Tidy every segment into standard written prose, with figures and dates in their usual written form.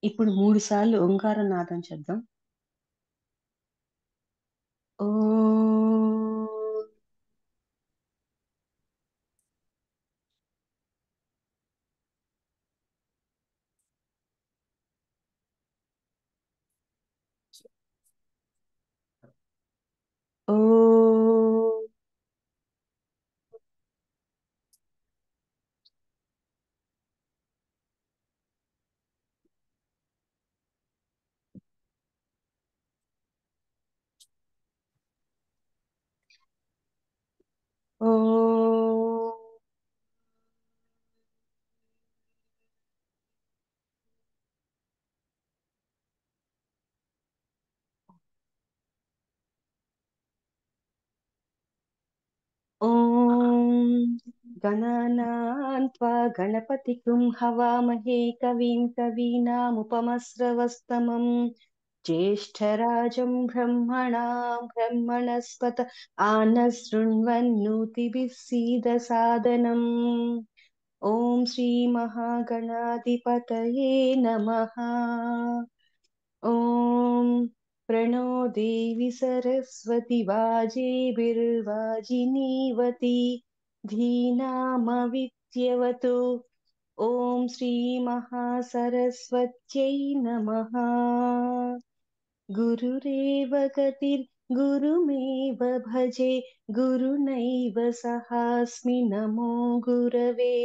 ఇప్పుడు 3 సార్లు ఓంకార నాదం చెప్దాం. ఓం ఓం ఓం ఓం గణానాం త్వా గణపతిం హవామహే కవిం కవీనాముపమస్రవస్తమం జ్యేష్ఠరాజం బ్రహ్మణాం బ్రహ్మణస్పత ఆనశృణ్వన్నోతిభిः सीदसादनम् ఓం శ్రీ మహాగణాధిపతయే నమః. ఓం ప్రణో దేవి సరస్వతి వాజేభిర్వాజినీవతి ధీనామవిద్యవతు. ఓం శ్రీ మహాసరస్వత్యై నమః. గురురేవ గతిర్గురుమేవ భజే గురునైవ సహాస్మి నమో గురవే.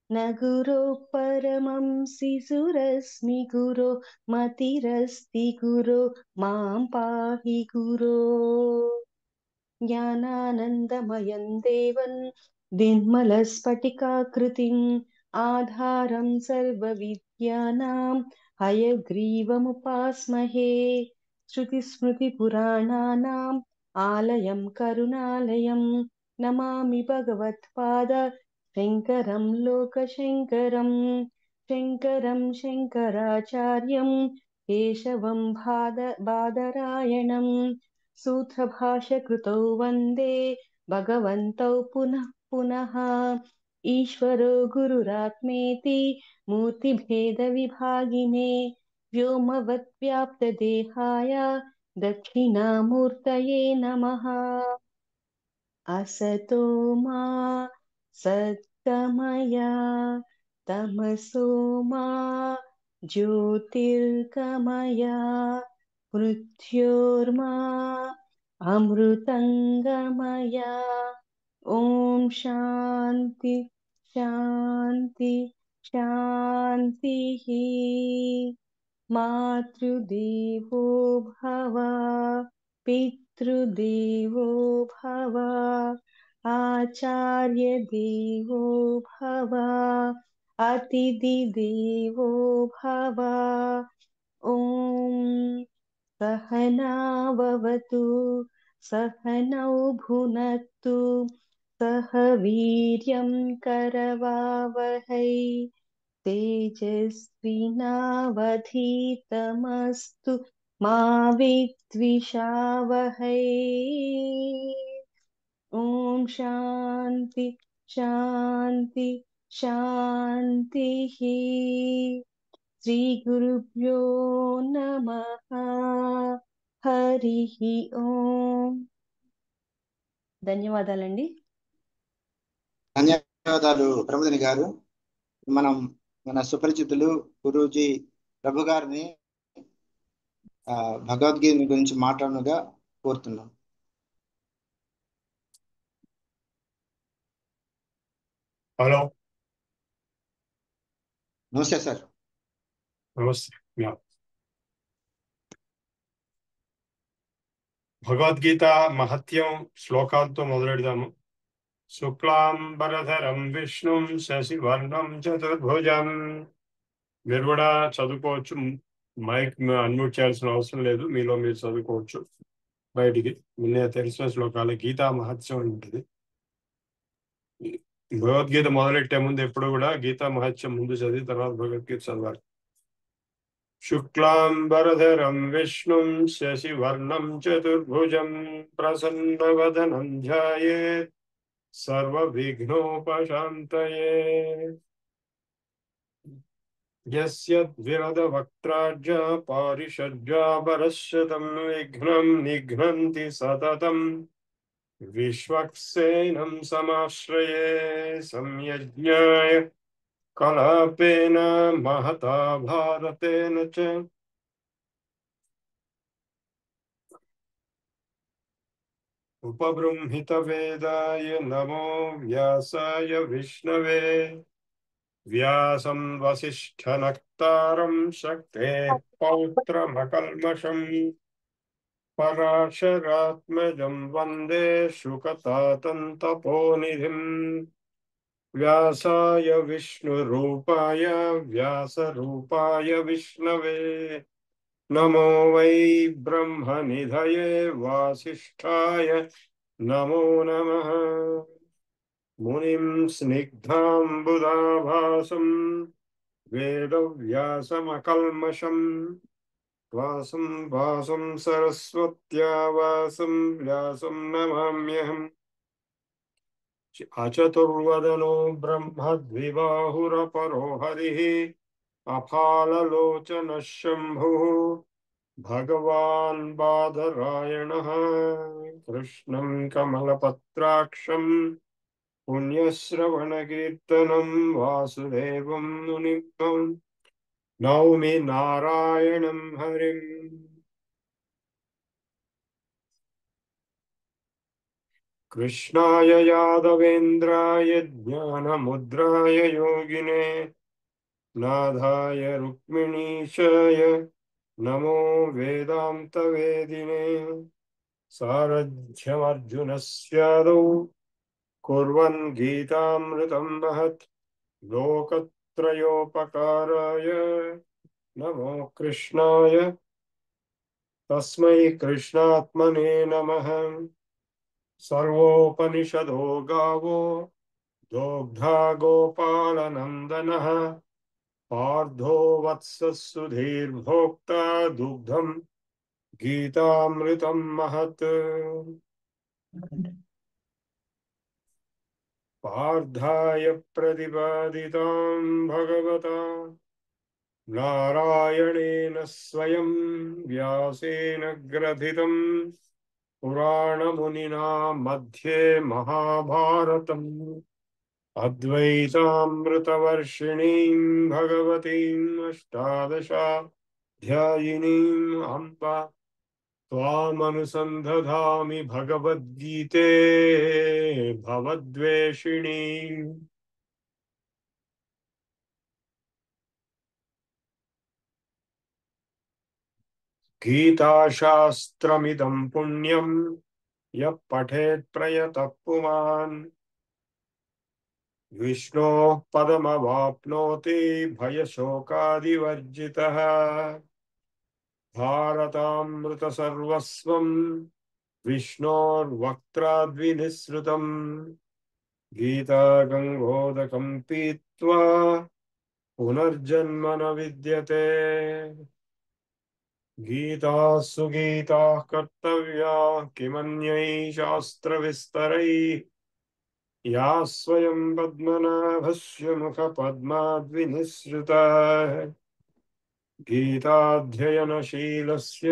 न गुरोः परमं शिशुरस्मि गुरो मतिरस्ति गुरो मां पाहि गुरो. ज्ञानानन्दमयं देवं निर्मलस्फटिकाकृतिम् आधारं सर्वविद्यानां हयग्रीवमुपास्महे. श्रुतिस्मृतिपुराणानाम् आलयं करुणालयं नमामि भगवत्पाद शङ्करं लोकशङ्करं. शङ्करं शङ्कराचार्यं केशवं बादरायणं सूत्रभाष्यकृतौ वन्दे भगवन्तौ पुनः पुनः. ईश्वरो गुरुरात्मेति मूर्तिभेदविभागिने व्योमवद्व्याप्तदेहाय दक्षिणामूर्तये नमः. असतो मा सद्गमय तमसो मा ज्योतिर्गमय मृत्योर्मा अमृतङ्गमय. ॐ शान्ति शान्ति शान्तिः. मातृदेवो भव पितृदेवो भव आचार्य देवो भव अतिथिदेवो भव. ॐ सहनाववतु सहनौ भुनक्तु सह वीर्यं करवावहै तेजस्विनावधीतमस्तु मा विद्विषावहै. ॐ शान्ति शान्ति शान्तिः. श्रीगुरुभ्यो नमः. हरिः ఓం. ధన్యవాదాలండి. ధన్యవాదాలు ప్రమోదిని గారు. మనం మన సుపరిచితులు గురూజీ ప్రభు గారిని భగవద్గీత గురించి మాట్లాడనుగా కోరుతున్నాం. హలో, నమస్తే సార్. నమస్తే. భగవద్గీత మహత్యం శ్లోకాలతో మొదలెడదాము. శుక్లాంబరధరం విష్ణుం శశివర్ణం చతుర్భుజం. మీరు కూడా చదువుకోవచ్చు. మైక్ అన్మ్యూట్ చేయాల్సిన అవసరం లేదు, మీలో మీరు చదువుకోవచ్చు బయటికి. నిన్న తెలిసిన శ్లోకాల గీతా మహత్యం ఉంటుంది. భగవద్గీత మొదలెట్టే ముందు ఎప్పుడు కూడా గీతా మహత్యం ముందు చదివి తర్వాత భగవద్గీత చదవాలి. శుక్లాంబరధరం విష్ణుం శశివర్ణం చతుర్భుజం ప్రసన్నవదనం ధ్యాయేత్ సర్వవిఘ్నోపశాంతయే. यस्यद्विरदवक्त्राढ्य पारिषड्यापरश्यतं विघ्नं निघ्नन्ति सततं विश्वक्सेनं समाश्रये संयज्ञाय कलापेन महता भारतेन च उपबृंहितवेदाय नमो व्यासाय विष्णवे व्यासं वसिष्ठनक्तारं शक्तेः पौत्रमकल्मषम् पराशरात्मजं वन्दे शुकतातन्तपोनिधिम् व्यासाय विष्णुरूपाय व्यासरूपाय विष्णवे नमो वै ब्रह्मनिधये वासिष्ठाय नमो नमः मुनिं स्निग्धाम्बुदाभासं वेदव्यासमकल्मषम् वासं वासं सरस्वत्या वासं व्यासं नमाम्यहम् अचतुर्वदनो ब्रह्मद्विबाहुरपरो हरिः अफाललोचनः शम्भुः भगवान् बादरायणः कृष्णं कमलपत्राक्षं पुण्यश्रवणकीर्तनं वासुदेवं मुनिं नौमि नारायणं हरिम् कृष्णाय यादवेन्द्राय ज्ञानमुद्राय योगिने नाथाय रुक्मिणीशाय नमो वेदान्तवेदिने सारथ्यमर्जुनस्यादौ कुर्वन् गीतामृतं महत् लोकत्रयोपकाराय नमो कृष्णाय तस्मै कृष्णात्मने नमः सर्वोपनिषदो गावो दोग्धा गोपालनन्दनः पार्थो वत्सः सुधीर्भोक्ता दुग्धं गीतामृतं महत् पार्थाय प्रतिपादितां भगवता नारायणेन स्वयं व्यासेन ग्रथितं पुराणमुनिना मध्ये महाभारतम् अद्वैतामृतवर्षिणीं भगवतीम् अष्टादशाध्यायिनीम् अम्ब त्वामनुसन्धधामि भगवद्गीते भवद्वेषिणीम् गीताशास्त्रमिदं पुण्यं यः पठेत् प्रयतः पुमान् विष्णोः पदमवाप्नोति भयशोकादिवर्जितः भारतामृतसर्वस्वं विष्णोर्वक्त्राद्विनिःसृतं गीतागङ्गोदकं पीत्वा पुनर्जन्म न विद्यते गीतासु गीताः कर्तव्या किमन्यैः शास्त्रविस्तरैः या स्वयं पद्मनाभस्य मुखपद्माद्विनिःसृता गीताध्ययनशीलस्य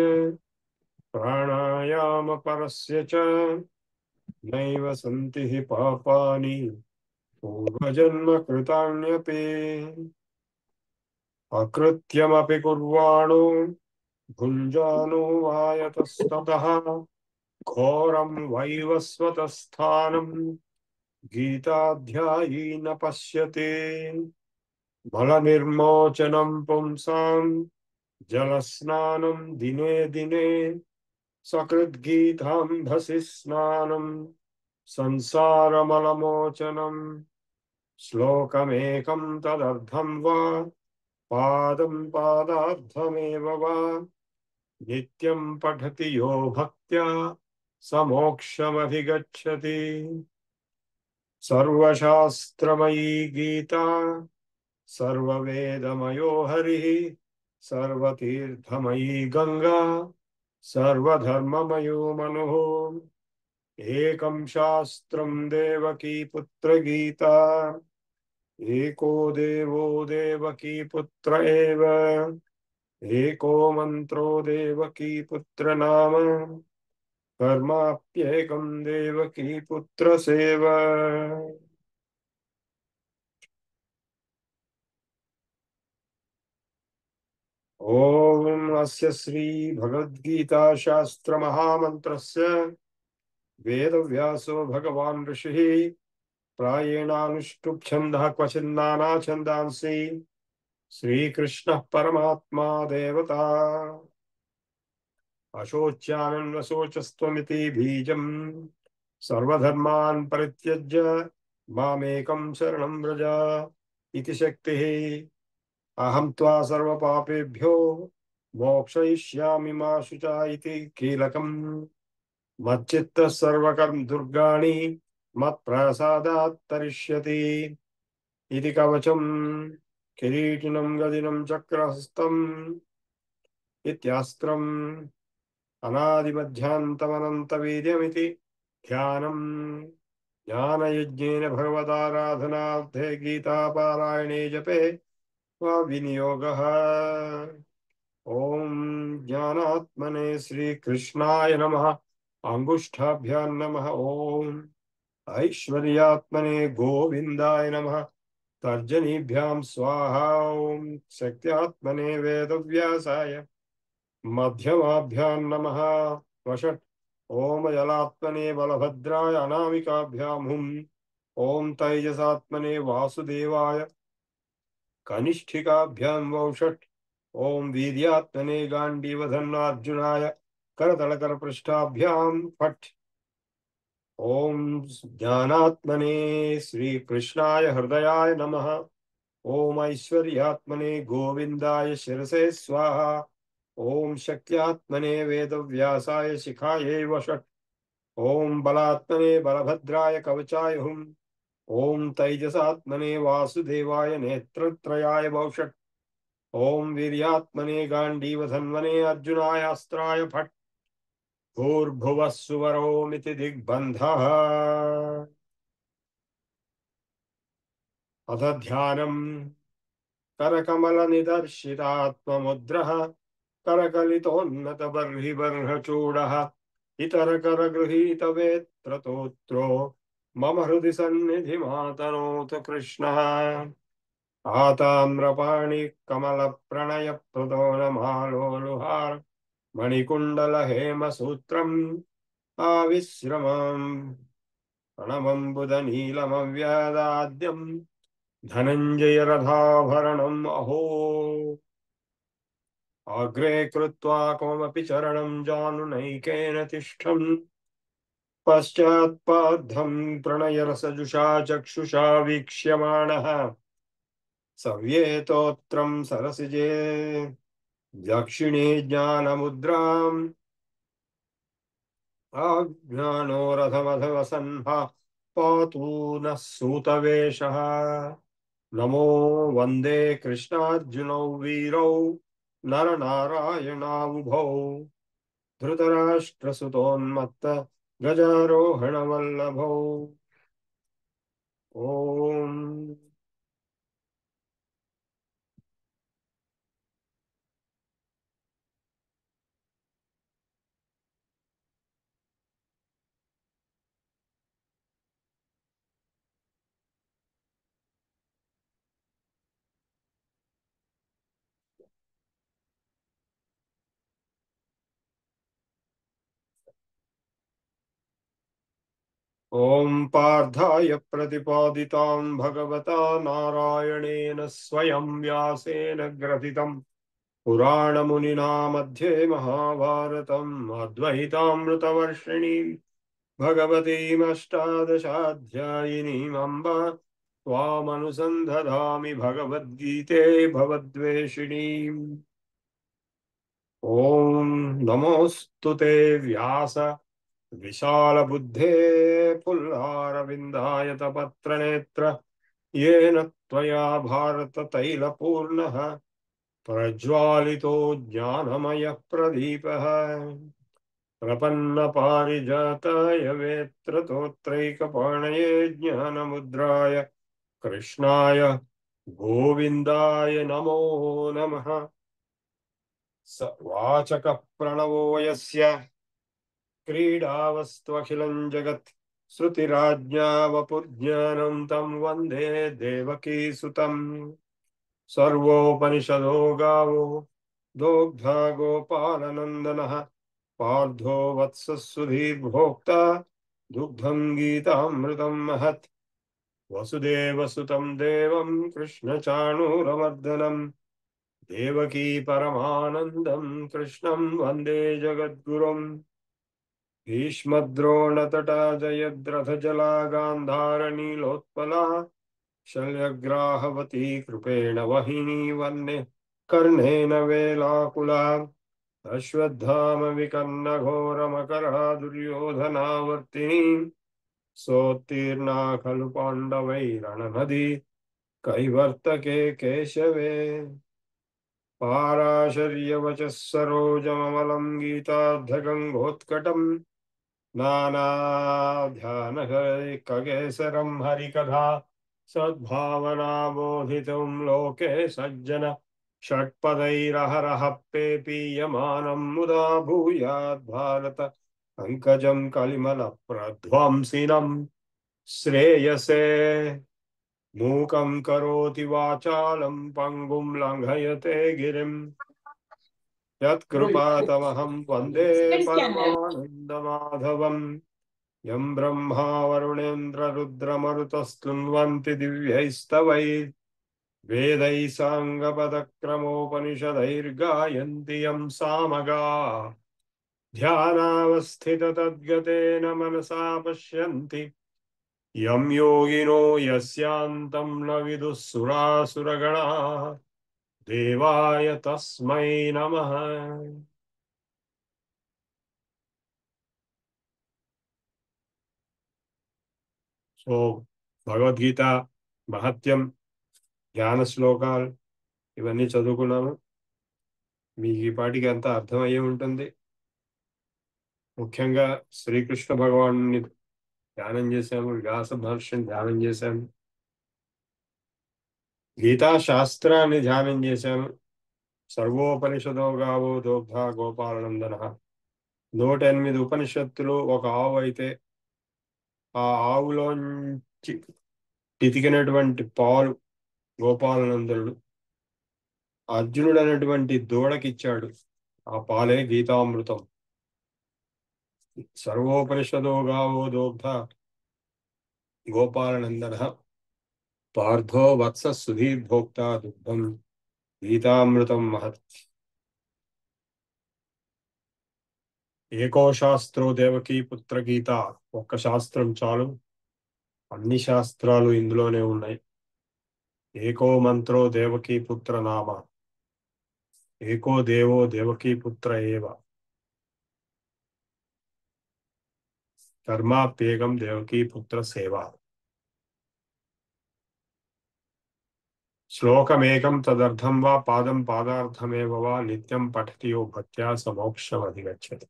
प्राणायामपरस्य च नैव सन्ति हि पापानि पूर्वजन्मकृतान्यपि अकृत्यमपि कुर्वाणो भुञ्जानो वायतस्ततः घोरं वैवस्वतस्थानं गीताध्यायी न पश्यति मलनिर्मोचनं पुंसां जलस्नानं दिने दिने सकृद्गीतांधसि स्नानं संसारमलमोचनं श्लोकमेकं तदर्थं वा पादं पादार्थमेव वा नित्यं पठति यो भक्त्या स मोक्षमधिगच्छति सर्वशास्त्रमयी गीता सर्ववेदमयो हरिः सर्वतीर्थमयी गंगा सर्वधर्ममयो मनुः एकं शास्त्रं देवकी पुत्रगीता एको देवो देवकी पुत्र एव एको मंत्रो देवकी पुत्र नाम कर्माप्येकं देवकी पुत्र सेव। ओम अस्य श्री भगवद्गीता शास्त्र महामंत्रस्य वेदव्यासो भगवान् ऋषिः प्रायेणानुष्टुप् छन्दः क्वचिन्नाना छन्दांसि श्रीकृष्णः परमात्मा देवता अशोच्यानन्वशोचस्त्वमिति बीजम् सर्वधर्मान् परित्यज्य मामेकं शरणं व्रज इति शक्तिः अहं त्वा सर्वपापेभ्यो मोक्षयिष्यामि मा शुचा इति कीलकम् मच्चित्तः सर्वकर्म दुर्गाणि मत्प्रसादात् तरिष्यति इति कवचम् किरीटिनं गदिनं चक्रहस्तम् इत्यास्त्रम् अनादिमध्यान्तमनन्तवीर्यमिति ध्यानम् ज्ञानयज्ञेन भगवदाराधनार्थे गीतापारायणे जपे वा विनियोगः। ओम ज्ञानात्मने श्रीकृष्णाय नमः। अंगुष्ठाभ्यां नमः। ओम ऐश्वर्यात्मने गोविंदाय नमः। तर्जनीभ्यां स्वाहा। ओम शक्त्यात्मने वेदव्यासाय मध्यमाभ्यां नमः। वषट् ओम जलात्मने बलभद्राय अनामिकाभ्यां हुम्। ओम तैजसात्मने वासुदेवाय कनिष्ठिकाभ्यां वौषट् ओम वीर्यात्मने गाण्डीवधन्नार्जुनाय करतलकरपृष्ठाभ्यां फट्। ओम ज्ञानात्मने श्रीकृष्णाय हृदयाय नमः। ओम ऐश्वर्यात्मने गोविंदाय शिरसे स्वाहा। ओम शक्त्यात्मने वेदव्यासाय शिखायै वषट्। ओम बलात्मने बलभद्राय कवचाय हुम्। ओम तैजसात्मने वासुदेवाय नेत्रत्रयाय वौषट्। ओम वीर्यात्मने गाण्डीवधन्वने अर्जुनायास्त्राय फट्। भूर्भुवः सुवरोमिति दिग्बन्धः। अथ ध्यानम् करकमलनिदर्शितात्ममुद्रः करकलितोन्नतबर्हिबर्हचूडः इतरकरगृहीतवेत्रतोत्रो मम हृदि सन्निधिमातनोतु कृष्णः। आताम्रपाणि कमलप्रणयप्रदो नमालोलुहार मणिकुण्डलहेमसूत्रम् आविश्रमम् प्रणवम्बुधनीलमव्यदाद्यम् धनञ्जयरथाभरणम् अहो। अग्रे कृत्वा कोमपि चरणं जानुनैकेन तिष्ठन् पश्चात्पाद्धं प्रणयरसजुषा चक्षुषा वीक्ष्यमाणः सव्येतोत्रं सरसिजे दक्षिणे ज्ञानमुद्राम् आज्ञानो रथमधवसन्हा पातु नः सूतवेषः। नमो वन्दे कृष्णार्जुनौ वीरौ नरनारायणावुभौ धृतराष्ट्रसुतोन्मत्त गजारोहणवल्लभौ। ओम ओम पार्थाय प्रतिपादितां भगवता नारायणेन स्वयं व्यासेन ग्रथितं पुराणमुनिना मध्ये महाभारतम् अद्वैतामृतवर्षिणीं भगवतीमष्टादशाध्यायिनीम् अम्ब त्वामनुसन्धधामि भगवद्गीते भवद्वेषिणीम्। ओम नमोऽस्तु ते व्यास विशालबुद्धे पुल्लारविन्दायतपत्रनेत्र येन त्वया भारततैलपूर्णः प्रज्वालितो ज्ञानमयः प्रदीपः प्रपन्नपारिजाताय वेत्रतोत्रैकपाणये ज्ञानमुद्राय కృష్ణాయ గోవిందాయ నమో నమః. వాచక ప్రణవో యస్య క్రీడావస్త్వఖిలం జగత్ శృతిరాజ్ఞా వపుజ్ఞానం తం వందే దేవకీ సుతం. సర్వోపనిషదో గావో దోగ్ధా గోపాలనందనః పార్థో వత్స సుధీర్భోక్త దుగ్ధం గీతామృతం మహత్. వసుదేవసుతం దేవం కృష్ణచాణూరమర్దనం దేవకీ పరమానందం కృష్ణం వందే జగద్గురుం. భీష్మద్రోణతటా జయద్రథజలా గాంధారనీలోత్పలా శల్యగ్రాహవతీ కృపేణ వహినీ వన్నే కర్ణేన వేలాకులా. అశ్వత్థామ వికర్ణఘోరమకరా దుర్యోధనావర్తిని సోత్తీర్ణా ఖలు పాండవైరణనదీ కైవర్తకే కేశవే. పారాశర్యవచः సరోజమమలం గీతార్థగంగోత్కటం నానాధ్యానకకేసరం హరికథా సద్భావనాబోధితుం లోకే సజ్జన షట్పదైరహరః పేపీయమానం ముదా భూయాద్ భారత పంకజం కలిమల ప్రధ్వంసినం శ్రేయసే. మూకం కరోతి వాచాలం పంగుం లంఘయతే గిరిం యత్కృపాతమహం వందే పరమానందమాధవం. యం బ్రహ్మా వరుణేంద్ర రుద్రమరుతస్తున్వంతి దివ్యైస్తవైః వేదైః సాంగపదక్రమోపనిషదైర్గాయంతి యం సామగాః. ధ్యానావస్థితతద్గతేన మనసా పశ్యంతి యం యోగినో యస్యాంతం న విదుః సురాసురగణాః. దేవాయ తస్మై నమః. సో భగవద్గీత మహత్యం, జ్ఞాన శ్లోకాలు ఇవన్నీ చదువుకున్నాము. మీకు ఈ పాటికి అంతా అర్థమయ్యే ఉంటుంది. ముఖ్యంగా శ్రీకృష్ణ భగవాను ధ్యానం చేశాము, వ్యాస మహర్షిని ధ్యానం చేశాము, గీతా శాస్త్రాన్ని ధ్యానం చేశాము. సర్వోపనిషదో గావో దోగ్ధా గోపాలనందనః. 108 ఉపనిషత్తులు ఒక ఆవు అయితే ఆ ఆవులోంచి చితికినటువంటి పాలు గోపాలనందనుడు అర్జునుడు అనేటువంటి దూడకిచ్చాడు. ఆ పాలే గీతామృతం. సర్వోపనిషదో గావో దోగ్ధ గోపాలనందనః పార్థో వత్స సుధీర్భోక్త దుగ్ధం గీతామృతం మహత్. ఏకో శాస్త్రో దేవకీ పుత్ర గీత. ఒక్క శాస్త్రం చాలు, అన్ని శాస్త్రాలు ఇందులోనే ఉన్నాయి. ఏకో మంత్రో దేవకీ పుత్ర నామ. ఏకో దేవో దేవకీ పుత్ర ఏవ. కర్మాప్యేకం దేవకీ పుత్ర సేవ. శ్లోకమేకం తదర్థం వా పాదం పాదార్థమేవ వా నిత్యం పఠతి యో భక్త్యా స మోక్షమధిగచ్చతి.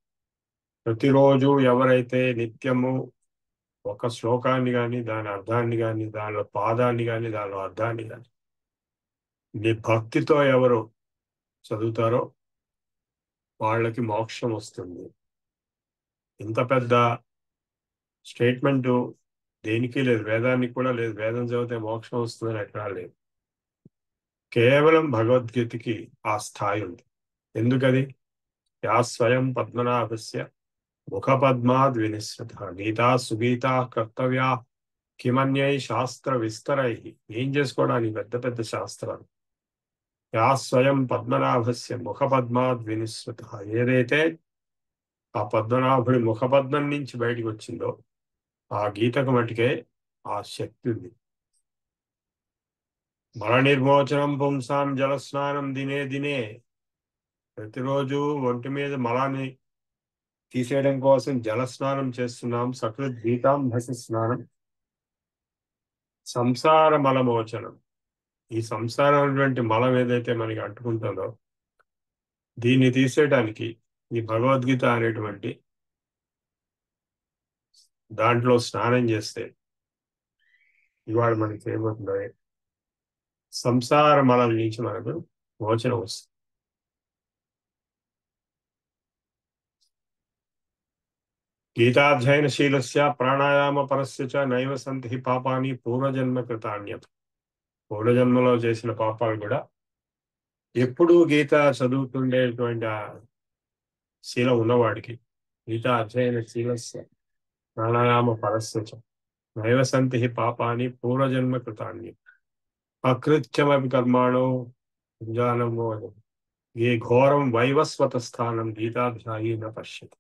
ప్రతిరోజు ఎవరైతే నిత్యము ఒక శ్లోకాన్ని కానీ, దాని అర్థాన్ని కానీ, దానిలో పాదాన్ని కానీ, దానిలో అర్థాన్ని కానీ భక్తితో ఎవరు చదువుతారో వాళ్ళకి మోక్షం వస్తుంది. ఇంత పెద్ద స్టేట్మెంట్ దేనికి లేదు, వేదానికి కూడా లేదు. వేదం చదివితే మోక్షం వస్తుందని ఎక్కడా లేదు. కేవలం భగవద్గీతకి ఆ స్థాయి ఉంది. ఎందుకది? యా స్వయం పద్మనాభస్య ముఖపద్మాద్ వినిశ్రిత గీతా సుగీతా కర్తవ్యా కిమన్యై శాస్త్ర విస్తరై. ఏం చేసుకోవడానికి పెద్ద పెద్ద శాస్త్రాలు. యా స్వయం పద్మనాభస్య ముఖపద్మాద్ వినిశ్రిత. ఏదైతే ఆ పద్మనాభుడి ముఖపద్మం నుంచి బయటికి వచ్చిందో ఆ గీతకు మటుకే ఆ శక్తి ఉంది. మల నిర్మోచనం పుంసాం జలస్నానం దినే దినే. ప్రతిరోజు ఒంటి మీద మలాన్ని తీసేయడం కోసం జలస్నానం చేస్తున్నాం. సకృత్ గీతాం భసి స్నానం. సంసార మలమోచనం. ఈ సంసారమైనటువంటి మలం ఏదైతే మనకి అంటుకుంటుందో దీన్ని తీసేయడానికి ఈ భగవద్గీత అనేటువంటి దాంట్లో స్నానం చేస్తే ఇవాళ మనకి ఏమవుతుందో సంసార మలం నుంచి మనకు మోచనం వస్తుంది. గీతాధ్యయనశీలస్య ప్రాణాయామ పరస్య చ నైవ సంతి పాపాని పూర్వజన్మ కృతాన్యత. పూర్వజన్మలో చేసిన పాపాలు కూడా ఎప్పుడూ గీత చదువుతుండేటువంటి ఆ శీలం ఉన్నవాడికి గీతా అధ్యయన శీలస్య ప్రాణాయామ పరస్య చ నైవ సంతి పాపాని పూర్వజన్మ కృతాన్యత. అకృత్యమపి కర్మాణో జానమో ఏ ఘోరం వైవస్వత స్థానం గీతాధ్యాయీ న పశ్యతి.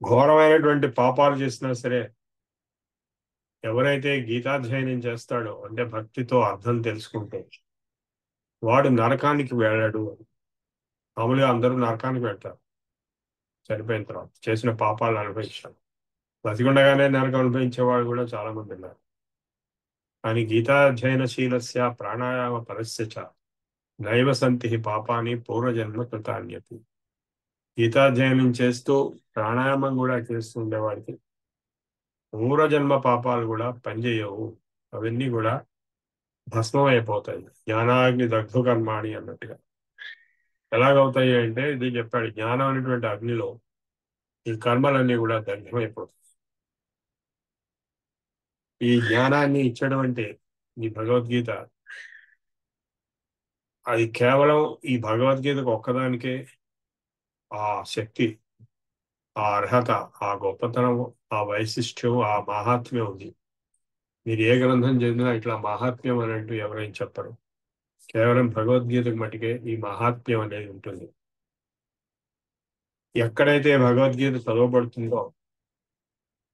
ఘోరమైనటువంటి పాపాలు చేసినా సరే ఎవరైతే గీతాధ్యయనం చేస్తాడో అంటే భక్తితో అర్థం తెలుసుకుంటే వాడు నరకానికి వెళ్ళాడు. మామూలుగా అందరూ నరకానికి వెళ్తారు చనిపోయిన తర్వాత, చేసిన పాపాలు అనుభవించారు. బతికుండగానే నరకం అనుభవించేవాడు కూడా చాలా మంది ఉన్నారు. కానీ గీతాధ్యయనశీలస్య ప్రాణాయామ పరస్య చ నైవ సంతి పాపాని పూర్వజన్మ కృతాన్యతి. గీతాధ్యయనం చేస్తూ ప్రాణాయామం కూడా చేస్తూ ఉండేవాడికి పూర్వజన్మ పాపాలు కూడా పనిచేయవు. అవన్నీ కూడా భస్మం అయిపోతాయి. జ్ఞానాగ్ని దగ్ధు కర్మాణి అన్నట్టుగా. ఎలాగవుతాయి అంటే ఇది చెప్పాడు, జ్ఞానం అనేటువంటి అగ్నిలో ఈ కర్మలన్నీ కూడా దగ్ధమైపోతాయి. ఈ జ్ఞానాన్ని ఇచ్చడం అంటే ఈ భగవద్గీత, అది కేవలం ఈ భగవద్గీతకు ఒక్కదానికే ఆ శక్తి, ఆ అర్హత, ఆ గొప్పతనం, ఆ వైశిష్ట్యం, ఆ మాహాత్మ్యం ఉంది. మీరు ఏ గ్రంథం చదివినా ఇట్లా మాహాత్మ్యం అని అంటూ ఎవరైనా చెప్పరు. కేవలం భగవద్గీతకు మటుకే ఈ మహాత్మ్యం అనేది ఉంటుంది. ఎక్కడైతే భగవద్గీత చదవబడుతుందో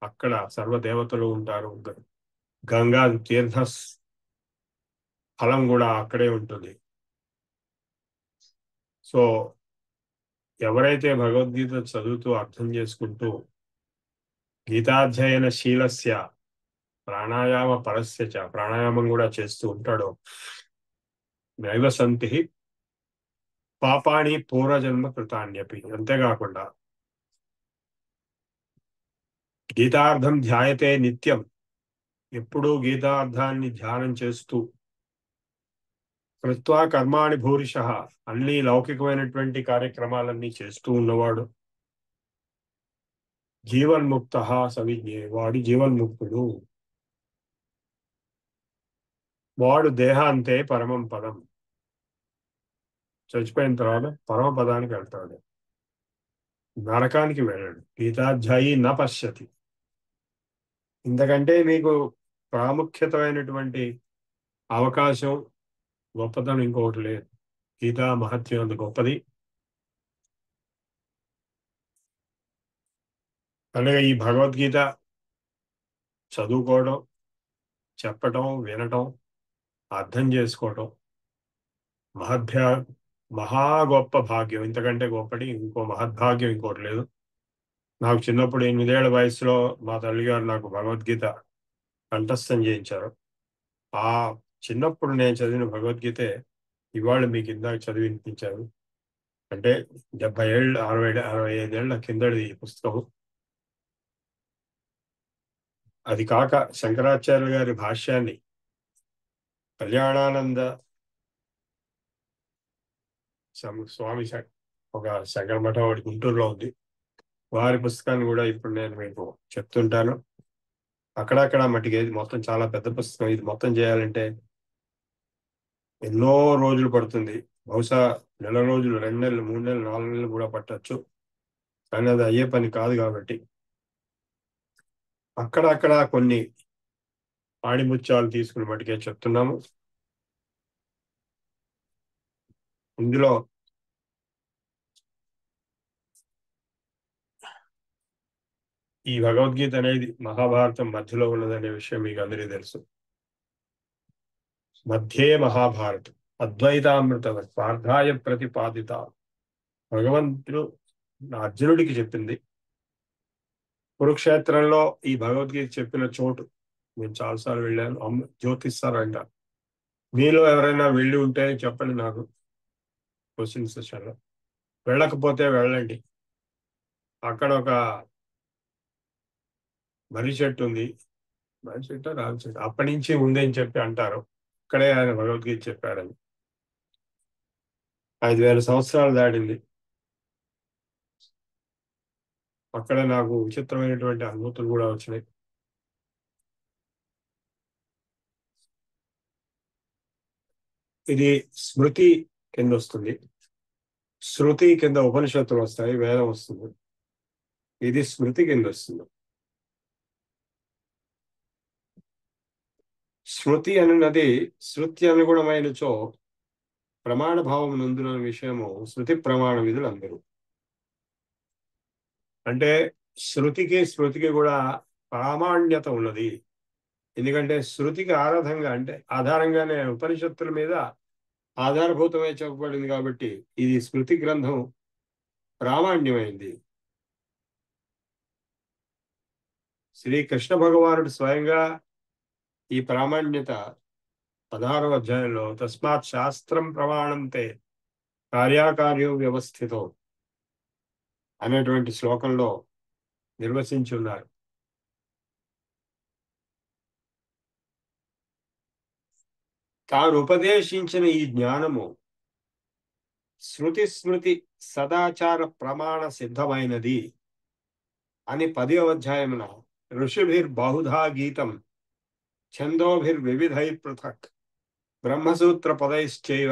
అక్కడ సర్వదేవతలు ఉంటారు. గంగా తీర్థ ఫలం కూడా అక్కడే ఉంటుంది. సో ఎవరైతే భగవద్గీత చదువుతూ అర్థం చేసుకుంటూ గీతాధ్యయన శీలస్య ప్రాణాయామ పరస్య చ ప్రాణాయామం కూడా చేస్తూ ఉంటాడో నైవ సంతి పాపాని పూర్వజన్మ కృతాన్యపి. అంతేకాకుండా గీతార్థం ధ్యాయతే నిత్యం, ఎప్పుడూ గీతార్థాన్ని ధ్యానం చేస్తూ కృత్వా కర్మాణి భూరిష, అన్ని లౌకికమైనటువంటి కార్యక్రమాలన్నీ చేస్తూ ఉన్నవాడు జీవన్ముక్త సవిజ్ఞే, వాడి జీవన్ముక్తుడు. వాడు దేహాంతే పరమం పదం, చచ్చిపోయిన తర్వాత పరమ పదానికి వెళ్తాడు, నరకానికి వెళ్ళాడు. గీతాధ్యాయి న పశ్యతి. ఇంతకంటే మీకు ప్రాముఖ్యతమైనటువంటి అవకాశం, గొప్పతనం ఇంకొకటి లేదు. గీతా మహత్యం అంత గొప్పది. అలాగే ఈ భగవద్గీత చదువుకోవడం, చెప్పటం, వినటం, అర్థం చేసుకోవటం మహా గొప్ప భాగ్యం. ఇంతకంటే గొప్పది ఇంకో మహద్భాగ్యం ఇంకోటి లేదు. నాకు చిన్నప్పుడు 8 ఏళ్ల వయసులో మా తల్లిగారు నాకు భగవద్గీత కంఠస్థం చేయించారు. ఆ చిన్నప్పుడు నేను చదివిన భగవద్గీతే ఇవాళ మీకు ఇందాక చదివి వినిపించారు. అంటే 70 ఏళ్ళు 65 ఏళ్ల కిందది ఈ పుస్తకం. అది కాక శంకరాచార్య గారి భాష్యాన్ని కళ్యాణానంద స్వామి ఒక శంకర మఠం ఒకటి గుంటూరులో ఉంది, వారి పుస్తకాన్ని కూడా ఇప్పుడు నేను మీకు చెప్తుంటాను. అక్కడక్కడ మట్టికి మొత్తం చాలా పెద్ద పుస్తకం. ఇది మొత్తం చేయాలంటే ఎన్నో రోజులు పడుతుంది. బహుశా 1 నెల రోజులు, 2 నెలలు, 3 నెలలు, 4 నెలలు కూడా పట్టచ్చు. కానీ అది అయ్యే పని కాదు. కాబట్టి అక్కడక్కడ కొన్ని ఆణిముత్యాలు తీసుకుని మటుకే చెప్తున్నాము. ఇందులో ఈ భగవద్గీత అనేది మహాభారతం మధ్యలో ఉన్నదనే విషయం మీకు అందరికీ తెలుసు. మధ్యే మహాభారతం అద్వైతామృత స్వార్థాయ ప్రతిపాదిత. భగవంతుడు అర్జునుడికి చెప్పింది. కురుక్షేత్రంలో ఈ భగవద్గీత చెప్పిన చోటు నేను చాలాసార్లు వెళ్ళాను. జ్యోతిస్తారు. మీలో ఎవరైనా వెళ్ళి ఉంటే చెప్పండి నాకు క్వశ్చన్ సెషన్లో. వెళ్ళకపోతే వెళ్ళండి. అక్కడ ఒక మర్రి చెట్టు ఉంది. మనిషిట రామచంద్ర అప్పటి నుంచి ఉందని చెప్పి అంటారు. ఇక్కడే ఆయన భగవద్గీత చెప్పాడని. 5,000 సంవత్సరాలు దాడింది. అక్కడ నాకు విచిత్రమైనటువంటి అనుభూతులు కూడా వచ్చినాయి. ఇది స్మృతి కింద వస్తుంది. శృతి కింద ఉపనిషత్తులు వస్తాయి, వేదం వస్తుంది. ఇది స్మృతి కింద వస్తుంది. శృతి అనున్నది శృతి అనుగుణమైనచో ప్రమాణ భావం నందున విషయము శృతి ప్రమాణ విధులు అందరూ. అంటే శృతికి కూడా ప్రామాణ్యత ఉన్నది. ఎందుకంటే శృతికి ఆధారంగానే ఉపనిషత్తుల మీద ఆధారభూతమై చెప్పబడింది కాబట్టి ఇది స్మృతి గ్రంథం ప్రామాణ్యమైంది. శ్రీకృష్ణ భగవానుడు స్వయంగా ఈ ప్రామాణ్యత 16వ అధ్యాయంలో తస్మాత్ శాస్త్రం ప్రమాణంతే కార్యాకార్యో వ్యవస్థితో అనేటువంటి శ్లోకంలో నిర్వచించి ఉన్నారు. తాను ఉపదేశించిన ఈ జ్ఞానము శృతి స్మృతి సదాచార ప్రమాణ సిద్ధమైనది అని 10వ అధ్యాయమున ఋషిభిర్బహుధా గీతం ఛందోభిర్వివిధై పృథక్ బ్రహ్మసూత్ర పదైశ్చైవ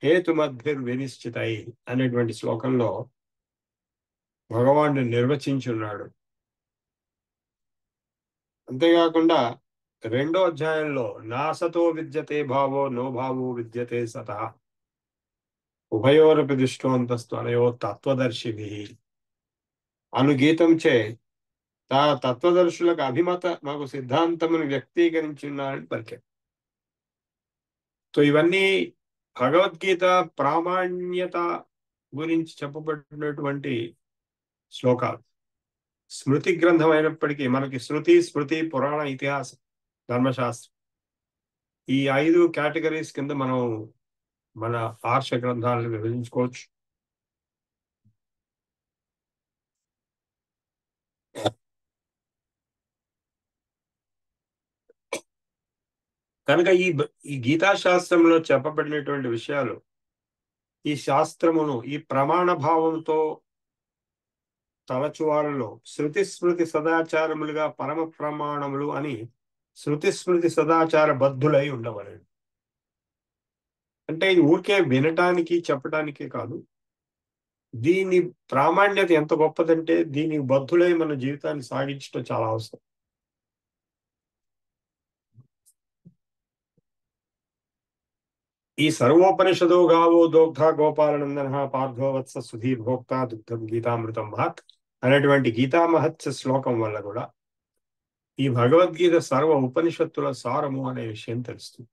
హేతుమద్భిర్వినిశ్చితై అనేటువంటి శ్లోకంలో భగవానుడు నిర్వచించున్నాడు. అంతేకాకుండా 2వ అధ్యాయంలో నాసతో విద్యతే భావో నో భావో విద్యతే సతః ఉభయోరపి దృష్టోంతస్తు అనయో తత్వదర్శిభి అను గీతంచే తా తత్వదర్శులకు అభిమత మాకు సిద్ధాంతమును వ్యక్తీకరించున్నారని పలికారు. సో ఇవన్నీ భగవద్గీత ప్రామాణ్యత గురించి చెప్పబడినటువంటి శ్లోకాలు. స్మృతి గ్రంథం అయినప్పటికీ మనకి శృతి స్మృతి పురాణ ఇతిహాసం ధర్మశాస్త్రం ఈ 5 కేటగిరీస్ కింద మనం మన ఆర్ష గ్రంథాలను విభజించుకోవచ్చు. కనుక ఈ గీతాశాస్త్రంలో చెప్పబడినటువంటి విషయాలు ఈ శాస్త్రమును ఈ ప్రమాణ భావంతో తలచువారిలో శృతి స్మృతి సదాచారములుగా పరమ ప్రమాణములు అని శృతి స్మృతి సదాచార బద్ధులై ఉండవలేదు. అంటే ఇది ఊరికే వినటానికి చెప్పటానికే కాదు, దీని ప్రామాణ్యత ఎంత గొప్పదంటే దీనికి బద్ధులై మన జీవితాన్ని సాగించడం చాలా అవసరం. ఈ సర్వోపనిషదో గావో దోగ్ధ గోపాలనందన పార్థో వత్స సుధీర్ భోక్త దుగ్ధం గీతామృతం మహత్ అనేటువంటి గీతామహత్య శ్లోకం వల్ల కూడా ఈ భగవద్గీత సర్వ ఉపనిషత్తుల సారము అనే విషయం తెలుస్తుంది.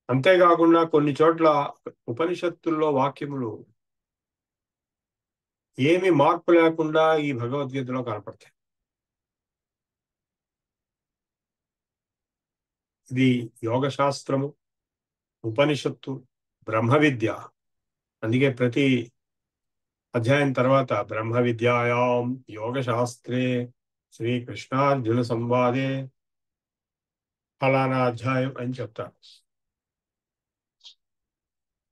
అంతేకాకుండా కొన్ని చోట్ల ఉపనిషత్తుల్లో వాక్యములు ఏమి మార్పు లేకుండా ఈ భగవద్గీతలో కనపడతాయి. ఇది యోగ శాస్త్రము, ఉపనిషత్తు, బ్రహ్మ విద్య. అందుకే ప్రతి అధ్యాయం తర్వాత బ్రహ్మ విద్యాయాం యోగ శాస్త్రే శ్రీకృష్ణార్జున సంవాదే ఫలానా అధ్యాయం అని చెప్తారు.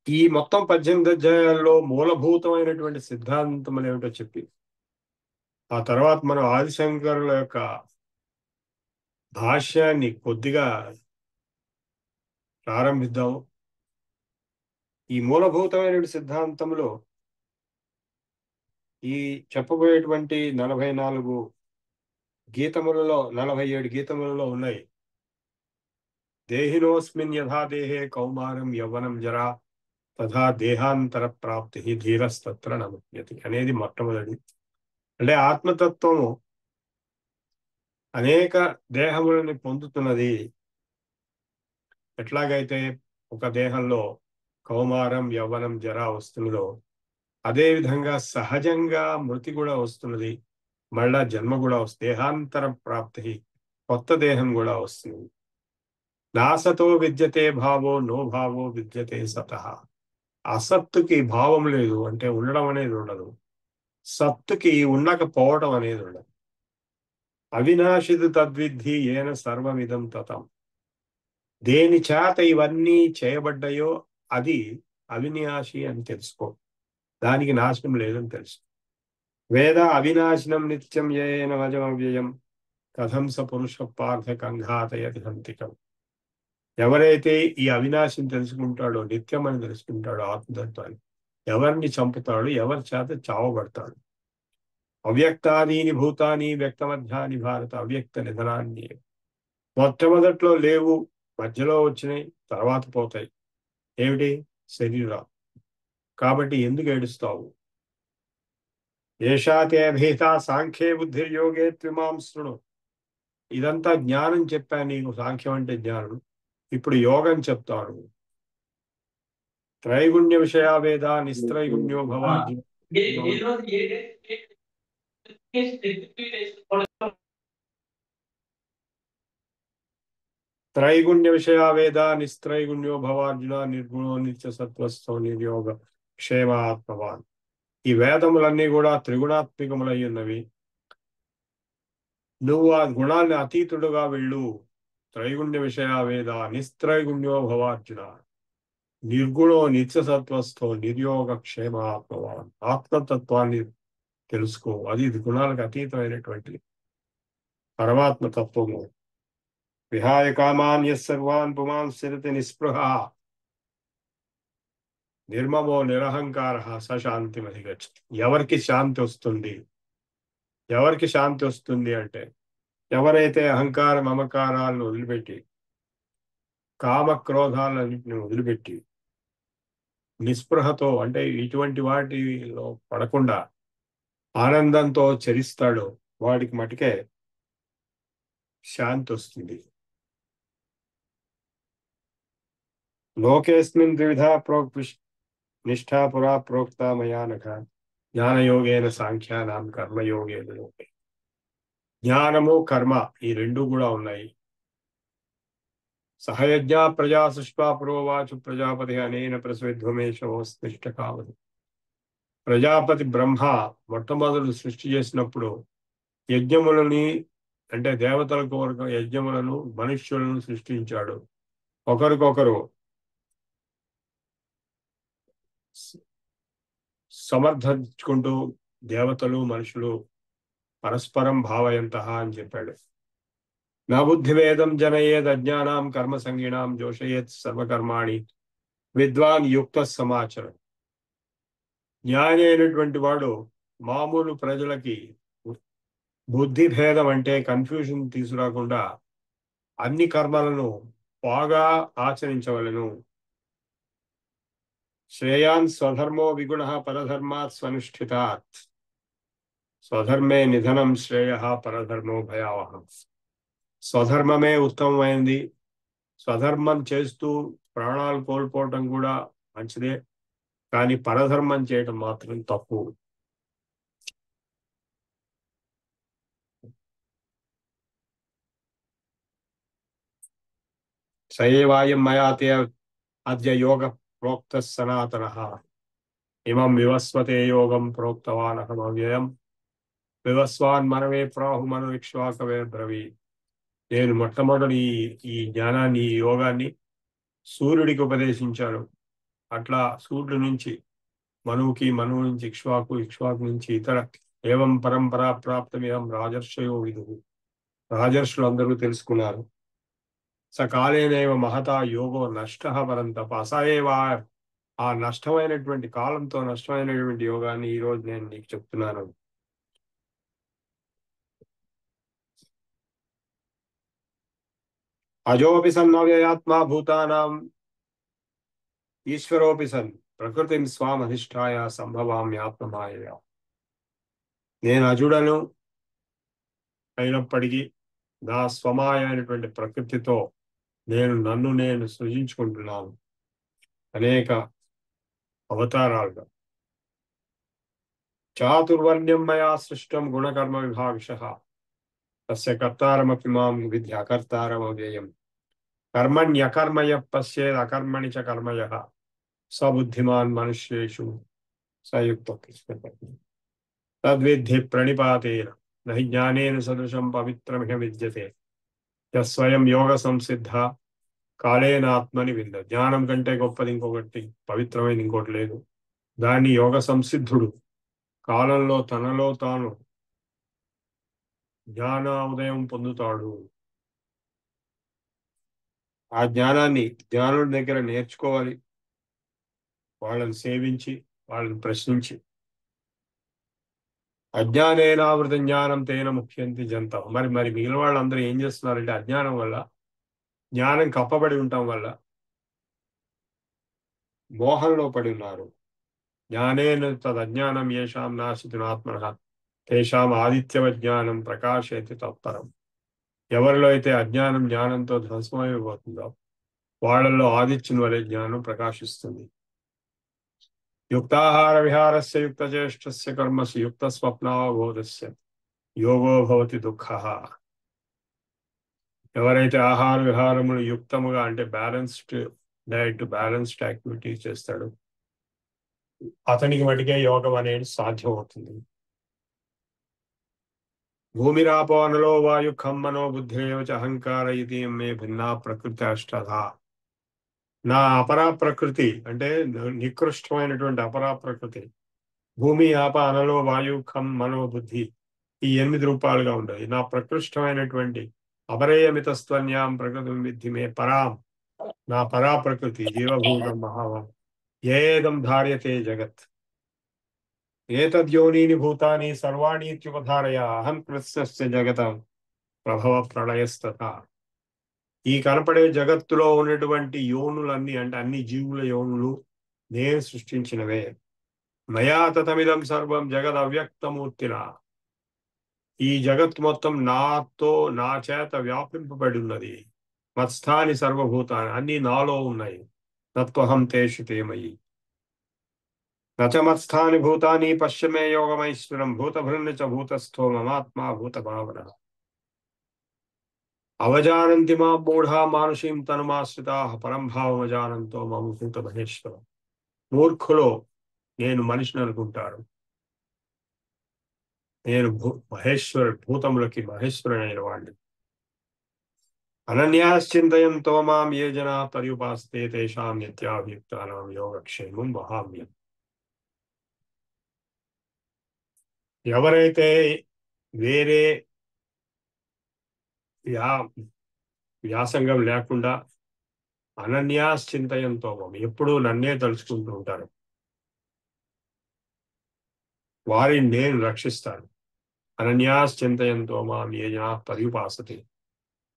ఈ మొత్తం 18 అధ్యాయాల్లో మూలభూతమైనటువంటి సిద్ధాంతం ఏమిటో చెప్పి ఆ తర్వాత మనం ఆదిశంకరుల యొక్క భాష్యాన్ని కొద్దిగా ప్రారంభిద్దాం. ఈ మూలభూతమైన సిద్ధాంతంలో ఈ చెప్పబోయేటువంటి 44 గీతములలో 47 గీతములలో ఉన్నాయి. దేహినోస్మిన్ యథా దేహే కౌమారం యవ్వనం జరా తథా దేహాంతర ప్రాప్తి ధీరస్తత్ర నమత్యతి అనేది మొట్టమొదటి. అంటే ఆత్మతత్వము అనేక దేహములని పొందుతున్నది. ఎట్లాగైతే ఒక దేహంలో కౌమారం యవ్వనం జరా వస్తున్నదో అదే విధంగా సహజంగా మృతి కూడా వస్తున్నది, మళ్ళా జన్మ కూడా వస్తుంది, దేహాంతర ప్రాప్తి కొత్త దేహం కూడా వస్తుంది. నాసతో విద్యతే భావో నో భావో విద్యతే సతః. అసత్తుకి భావం లేదు అంటే ఉండడం అనేది ఉండదు, సత్తుకి ఉండకపోవడం అనేది ఉండదు. అవినాశిది తద్విద్ధి ఏన సర్వమిదం తతం. దేని చేత ఇవన్నీ చేయబడ్డాయో అది అవినాశి అని తెలుసుకో, దానికి నాశనం లేదని తెలుసు. వేద అవినాశనం నిత్యం ఏన వజమవ్యయం కథం స పురుష పార్థ కంఘాతయతి హంతికం. ఎవరైతే ఈ అవినాశిని తెలుసుకుంటాడో, నిత్యం అని తెలుసుకుంటాడో ఆత్మతత్వాన్ని, ఎవరిని చంపుతాడు, ఎవరి చేత చావబడతాడు. అవ్యక్తాదీని భూతాని వ్యక్తమధ్యాని భారత అవ్యక్త నిధనాన్ని. మొట్టమొదట్లో లేవు, మధ్యలో వచ్చినాయి, తర్వాత పోతాయి. ఏమిటి? శరీరం. కాబట్టి ఎందుకు ఏడుస్తావు? ఏషాతే భీత సాంఖ్యే బుద్ధిర్యోగే త్విమాం శృణు. ఇదంతా జ్ఞానం చెప్పాను నీకు, సాంఖ్యం అంటే జ్ఞానం. ఇప్పుడు యోగం చెప్తాను. త్రైగుణ్య విషయ వేద నిస్త్రైగుణ్యో భవార్జున. త్రైగుణ్య విషయ వేద నిస్త్రైగుణ్యో భవార్జున నిర్గుణో నిత్య సత్వస్థో నిర్యోగ క్షేమాత్మవాన్. ఈ వేదములన్నీ కూడా త్రిగుణాత్మికములై ఉన్నవి. నువ్వు ఆ గుణాన్ని అతీతుడుగా వెళ్ళు. త్రైగుణ్య విషయ వేద నిస్త్రైగుణ్యో భవార్జున నిర్గుణో నిత్య సత్వస్థో నిర్యోగ క్షేమాత్మవాన్. ఆత్మతత్వాన్ని తెలుసుకో, అది గుణాలకు అతీతమైనటువంటి పరమాత్మ తత్వము. విహాయ కామాన్ యస్సర్వాన్ పుమాన్ స్థిరతి నిస్పృహ నిర్మమో నిరహంకార సశాంతిమధిగచ్చతి. ఎవరికి శాంతి వస్తుంది? ఎవరికి శాంతి వస్తుంది అంటే, ఎవరైతే అహంకార మమకారాలను వదిలిపెట్టి, కామక్రోధాలన్నింటిని వదిలిపెట్టి, నిస్పృహతో అంటే ఇటువంటి వాటిలో పడకుండా ఆనందంతో చరిస్తాడో వాడికి మటుకే శాంతి వస్తుంది. లోకేస్మిన్ ద్విధా నిష్ఠా పురా ప్రోక్త మయానఘ జ్ఞానయోగేన సాంఖ్యానాం కర్మయోగేన లోకే. జ్ఞానము కర్మ ఈ రెండు కూడా ఉన్నాయి. సహయజ్ఞ ప్రజా సృష్వా పురోవాచు ప్రజాపతి అనేన ప్రసవిధ్వమేశోస్తిష్ట కావదు. ప్రజాపతి బ్రహ్మ మొట్టమొదటి సృష్టి చేసినప్పుడు యజ్ఞములని అంటే దేవతల కోరిక యజ్ఞములను మనుష్యులను సృష్టించాడు. ఒకరికొకరు సమర్థించుకుంటూ దేవతలు మనుషులు పరస్పరం భావయంతః అని చెప్పాడు. నా బుద్ధివేదం జనయేద్ అజ్ఞానాం కర్మ సంగీణాం జోషయేత్ సర్వకర్మాణి విద్వాన్ యుక్త సమాచరం. జ్ఞాని అయినటువంటి వాడు మామూలు ప్రజలకి బుద్ధి భేదం అంటే కన్ఫ్యూజన్ తీసుకురాకుండా అన్ని కర్మలను బాగా ఆచరించవలను. శ్రేయాన్ స్వధర్మో విగుణ పరధర్మాత్ స్వనుష్ఠితాత్. స్వధర్మే నిధనం శ్రేయ పరధర్మో భయావహం. స్వధర్మమే ఉత్తమమైంది. స్వధర్మం చేస్తూ ప్రాణాలు కోల్పోవటం కూడా మంచిదే, కానీ పరధర్మం చేయటం మాత్రం తప్పు. సయేవాయం మయాతే అద్య యోగ ప్రోక్త సనాతన ఇమం వివస్వతే యోగం ప్రోక్తవానహం అవ్యయం వివస్వాన్ మనవే ప్రాహు మను ఇక్ష్వాకవే బ్రవీ. నేను మొట్టమొదటి ఈ జ్ఞానాన్ని, ఈ యోగాన్ని సూర్యుడికి ఉపదేశించాను. అట్లా సూర్యుడి నుంచి మనువుకి, మనువు నుంచి ఇక్ష్వాకు, ఇక్ష్వాకు నుంచి ఇతర ఏవం పరంపరా ప్రాప్తమేవం రాజర్షయో విదుహు. రాజర్షులు అందరూ తెలుసుకున్నారు. సకాలేనేవ మహతా యోగో నష్ట పరంతప. అసయేవా ఆ నష్టమైనటువంటి కాలంతో నష్టమైనటువంటి యోగాన్ని ఈరోజు నేను నీకు చెప్తున్నాను. అజోపి సన్ అవ్యయాత్మా భూతానాం ఈశ్వరోపి సన్ ప్రకృతిం స్వామధిష్ఠాయ సంభవామ్యాత్మమాయ. నేను అజుడను అయినప్పటికీ నా స్వమాయ అయినటువంటి ప్రకృతితో నన్ను నేను సృజించుకుంటున్నాను అనేక అవతారాలుగా. చాతుర్వర్ణ్యం మయా సృష్టం గుణకర్మ విభాగశః తస్య కర్తారమపి మాం విద్య అకర్తారమవ్యయం. కర్మణ్యకర్మయ పశ్యేద్ అకర్మణి చ కర్మయః సబుద్ధిమాన్ మనుష్యేషు సయుక్త తద్విద్ధి ప్రణిపాతేన నహి జ్ఞానేన సదృశం పవిత్రమిహ విద్యతే యస్వయం యోగ సంసిద్ధ కాలేన ఆత్మని వింద. జ్ఞానం కంటే గొప్పది ఇంకొకటి, పవిత్రమైనది ఇంకోటి లేదు. దాన్ని యోగ సంసిద్ధుడు కాలంలో తనలో తాను జ్ఞాన ఉదయం పొందుతాడు. ఆ జ్ఞానాన్ని జ్ఞానుడి దగ్గర నేర్చుకోవాలి, వాళ్ళని సేవించి వాళ్ళని ప్రశ్నించి. అజ్ఞానేనావృత జ్ఞానం తేన ముఖ్యంతి జంత. మరి మరి మిగిలిన వాళ్ళందరూ ఏం చేస్తున్నారంటే అజ్ఞానం వల్ల, జ్ఞానం కప్పబడి ఉండటం వల్ల మోహంలో పడి ఉన్నారు. జ్ఞానేన తదజ్ఞానం ఏషాం నాశితునాత్మన తేషాం ఆదిత్యవజ్ఞానం ప్రకాశయతి తత్పరం. ఎవరిలో అయితే అజ్ఞానం జ్ఞానంతో ధ్వంసమైపోతుందో వాళ్ళల్లో ఆదిత్యుని వలె జ్ఞానం ప్రకాశిస్తుంది. యుక్తాహార విహారస్య యుక్తచేష్టస్య కర్మసు యుక్త స్వప్నావబోధస్య యోగో భవతి దుఃఖః. ఎవరైతే ఆహార విహారములు యుక్తముగా అంటే బ్యాలెన్స్డ్ డైట్, బ్యాలెన్స్డ్ యాక్టివిటీ చేస్తాడు, అతనికి మటుకే యోగం అనేది సాధ్యం అవుతుంది. భూమిరాపో అనలో వాయు ఖం మనో బుద్ధిరేవ చ అహంకార ఇది మే భిన్నా ప్రకృతి అష్టధా. నా అపరా ప్రకృతి అంటే నికృష్టమైనటువంటి అపరా ప్రకృతి, భూమి ఆప అనలో వాయు ఖం మనో బుద్ధి, ఈ 8 రూపాలుగా ఉండదు. నా ప్రకృష్టమైనటువంటి అపరేయమితస్త్వన్యాం ప్రకృతి విద్ధి మే పరాం, నా పరా ప్రకృతి జీవభూతం మహావం ఏదం ధార్యతే జగత్. ఏతద్యోనీని భూతాని సర్వాణి ఇత్యుపధారయ అహం కృత్స్య జగత ప్రభవ ప్రళయస్తథా. ఈ కనపడే జగత్తులో ఉన్నటువంటి యోనులన్నీ అంటే అన్ని జీవుల యోనులు నేను సృష్టించినవే. మయా తతమిదం సర్వం జగద్ అవ్యక్తమూర్తిన. ఈ జగత్ మొత్తం నాతో, నా చేత వ్యాపింపబడి ఉన్నది. మత్స్థాని సర్వభూతాన్ని, అన్ని నాలో ఉన్నాయి. తత్వహం తేషు తేమయి. నచ మత్స్థాని భూతాని పశ్చిమే యోగమైశ్వరం భూతభృన్న చ భూతస్థో మమాత్మా భూత భావన. అవజానంతి మా మూఢా మానుషీం తనుమాశ్రితా పరం భావమజానంతో మమ భూత మహేశ్వరం. మూర్ఖులో నేను మనిషిని అనుకుంటారు, నేను భూతములకి మహేశ్వరుడైన వాడిని. అనన్యాశ్చింతయంతో మాం ఏ జనా పర్యుపాస్తే తేషాం నిత్యాభియుక్తానాం యోగక్షేమం వహామ్యం. ఎవరైతే వేరే వ్యాసంగం లేకుండా అనన్యాశ్చింతయంతో ఎప్పుడూ నన్నే తలుచుకుంటూ ఉంటారు, వారిని నేను రక్షిస్తాను. అనన్యాశ్చింతయంతో మాం ఏ జనా పర్యుపాసతే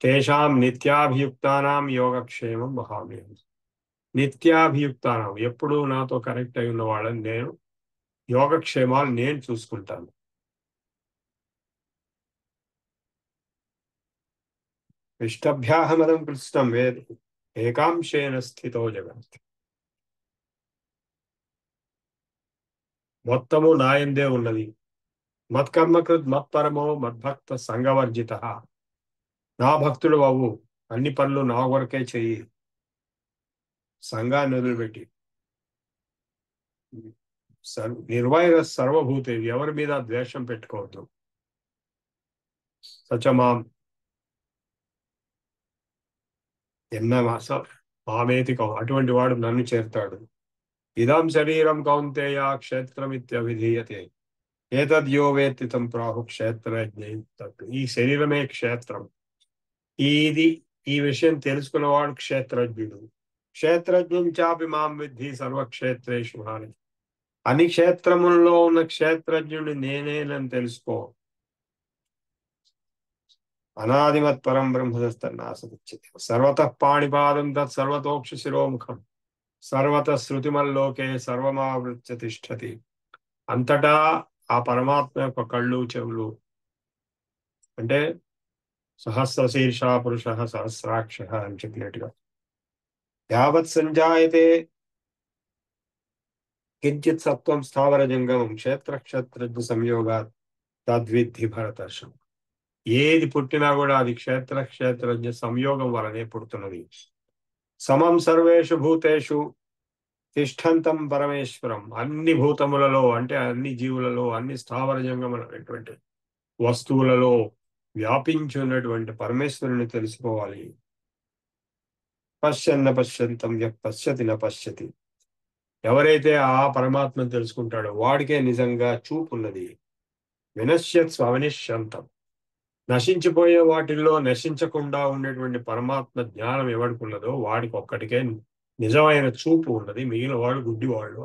తేషాం నిత్యాభియుక్తానాం యోగక్షేమం వహామ్యం. నిత్యాభియుక్తానం ఎప్పుడూ నాతో కనెక్ట్ అయి ఉన్న వాళ్ళని నేను యోగక్షేమాలు నేను చూసుకుంటాను. ఇష్టభ్యాహమదం కృష్ణం వేద ఏకాంశేన స్థితో జగత్. మొత్తము నాయందే ఉన్నది. మత్కర్మకృత్ మత్పరమో మద్భక్త సంగవర్జిత. నా భక్తుడు అవు, అన్ని పనులు నా వరకే చెయ్యి, సంఘాన్ని వదిలిపెట్టి. నిర్వైర సర్వభూతే, ఎవరి మీద ద్వేషం పెట్టుకోవద్దు. సచమాం మామేతి అటువంటి వాడు నన్ను చేరుతాడు. ఇదం శరీరం కౌంతేయ క్షేత్రమిత్యభిధీయతే ఏతద్యో వేత్తి తం ప్రాహు క్షేత్రజ్ఞ. ఈ శరీరమే క్షేత్రం. ఈ విషయం తెలుసుకున్నవాడు క్షేత్రజ్ఞుడు. క్షేత్రజ్ఞం చాపి మాం విద్ధి సర్వక్షేత్రేషు భాని. అన్ని క్షేత్రములలో ఉన్న క్షేత్రజ్ఞుడు నేనేనని తెలుసుకో. అనాదిమత్ పరం బ్రహ్మదస్తన్నాసముచ్యతే సర్వతః పాణిపాదం తత్ సర్వతోక్ష శిరోముఖం సర్వత శృతిమల్లోకే సర్వమావృత్య తిష్టతి. అంతటా ఆ పరమాత్మ యొక్క కళ్ళు చెవులు అంటే సహస్ర శీర్ష పురుష సహస్రాక్ష అని చెప్పినట్టుగా. యావత్ సంజాయతే కించిత్ సత్వం స్థావర జంగమం క్షేత్రక్షేత్రజ్ఞ సంయోగాత్ తద్విద్ధి భరతర్షం. ఏది పుట్టినా కూడా అది క్షేత్రజ్ఞ సంయోగం వలనే పుడుతున్నది. సమం సర్వేషు భూతేషు తిష్టంతం పరమేశ్వరం. అన్ని భూతములలో అంటే అన్ని జీవులలో, అన్ని స్థావర జంగములైనటువంటి వస్తువులలో వ్యాపించి ఉన్నటువంటి పరమేశ్వరుని తెలుసుకోవాలి. పశ్యన్న పశ్యంతం యః పశ్యతి న పశ్యతి. ఎవరైతే ఆ పరమాత్మను తెలుసుకుంటాడో వాడికే నిజంగా చూపు ఉన్నది. వినశ్యత్ స్వనిశ్యంతం. నశించిపోయే వాటిల్లో నశించకుండా ఉండేటువంటి పరమాత్మ జ్ఞానం ఎవరికి ఉన్నదో వాడికి ఒక్కటికే నిజమైన చూపు ఉన్నది. మిగిలిన వాడు గుడ్డివాళ్ళు.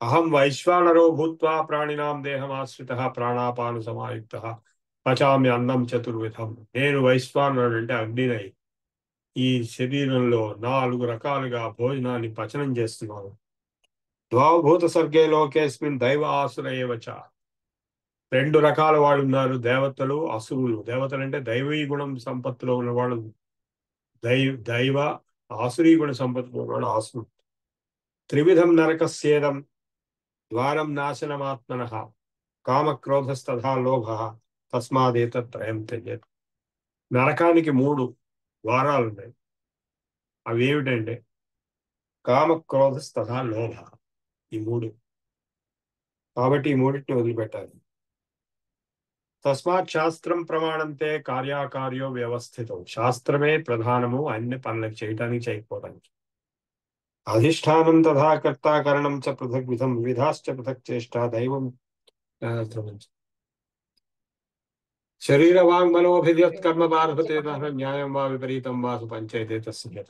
అహం వైశ్వానరో భూత్వా ప్రాణినాం దేహమాశ్రితః ప్రాణాపాన సమాయుక్తః పచామి అన్నం చతుర్విధం. నేను వైశ్వానరుడు అంటే అగ్నినై ఈ శరీరంలో 4 రకాలుగా భోజనాన్ని పచనం చేస్తున్నాను. ద్వాభూత సర్గే లోకేస్మిన్ దైవ ఆసుర ఏవచ. 2 రకాల వాళ్ళు ఉన్నారు, దేవతలు అసురులు. దేవతలు అంటే దైవీ గుణం సంపత్తిలో ఉన్నవాళ్ళు దైవ, ఆసురీ గుణ సంపత్తిలో ఉన్నవాడు ఆసురుడు. త్రివిధం నరకస్యేదం ద్వారం నాశనమాత్మనః కామక్రోధస్తథా లోభః తస్మాదేతత్రయం త్యజేత్. నరకానికి 3 ద్వారాలు ఉన్నాయి. అవి ఏమిటంటే కామక్రోధస్తథా లోభ. ఈ 3. కాబట్టి ఈ 3టిని వదిలిపెట్టాలి. తస్మాత్ శాస్త్రం ప్రమాణంతే కార్యాకార్యో వ్యవస్థితం. శాస్త్రమే ప్రధానము అన్ని పనులకు చేయటానికి చేయకపోవడానికి. అధిష్టానం తథా కర్తాకరణం చ పృథక్ విధం విధాశ్చ పృథక్ చేష్ట దైవం శరీర వాంగ్మనోభిర్యత్ కర్మ బాధతే న్యాయం వా విపరీతం వా పంచైతే తస్య.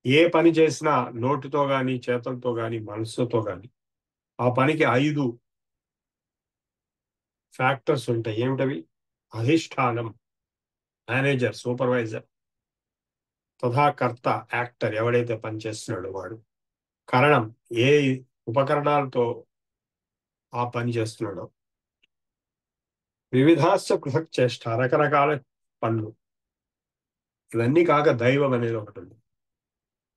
ఏ పని చేసినా నోటితో గాని చేతులతో గాని మనస్సుతో గాని ఆ పనికి 5 ఫ్యాక్టర్స్ ఉంటాయి. ఏమిటవి? అధిష్టానం, మేనేజర్, సూపర్వైజర్. తథా కర్త, యాక్టర్, ఎవడైతే పనిచేస్తున్నాడో వాడు. కరణం, ఏ ఉపకరణాలతో ఆ పని చేస్తున్నాడో. వివిధాశ్చ పృథక్ చేష్ట, రకరకాల పనులు. ఇవన్నీ కాక దైవం అనేది ఒకటి ఉంది.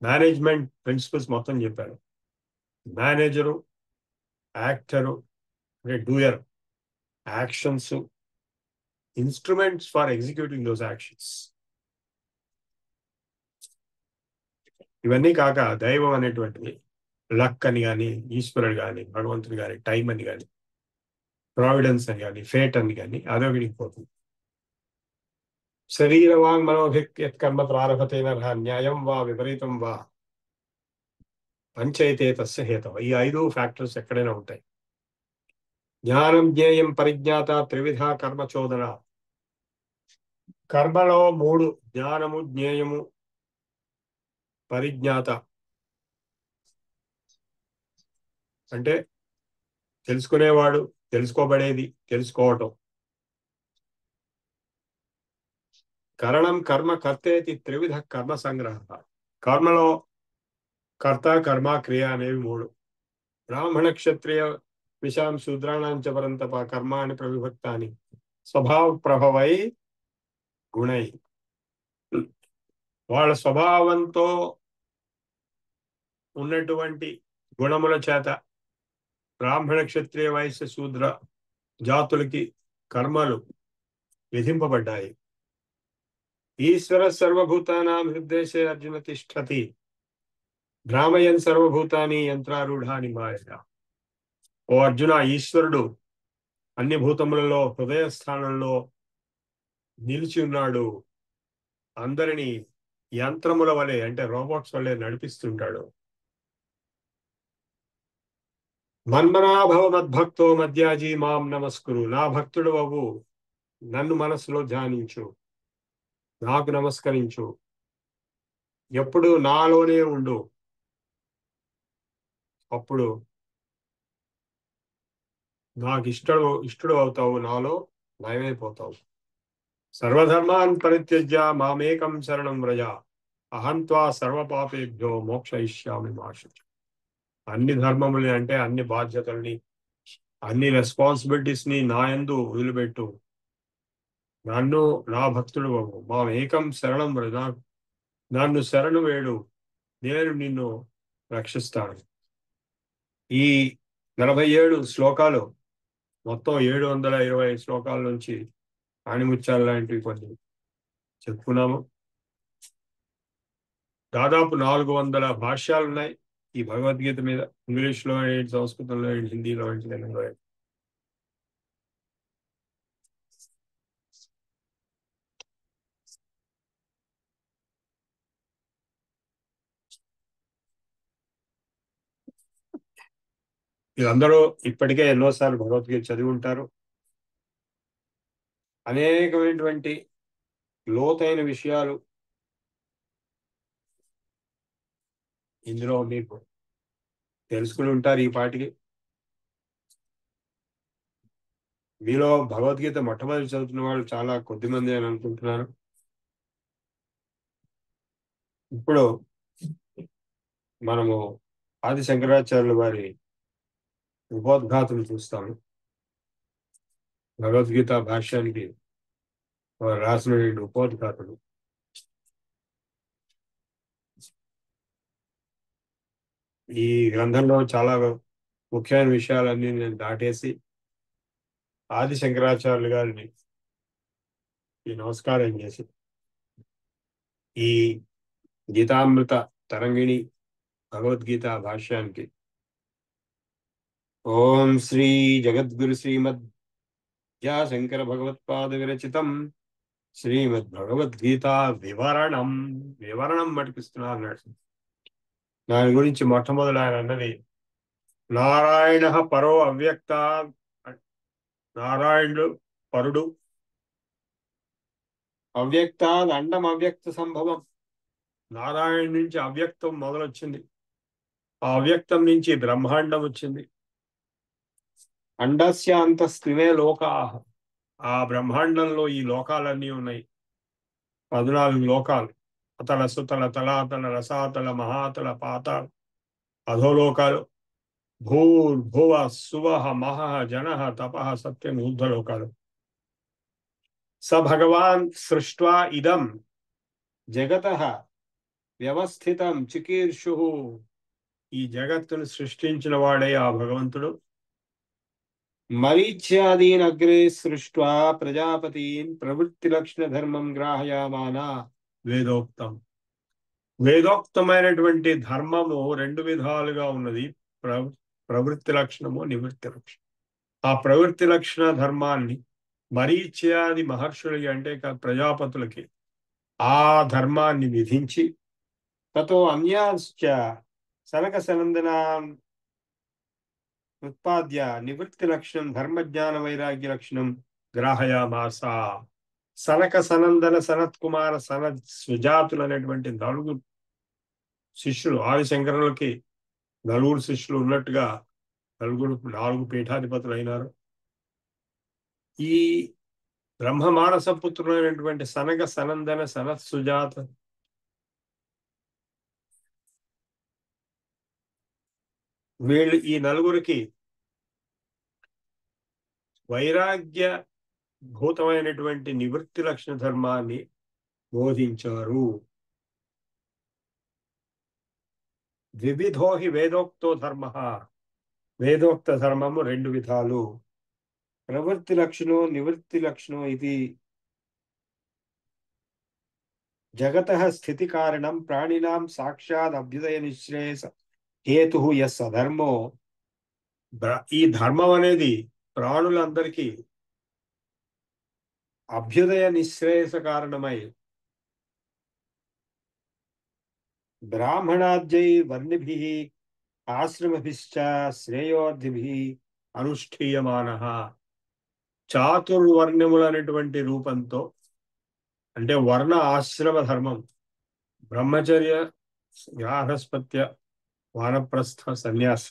మేనేజ్మెంట్ ప్రిన్సిపల్స్ మొత్తం చెప్పారు. మేనేజరు, యాక్టరు అంటే doer, actions, instruments for executing those actions. ఇవన్నీ కాక దైవం అనేటువంటిది లక్ అని కానీ, ఈశ్వరుడు కానీ, భగవంతుడు కానీ, టైం అని కానీ, ప్రావిడెన్స్ అని కానీ, ఫేట్ అని కానీ అదొకటికి పోతుంది. శరీర వాంగ్ మనోభిక్ కర్మ ప్రారభతే నరః న్యాయం వా విపరీతం వా పంచైతే తస్య హేతవ. ఈ 5 ఫ్యాక్టర్స్ ఎక్కడైనా ఉంటాయి. జ్ఞానం జ్ఞేయం పరిజ్ఞాత త్రివిధ కర్మచోదన. కర్మలో 3: జ్ఞానము, జ్ఞేయము, పరిజ్ఞాత. అంటే తెలుసుకునేవాడు, తెలుసుకోబడేది, తెలుసుకోవటం. కరణం కర్మ కర్తేతి త్రివిధ కర్మ సంగ్రహ. కర్మలో కర్త, కర్మ, క్రియ అనేవి 3. బ్రాహ్మణ క్షత్రియ విషాం శూద్రాణాంచ పరంతప కర్మాని ప్రవిభక్తాని స్వభావ ప్రభవై గుణై. వాళ్ళ స్వభావంతో ఉన్నటువంటి గుణముల చేత బ్రాహ్మణ క్షత్రియ వైశ్య శూద్ర జాతులకి కర్మలు విధింపబడ్డాయి. ఈశ్వర సర్వభూతానాం హృద్దేశే అర్జున తిష్టతి భ్రామయన్ సర్వభూతాని యంత్రారూఢాని మాయగా. ఓ అర్జున, ఈశ్వరుడు అన్ని భూతములలో హృదయ స్థానంలో నిలిచి ఉన్నాడు. అందరినీ యంత్రముల వలె అంటే రోబోట్స్ వలె నడిపిస్తుంటాడు. మన్మనాభవ మద్భక్తో మధ్యాజీ మాం నమస్కురు. నా భక్తుడు అవు, నన్ను మనసులో ధ్యానించు, నాకు నమస్కరించు, ఎప్పుడు నాలోనే ఉండు. అప్పుడు నాకు ఇష్టడు అవుతావు, నాలో లయమైపోతావు. సర్వధర్మాన్ పరిత్యజ్య మామేకం శరణం వ్రజ అహంత్వా సర్వపాపేభ్యో మోక్షయిష్యామి మా శుచ. అన్ని ధర్మములని అంటే అన్ని బాధ్యతల్ని, అన్ని రెస్పాన్సిబిలిటీస్ ని నా యందు వదిలిపెట్టు, నన్ను నా భక్తుడు అవ్వు. మా ఏకం శరణం వ్రజ, నన్ను శరణు వేడు, నేను నిన్ను రక్షిస్తాను. ఈ 47 శ్లోకాలు మొత్తం 720 శ్లోకాల నుంచి ఆణిముత్యాలు లాంటివి కొన్ని చెప్పుకున్నాము. దాదాపు 400 భాష్యాలు ఉన్నాయి ఈ భగవద్గీత మీద. ఇంగ్లీష్లో ఏంటి, సంస్కృతంలో ఏంటి, హిందీలో ఏంటి, తెలుగులో ఏంటి. వీళ్ళందరూ ఇప్పటికే ఎన్నోసార్లు భగవద్గీత చదివి ఉంటారు. అనేకమైనటువంటి లోతైన విషయాలు ఇందులో మీకు తెలుసుకుని ఉంటారు. ఈ పాటికి మీలో భగవద్గీత మొట్టమొదటి చదువుతున్న వాళ్ళు చాలా కొద్దిమంది అని అనుకుంటున్నాను. ఇప్పుడు మనము ఆది శంకరాచార్యుల వారి ఉపోద్ఘాతం చూస్తాము. భగవద్గీత భాష్యానికి వారు రాసిన ఉపోద్ఘాతలు. ఈ గ్రంథంలో చాలా ముఖ్యమైన విషయాలన్నీ నేను దాటేసి ఆది శంకరాచార్యులు గారిని ఈ నమస్కారం చేసి ఈ గీతామృత తరంగిణి భగవద్గీత భాష్యానికి ఓం శ్రీ జగద్గురు శ్రీమద్ శంకర భగవత్పాద విరచితం శ్రీమద్ భగవద్గీత వివరణం మటిపిస్తున్నారు అన్నాడు. దాని గురించి మొట్టమొదటి ఆయన అన్నది నారాయణ పరో అవ్యక్త, నారాయణుడు పరుడు, అవ్యక్తాద్ అండం అవ్యక్త సంభవం. నారాయణ నుంచి అవ్యక్తం మొదలొచ్చింది, ఆ అవ్యక్తం నుంచి బ్రహ్మాండం వచ్చింది. అండస్య అంతస్తివే లోకా, ఆ బ్రహ్మాండంలో ఈ లోకాలన్నీ ఉన్నాయి. 14 లోకాలు, అతల సుతల తలాతల రసాతల మహాతల పాతాళ అధోలోకాలు, భూర్భువ సువహ మహః జనః తపః సత్యం ఊర్ధ్వలోకాలు. స భగవాన్ సృష్ట్వా ఇదం జగతః వ్యవస్థితం చికీర్షు, ఈ జగత్తును సృష్టించిన వాడే ఆ భగవంతుడు. మరీచ్యాదీన్ అగ్రే సృష్ట్వా ప్రజాపతీన్ ప్రవృత్తి లక్షణ ధర్మం గ్రాహయామాన వేదోక్తం. వేదోక్తమైనటువంటి ధర్మము 2 విధాలుగా ఉన్నది, ప్రవృత్తి లక్షణము, నివృత్తి లక్షణం. ఆ ప్రవృత్తి లక్షణ ధర్మాన్ని మరీచ్యాది మహర్షులకి అంటే ప్రజాపతులకి ఆ ధర్మాన్ని విధించి తతో అన్యాశ్చ సనక సనందన ఉత్పాద్య నివృత్తి లక్షణం ధర్మజ్ఞాన వైరాగ్య లక్షణం గ్రాహయామాస. సనక సనందన సనత్ కుమార సనత్ సుజాతులు అనేటువంటి 4 శిష్యులు, ఆదిశంకరులకి 4 శిష్యులు ఉన్నట్టుగా 4 పీఠాధిపతులు అయినారు. ఈ బ్రహ్మ మానస పుత్రులైనటువంటి సనక సనందన సనత్ సుజాత వీళ్ళు ఈ 4కి వైరాగ్య భూతమైనటువంటి నివృత్తి లక్షణ ధర్మాన్ని బోధించారు. వివిధో హి వేదోక్తో ధర్మ, వేదోక్త ధర్మము 2 విధాలు. ప్రవృత్తి లక్షణో నివృత్తి లక్షణో ఇది జగతః స్థితి కారణం ప్రాణినాం సాక్షాత్ అభ్యుదయ నిశ్రేయస హేతు యస్ అధర్మో. ఈ ధర్మం అనేది ప్రాణులందరికీ అభ్యుదయ నిశ్రేయస కారణమై బ్రాహ్మణాద్యై వర్ణిభిః ఆశ్రమభిశ్చ శ్రేయోర్థిభిః అనుష్ఠీయమానః. చాతుర్వర్ణములైనటువంటి రూపంతో అంటే వర్ణ ఆశ్రమ ధర్మం, బ్రహ్మచర్య, గార్హస్థ్య, వానప్రస్థ, సన్యాస,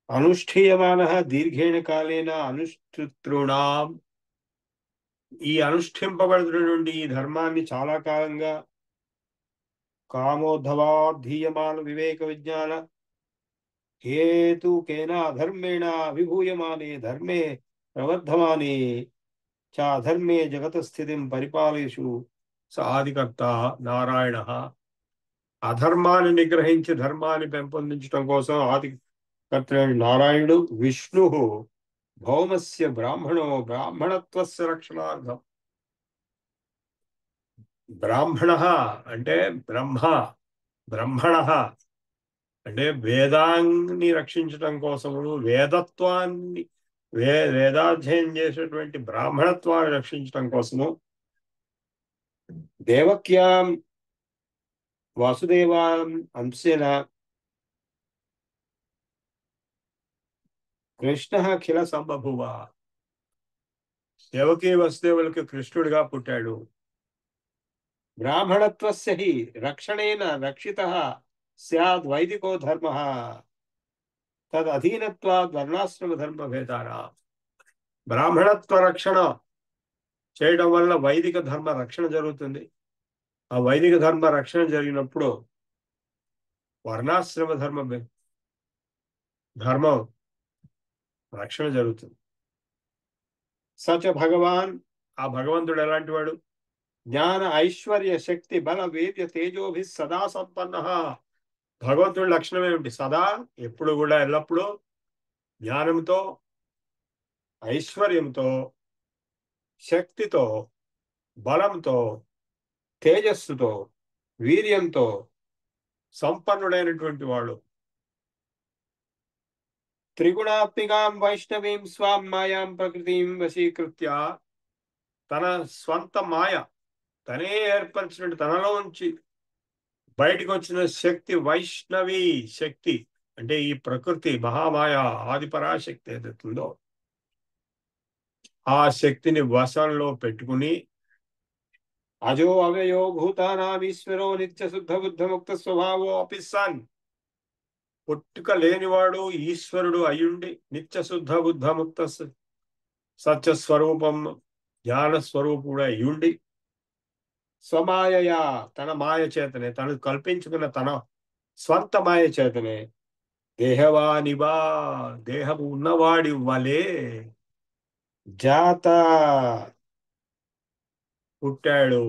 అనుష్ఠీయమానః దీర్ఘేణ కాలేన అనుష్ఠితృణాం. ఈ అనుష్ఠింపబడుతున్నటువంటి ఈ ధర్మాన్ని చాలా కాలంగా కామోద్ధవాధీయమాన వివేక విజ్ఞాన హేతుకేన అధర్మేణ విభూయమానే ధర్మే ప్రవర్ధమానే చ అధర్మే జగత స్థితిం పరిపాలయేషు స ఆదికర్త నారాయణ. అధర్మాన్ని నిగ్రహించి ధర్మాన్ని పెంపొందించడం కోసం ఆదికర్త నారాయణుడు. విష్ణు భౌమస్య బ్రాహ్మణో బ్రాహ్మణత్వస్య రక్షణార్థం. బ్రాహ్మణ అంటే బ్రహ్మ, బ్రహ్మణ అంటే వేదాన్ని రక్షించటం కోసము, వేదత్వాన్ని వేదాధ్యయనం చేసేటువంటి బ్రాహ్మణత్వాన్ని రక్షించటం కోసము దేవక్యాం వాసుదేవాం అంశేన కృష్ణ అఖిల సంబభువ. దేవకీ వసుదేవులకు కృష్ణుడిగా పుట్టాడు. బ్రాహ్మణత్వస్య హి రక్షణేన రక్షితః స్యాద్ వైదికో ధర్మః తద్ అధీనత్వాద్ వర్ణాశ్రమ ధర్మ భేదానాం. బ్రాహ్మణత్వ రక్షణ చేయడం వల్ల వైదిక ధర్మ రక్షణ జరుగుతుంది. ఆ వైదిక ధర్మ రక్షణ జరిగినప్పుడు వర్ణాశ్రమ ధర్మం రక్షణ జరుగుతుంది. సచ భగవాన్, ఆ భగవంతుడు ఎలాంటి వాడు? జ్ఞాన ఐశ్వర్య శక్తి బల వీర్య తేజోభి సదా సంపన్న. భగవంతుడి లక్షణం ఏమిటి? సదా, ఎప్పుడు కూడా, ఎల్లప్పుడూ జ్ఞానంతో, ఐశ్వర్యంతో, శక్తితో, బలంతో, తేజస్సుతో, వీర్యంతో సంపన్నుడైనటువంటి వాడు. త్రిగుణాత్మికాం వైష్ణవీం స్వాం మాయాం ప్రకృతిం వశీకృత్య, తన స్వంత మాయ, తనే ఏర్పరిచినట్టు తనలోంచి బయటకు వచ్చిన శక్తి వైష్ణవి శక్తి. అంటే ఈ ప్రకృతి మహామాయ ఆది పరాశక్తి ఏదైతుందో ఆ శక్తిని వశంలో పెట్టుకుని అజో అవయో భూతానాం ఈశ్వరో నిత్య శుద్ధ బుద్ధ ముక్త స్వభావో అపి సన్, పుట్టుక లేనివాడు ఈశ్వరుడు అయ్యుండి నిత్య శుద్ధ బుద్ధ ముక్త సత్య స్వరూపం జ్ఞాన స్వరూపుడు అయ్యుండి స్వమాయయా, తన మాయ చేతనే, తను కల్పించుకున్న తన స్వంత మాయ చేతనే దేహవానివా, దేహము ఉన్నవాడి వలే జాత పుట్టాడు.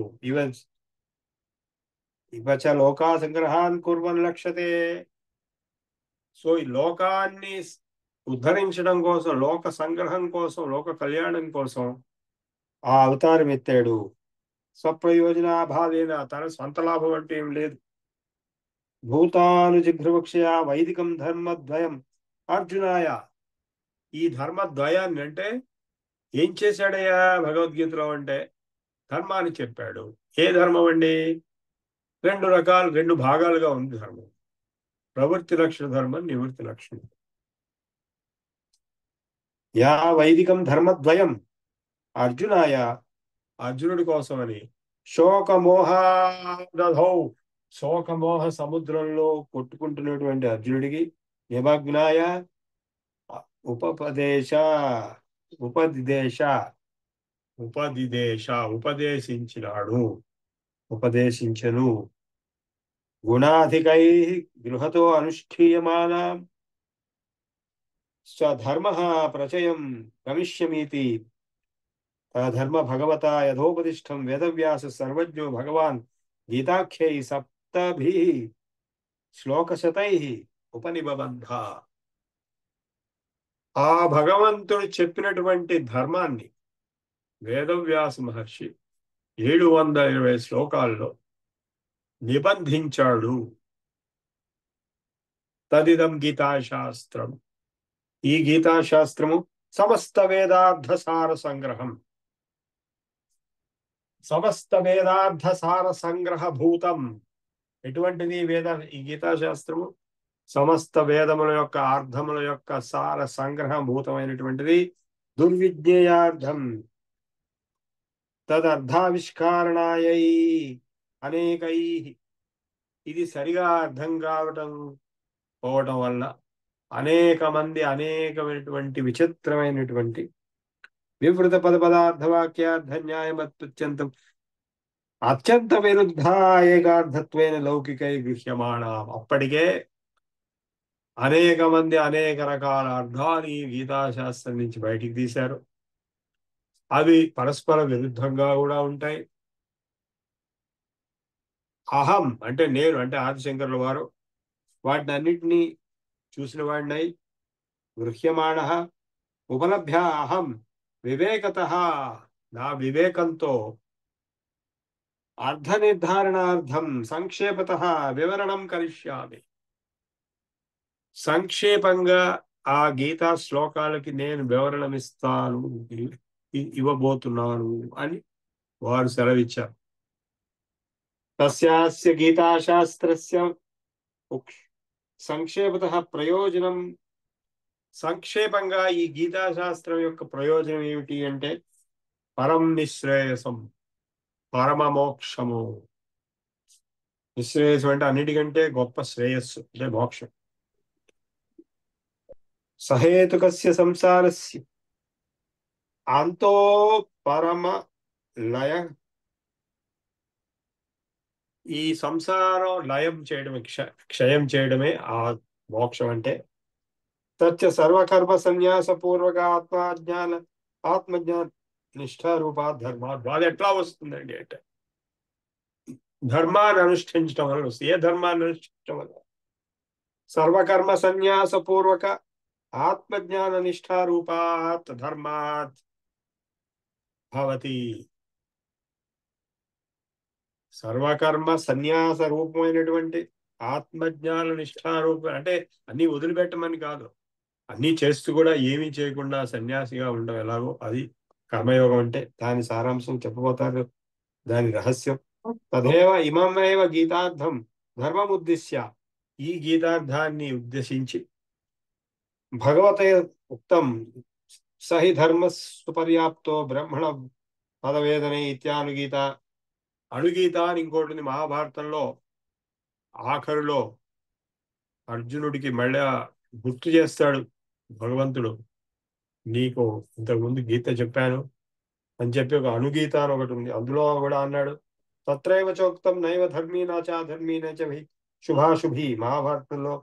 ఇవచ లోకా సంగ్రహాన్ కుర్వన్ లక్ష్యతే. సో ఈ లోకాన్ని ఉద్ధరించడం కోసం, లోక సంగ్రహం కోసం, లోక కళ్యాణం కోసం ఆ అవతారం ఎత్తాడు. స్వప్రయోజనాభావేన, తన సొంత లాభం అంటే ఏం లేదు. భూతానుజిఘ్రవక్షయ వైదికం ధర్మద్వయం అర్జునాయ. ఈ ధర్మద్వయాన్ని అంటే ఏం చేశాడయ్యా భగవద్గీతలో అంటే ధర్మాన్ని చెప్పాడు. ఏ ధర్మం అండి? రెండు భాగాలుగా ఉంది ధర్మం. ప్రవృత్తి లక్షణ ధర్మం, నివృత్తి లక్షణ. యా వైదికం ధర్మద్వయం అర్జునాయ, అర్జునుడి కోసమని శోకమోహాదధౌ, శోకమోహ సముద్రంలో కొట్టుకుంటున్నటువంటి అర్జునుడికి నిమగ్నాయ ఉపదేశించను. గుణాధికై గృహతో అనుష్ఠీయమాన స్వధర్మ ప్రచయం గమిష్యమీతి ధర్మ భగవతా యథోపదిష్టం వేదవ్యాస సర్వజ్ఞో భగవాన్ గీతాఖ్యై సప్తభిః శ్లోకశతైః ఉపనిబద్ధ. ఆ భగవంతుడు చెప్పినటువంటి ధర్మాన్ని వేదవ్యాస మహర్షి 720 శ్లోకాల్లో నిబంధించాడు. తదిదం గీతాశాస్త్రం. ఈ గీతాశాస్త్రము సమస్త వేదార్థ సార సంగ్రహం. సమస్త వేదార్థ సార సంగ్రహ భూతం. ఎటువంటిది ఈ గీతాశాస్త్రము? సమస్త వేదముల యొక్క అర్థముల యొక్క సార సంగ్రహ భూతమైనటువంటిది. దుర్విజ్ఞేయార్థం తదర్థావిష్కారణాయై అనేకై. ఇది సరిగా అర్థం పోవటం వల్ల అనేక మంది అనేకమైనటువంటి విచిత్రమైనటువంటి వివృత పదార్థవాక్యార్థ న్యాయమత్యంతం అత్యంత విరుద్ధ ఏకార్థత్వేన లౌకికై గృహ్యమాణ. అప్పటికే అనేక మంది అనేక రకాల అర్థాలు ఈ గీతాశాస్త్రం నుంచి బయటికి తీశారు. అవి పరస్పర విరుద్ధంగా కూడా ఉంటాయి. అహం అంటే నేను, అంటే ఆదిశంకరుల వారు వాటిని అన్నిటినీ చూసిన వాడినై గృహ్యమాణ ఉపలభ్య అహం వివేకత, నా వివేకంతో అర్థ నిర్ధారణార్థం సంక్షేపత వివరణం కరిష్యామి. సంక్షేపంగా ఆ గీతా శ్లోకాలకి నేను వివరణమిస్తాను, ఇవ్వబోతున్నాను అని వారు సెలవిచ్చారు. తస్యాస్య గీతాశాస్త్రస్య సంక్షేపత ప్రయోజనం సంక్షేపంగా ఈ గీతా శాస్త్రం యొక్క ప్రయోజనం ఏమిటి అంటే పరం నిశ్రేయసం, పరమ మోక్షము. నిశ్రేయసం అంటే అన్నిటికంటే గొప్ప శ్రేయస్సు అంటే మోక్షం. సహేతుకస్య సంసారస్య అంతో పరమ లయ, ఈ సంసారం లయం చేయడమే, క్షయం చేయడమే ఆ మోక్షం అంటే. తచ్చ సర్వకర్మ సన్యాస పూర్వక ఆత్మజ్ఞాన నిష్ఠారూప ధర్మ. అది ఎట్లా వస్తుందండి అంటే ధర్మాన్ని అనుష్ఠించడం వల్ల వస్తుంది. ఏ ధర్మాన్ని అనుష్ఠించడం వల్ల? సర్వకర్మ సన్యాస పూర్వక ఆత్మజ్ఞాన నిష్ఠారూపాత్ ధర్మాత్ భవతి. సర్వకర్మ సన్యాస రూపమైనటువంటి ఆత్మజ్ఞాన నిష్ఠారూపం అంటే అన్ని వదిలిపెట్టమని కాదు, అన్నీ చేస్తూ కూడా ఏమీ చేయకుండా సన్యాసిగా ఉండడం ఎలాగో అది కర్మయోగం అంటే. దాని సారాంశం చెప్పబోతారు, దాని రహస్యం. తదేవ ఇమమేవ గీతార్థం ధర్మముద్దిశ్య, ఈ గీతార్థాన్ని ఉద్దేశించి భగవతే ఉక్తం సహి ధర్మ సుపర్యాప్తో బ్రహ్మణ పదవేదనే ఇత్యానుగీత. అణుగీత అని ఇంకోటి ఉంది మహాభారతంలో. ఆఖరులో అర్జునుడికి మళ్ళా గుర్తు చేస్తాడు భగవంతుడు, నీకు ఇంతకుముందు గీత చెప్పాను అని చెప్పి ఒక అణుగీత అని ఒకటి ఉంది. అందులో కూడా అన్నాడు తత్రైవ చోక్తం నైవ ధర్మీనా చ అధర్మీనా చ శుభాశుభి. మహాభారతంలో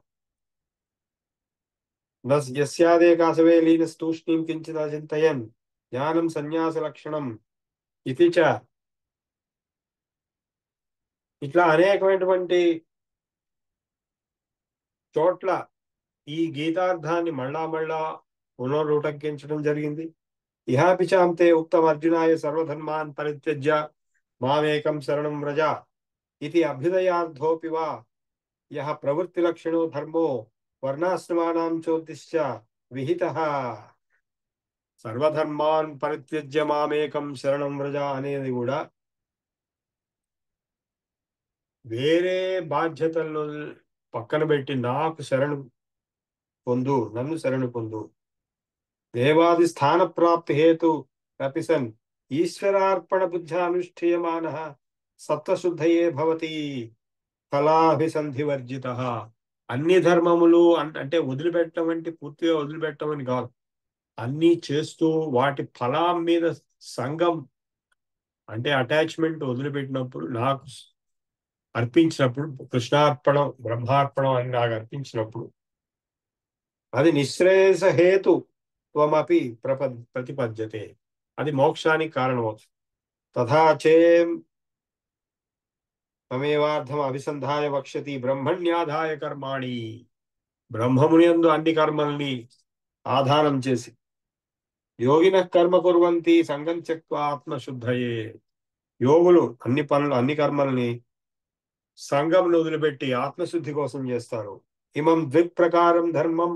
యస్యాదే కాసవే లీన స్తూష్ణీం కించిత్ అచింతయన్ జ్ఞానం సన్యాస లక్షణం ఇది చ. ఇట్లా అనేకమైనటువంటి చోట్ల ఈ గీతార్థాన్ని మళ్ళా పునరుటంకించడం జరిగింది. ఇహాపిచాంతే ఉక్తం అర్జునాయ సర్వధర్మాన్ పరిత్యజ్య మామేకం శరణం వ్రజ ఇది అభ్యుదయార్థోపి వా యః ప్రవృత్తి లక్షణో ధర్మో వర్ణాశ్రమానాం చోద్దిశ్య విహితః. సర్వధర్మాన్ పరిత్యజ్య మామేకం శరణం వ్రజ అనేది కూడా వేరే బాధ్యతలను పక్కన పెట్టి నాకు శరణు పొందు, నన్ను శరణు పొందు. దేవాది స్థాన ప్రాప్తి హేతు కపిసన్ ఈశ్వరార్పణ బుద్ధి అనుష్ఠీయమాన సత్వశుద్ధయే భవతి ఫలాభిసంధివర్జిత. అన్ని ధర్మములు అంటే వదిలిపెట్టడం అంటే పూర్తిగా వదిలిపెట్టమని కాదు, అన్నీ చేస్తూ వాటి ఫలం మీద సంగం అంటే అటాచ్మెంట్ వదిలిపెట్టినప్పుడు, నాకు అర్పించినప్పుడు, కృష్ణార్పణం బ్రహ్మార్పణం అని నాకు అర్పించినప్పుడు అది నిశ్రేయస హేతు త్వమపి ప్రతిపద్యతే, అది మోక్షానికి కారణమవుతుంది. తథా చేం తమేవార్థం అభిసంధాయ వక్ష్యతి బ్రహ్మణ్యాధాయ కర్మాణి. బ్రహ్మమునియందు అన్ని కర్మల్ని ఆధారం చేసి యోగిన కర్మ కుర్వంతి సంగం త్యక్త్వా ఆత్మశుద్ధయే. యోగులు అన్ని కర్మల్ని సంగంను వదిలిపెట్టి ఆత్మశుద్ధి కోసం చేస్తారు. ఇమం ద్విప్రకారం ధర్మం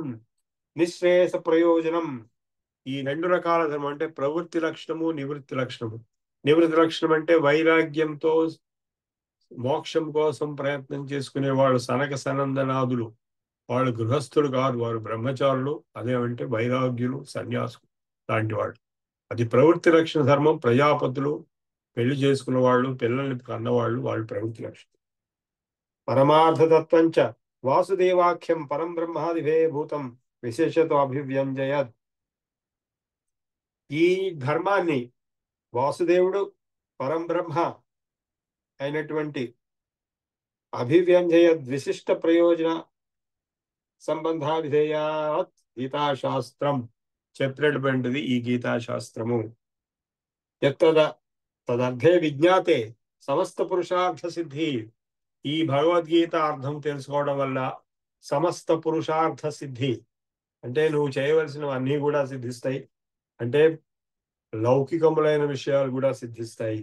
నిశ్రేయస ప్రయోజనం. ఈ రెండు రకాల ధర్మం అంటే ప్రవృత్తి లక్షణము, నివృత్తి లక్షణము. నివృత్తి లక్షణం అంటే వైరాగ్యంతో మోక్షం కోసం ప్రయత్నం చేసుకునే వాళ్ళు సనక సనందనాదులు, వాళ్ళు గృహస్థులు కాదు, వారు బ్రహ్మచారులు. అదేమంటే వైరాగ్యులు, సన్యాసులు లాంటి వాళ్ళు. అది ప్రవృత్తి లక్షణ ధర్మం. ప్రజాపతులు, పెళ్లి చేసుకున్న వాళ్ళు, పిల్లల్ని కన్నవాళ్ళు, వాళ్ళు ప్రవృత్తి లక్షణం. పరమార్థతత్వంచ వాసుదేవాఖ్యం పరం బ్రహ్మాదిభేభూతం విశేషతో అభివ్యంజయత్. ఈ ధర్మాన్ని వాసుదేవుడు పరం బ్రహ్మ అయినటువంటి అభివ్యంజయత్ విశిష్ట ప్రయోజన సంబంధావిధేయాత్ గీతాశాస్త్రం చెప్పినటువంటిది ఈ గీతాశాస్త్రము. తదర్థే విజ్ఞాతే సమస్త పురుషార్థ సిద్ధి. ఈ భగవద్గీత అర్థం తెలుసుకోవడం వల్ల సమస్త పురుషార్థ సిద్ధి అంటే నువ్వు చేయవలసినవన్నీ కూడా సిద్ధిస్తాయి, అంటే లౌకికములైన విషయాలు కూడా సిద్ధిస్తాయి.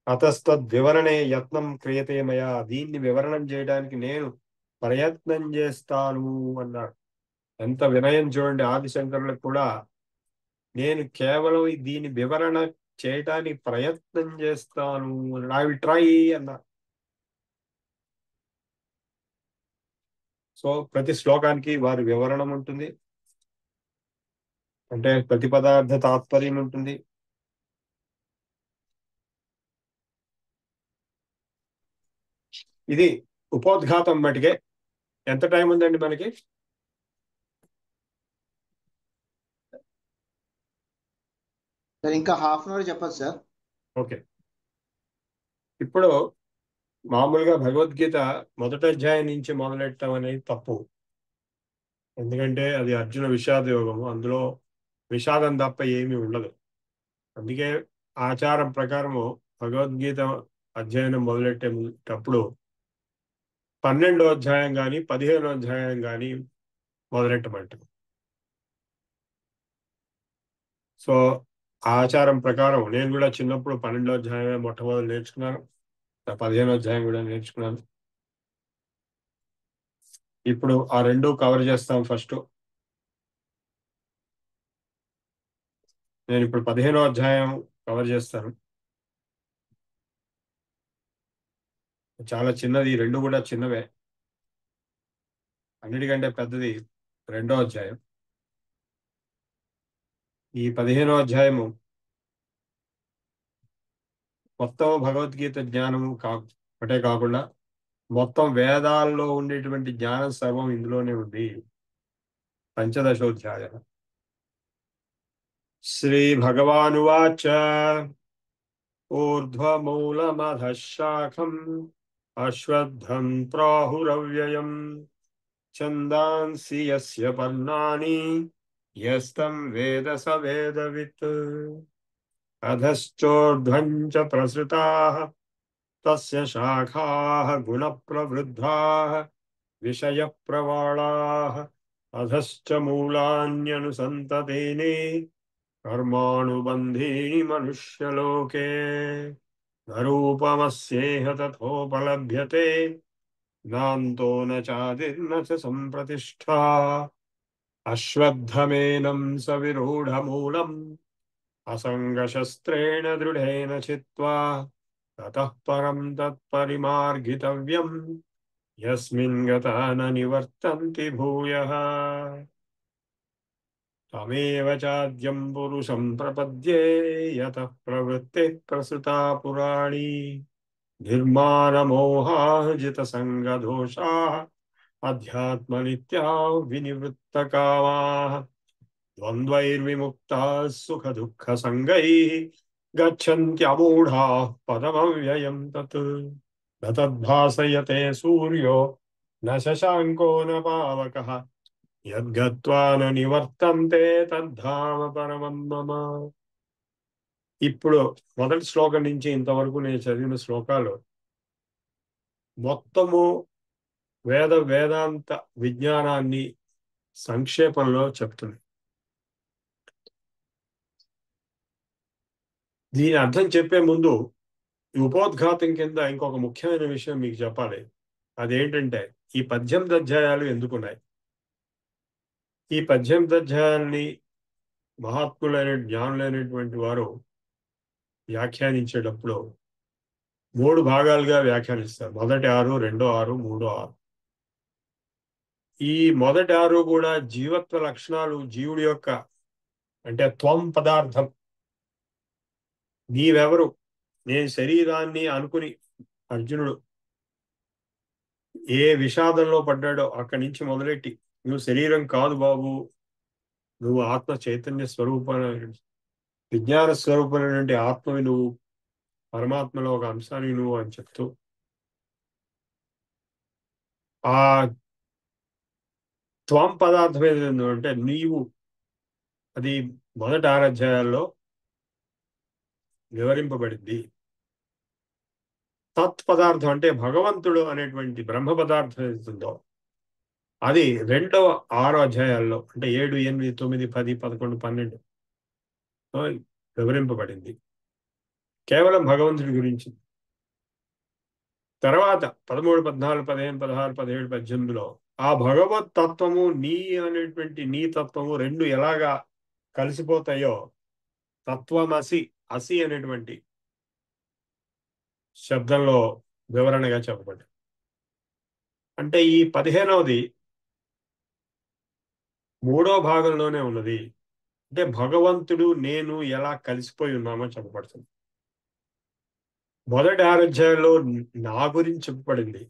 అతస్తద్ వివరణే యత్నం క్రియతే మయా. దీన్ని వివరణం చేయడానికి నేను ప్రయత్నం చేస్తాను అన్నాడు. ఎంత వినయం చూడండి ఆదిశంకరులకు కూడా. నేను కేవలం దీని వివరణ చేయటానికి ప్రయత్నం చేస్తాను, ఐ విల్ ట్రై అన్నారు. సో ప్రతి శ్లోకానికి వారి వివరణం ఉంటుంది, అంటే ప్రతి పదార్థ తాత్పర్యం ఉంటుంది. ఇది ఉపోద్ఘాతం మటుకే. ఎంత టైం ఉందండి మనకి? సార్ ఇంకా హాఫ్ అన్ అవర్ చెప్పదు సార్. ఓకే. ఇప్పుడు మామూలుగా భగవద్గీత మొదటి అధ్యాయం నుంచి మొదలెట్టడం అనేది తప్పు. ఎందుకంటే అది అర్జున విషాద యోగము, అందులో విషాదం తప్ప ఏమీ ఉండదు. అందుకే ఆచారం ప్రకారము భగవద్గీత అధ్యయనం మొదలెట్టేటప్పుడు 12వ అధ్యాయం కానీ 15వ అధ్యాయం కానీ మొదలెట్టమంటారు. సో ఆచారం ప్రకారం నేను కూడా చిన్నప్పుడు 12వ అధ్యాయమే మొట్టమొదటి నేర్చుకున్నాను, 15వ అధ్యాయం కూడా నేర్చుకున్నాను. ఇప్పుడు ఆ రెండు కవర్ చేస్తాం. ఫస్ట్ నేను ఇప్పుడు 15వ అధ్యాయం కవర్ చేస్తాను. చాలా చిన్నది, రెండు కూడా చిన్నవే. అన్నిటికంటే పెద్దది 2వ అధ్యాయం. ఈ 15వ అధ్యాయము మొత్తం భగవద్గీత జ్ఞానము ఒకటే కాకుండా మొత్తం వేదాల్లో ఉండేటువంటి జ్ఞానం సర్వం ఇందులోనే ఉంది. పంచదశోధ్యాయ. శ్రీ భగవానువాచ ఊర్ధ్వమూలమధః శాఖం అశ్వత్థం ప్రాహురవ్యయం ఛందాంసి యస్య పర్ణాని యస్తం వేద స వేదవిత్ అధశ్చోర్ధ్వం చ ప్రసృతాః తస్య శాఖాః గుణప్రవృద్ధాః విషయప్రవాళాః అధశ్చ మూలాన్యనుసంతతేనే కర్మాణుబంధీని మనుష్యలోకే న రూపమస్యేహ తథోపలభ్యతే నాంతో న చాదిర్న చ సంప్రతిష్ఠా అశ్వత్థమేనం సవిరూఢమూలం అసంగశస్త్రేణ దృఢేన చిత్వా తతః పరం తత్పరిమార్గితవ్యం యస్మిన్ గతా న నివర్తంతి భూయః తమేవ చాద్యం పురుషం ప్రపద్యే యతః ప్రవృత్తిః ప్రసృతా పురాణి నిర్మాణమోహాః జితసంగదోషాః అధ్యాత్మనిత్యా వినివృత్తకామాః ద్వంద్వైర్విముక్తాः సుఖదుఃఖసంగైః గచ్చన్త్యమూఢాः పదమవ్యయం తత్ న తద్భాసయతే సూర్యో న శశాంకో న పావకః యద్గత్వా న నివర్తంతే తద్ధామ పరమం మమ. ఇప్పుడు మొదటి శ్లోకం నుంచి ఇంతవరకు నేను చదివిన శ్లోకాలు మొత్తము వేదాంత విజ్ఞానాన్ని సంక్షేపంలో చెప్తుంది. దీని అర్థం చెప్పే ముందు ఈ ఉపోద్ఘాతం కింద ఇంకొక ముఖ్యమైన విషయం మీకు చెప్పాలి. అదేంటంటే ఈ 18 అధ్యాయాలు ఎందుకున్నాయి? ఈ 18 అధ్యాయాల్ని మహాత్ములైన జ్ఞానులైనటువంటి వారు వ్యాఖ్యానించేటప్పుడు 3 భాగాలుగా వ్యాఖ్యానిస్తారు. మొదటి 6, రెండో 6, మూడో 6. ఈ మొదటి 6 కూడా జీవత్వ లక్షణాలు, జీవుడి యొక్క, అంటే త్వం పదార్థం, నీవెవరు, నేను శరీరాన్ని అనుకుని అర్జునుడు ఏ విషాదంలో పడ్డాడో అక్కడి నుంచి మొదలెట్టి, నువ్వు శరీరం కాదు బాబు, నువ్వు ఆత్మ చైతన్య స్వరూపమైన విజ్ఞాన స్వరూపమైనటువంటి ఆత్మవి, నువ్వు పరమాత్మలో ఒక అంశాన్ని నువ్వు అని చెప్తూ ఆ త్వం పదార్థం ఏదైందో అంటే నీవు, అది మొదటి 6 అధ్యాయాల్లో వివరింపబడింది. తత్ పదార్థం అంటే భగవంతుడు అనేటువంటి బ్రహ్మ పదార్థం ఏదైతుందో అది రెండవ 6 అధ్యాయాల్లో, అంటే 7, 8, 9, 10, 11, 12 వివరింపబడింది. కేవలం భగవంతుడి గురించి. తర్వాత 13, 14, 15, 16, 17, 18లో ఆ భగవత్ తత్వము, నీ అనేటువంటి నీ తత్వము రెండు ఎలాగా కలిసిపోతాయో తత్వమసి, అసి అనేటువంటి శబ్దంలో వివరణగా చెప్పబడింది. అంటే ఈ 15వది మూడో భాగంలోనే ఉన్నది. అంటే భగవంతుడు నేను ఎలా కలిసిపోయి ఉన్నామో చెప్పబడుతుంది. మొదటి 6 అధ్యాయంలో నా గురించి చెప్పబడింది.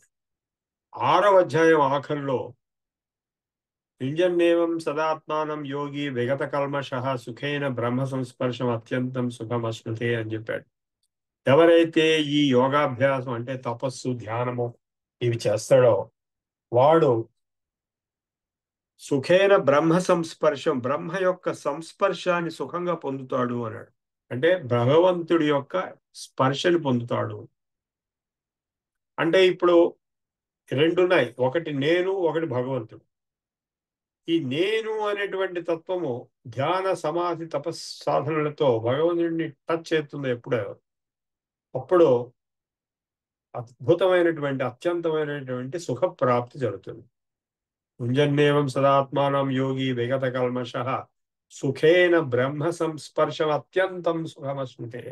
6వ అధ్యాయం ఆఖరిలో యుంజన్నేవం సదాత్మానం యోగి విగత కల్మష సుఖేన బ్రహ్మ సంస్పర్శం అత్యంతం సుఖమశ్నుతే అని చెప్పాడు. ఎవరైతే ఈ యోగాభ్యాసం అంటే తపస్సు, ధ్యానము ఇవి చేస్తాడో వాడు సుఖేన బ్రహ్మ సంస్పర్శం, బ్రహ్మ యొక్క సంస్పర్శాన్ని సుఖంగా పొందుతాడు అన్నాడు. అంటే భగవంతుడి యొక్క స్పర్శని పొందుతాడు. అంటే ఇప్పుడు రెండున్నాయి, ఒకటి నేను, ఒకటి భగవంతుడు. ఈ నేను అనేటువంటి తత్వము ధ్యాన సమాధి తపస్ సాధనలతో భగవంతుడిని టచ్ చేస్తుంది ఎప్పుడో, అప్పుడు అద్భుతమైనటువంటి అత్యంతమైనటువంటి సుఖప్రాప్తి జరుగుతుంది. యుంజన్నేవం సదాత్మానం యోగి విగత కల్మష సుఖేన బ్రహ్మ సంస్పర్శం అత్యంతం సుఖమశ్నుతే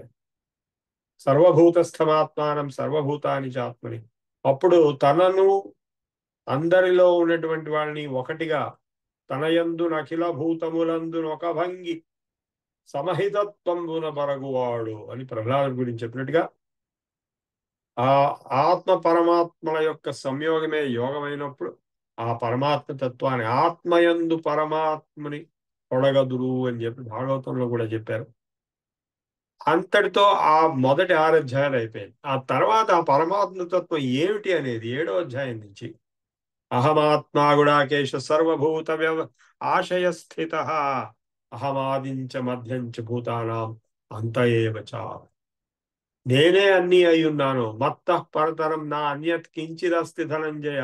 సర్వభూతస్థమాత్మానం సర్వభూతాని చాత్మని. అప్పుడు తనను అందరిలో ఉన్నటువంటి వాళ్ళని ఒకటిగా తన యందు నఖిల భూతములందును ఒక భంగి సమహితత్వంబున బరగువాడు అని ప్రహ్లాదు గురించి చెప్పినట్టుగా ఆ ఆత్మ పరమాత్మల యొక్క సంయోగమే యోగమైనప్పుడు ఆ పరమాత్మ తత్వాన్ని ఆత్మయందు పరమాత్మని పొడగదురు అని చెప్పి భాగవతంలో కూడా చెప్పారు. అంతటితో ఆ మొదటి 6 అధ్యాయాలు అయిపోయింది. ఆ తర్వాత ఆ పరమాత్మ తత్వం ఏమిటి అనేది 7వ అధ్యాయం నుంచి అహమాత్మా గుడాకేశ సర్వభూత ఆశయ స్థిత అహమాదించ మధ్యంచ భూతానాం అంత ఏవచ. నేనే అన్నీ అయ్యున్నాను, మత్త పరతరం నా అన్యత్ కించిదస్తి ధనంజయ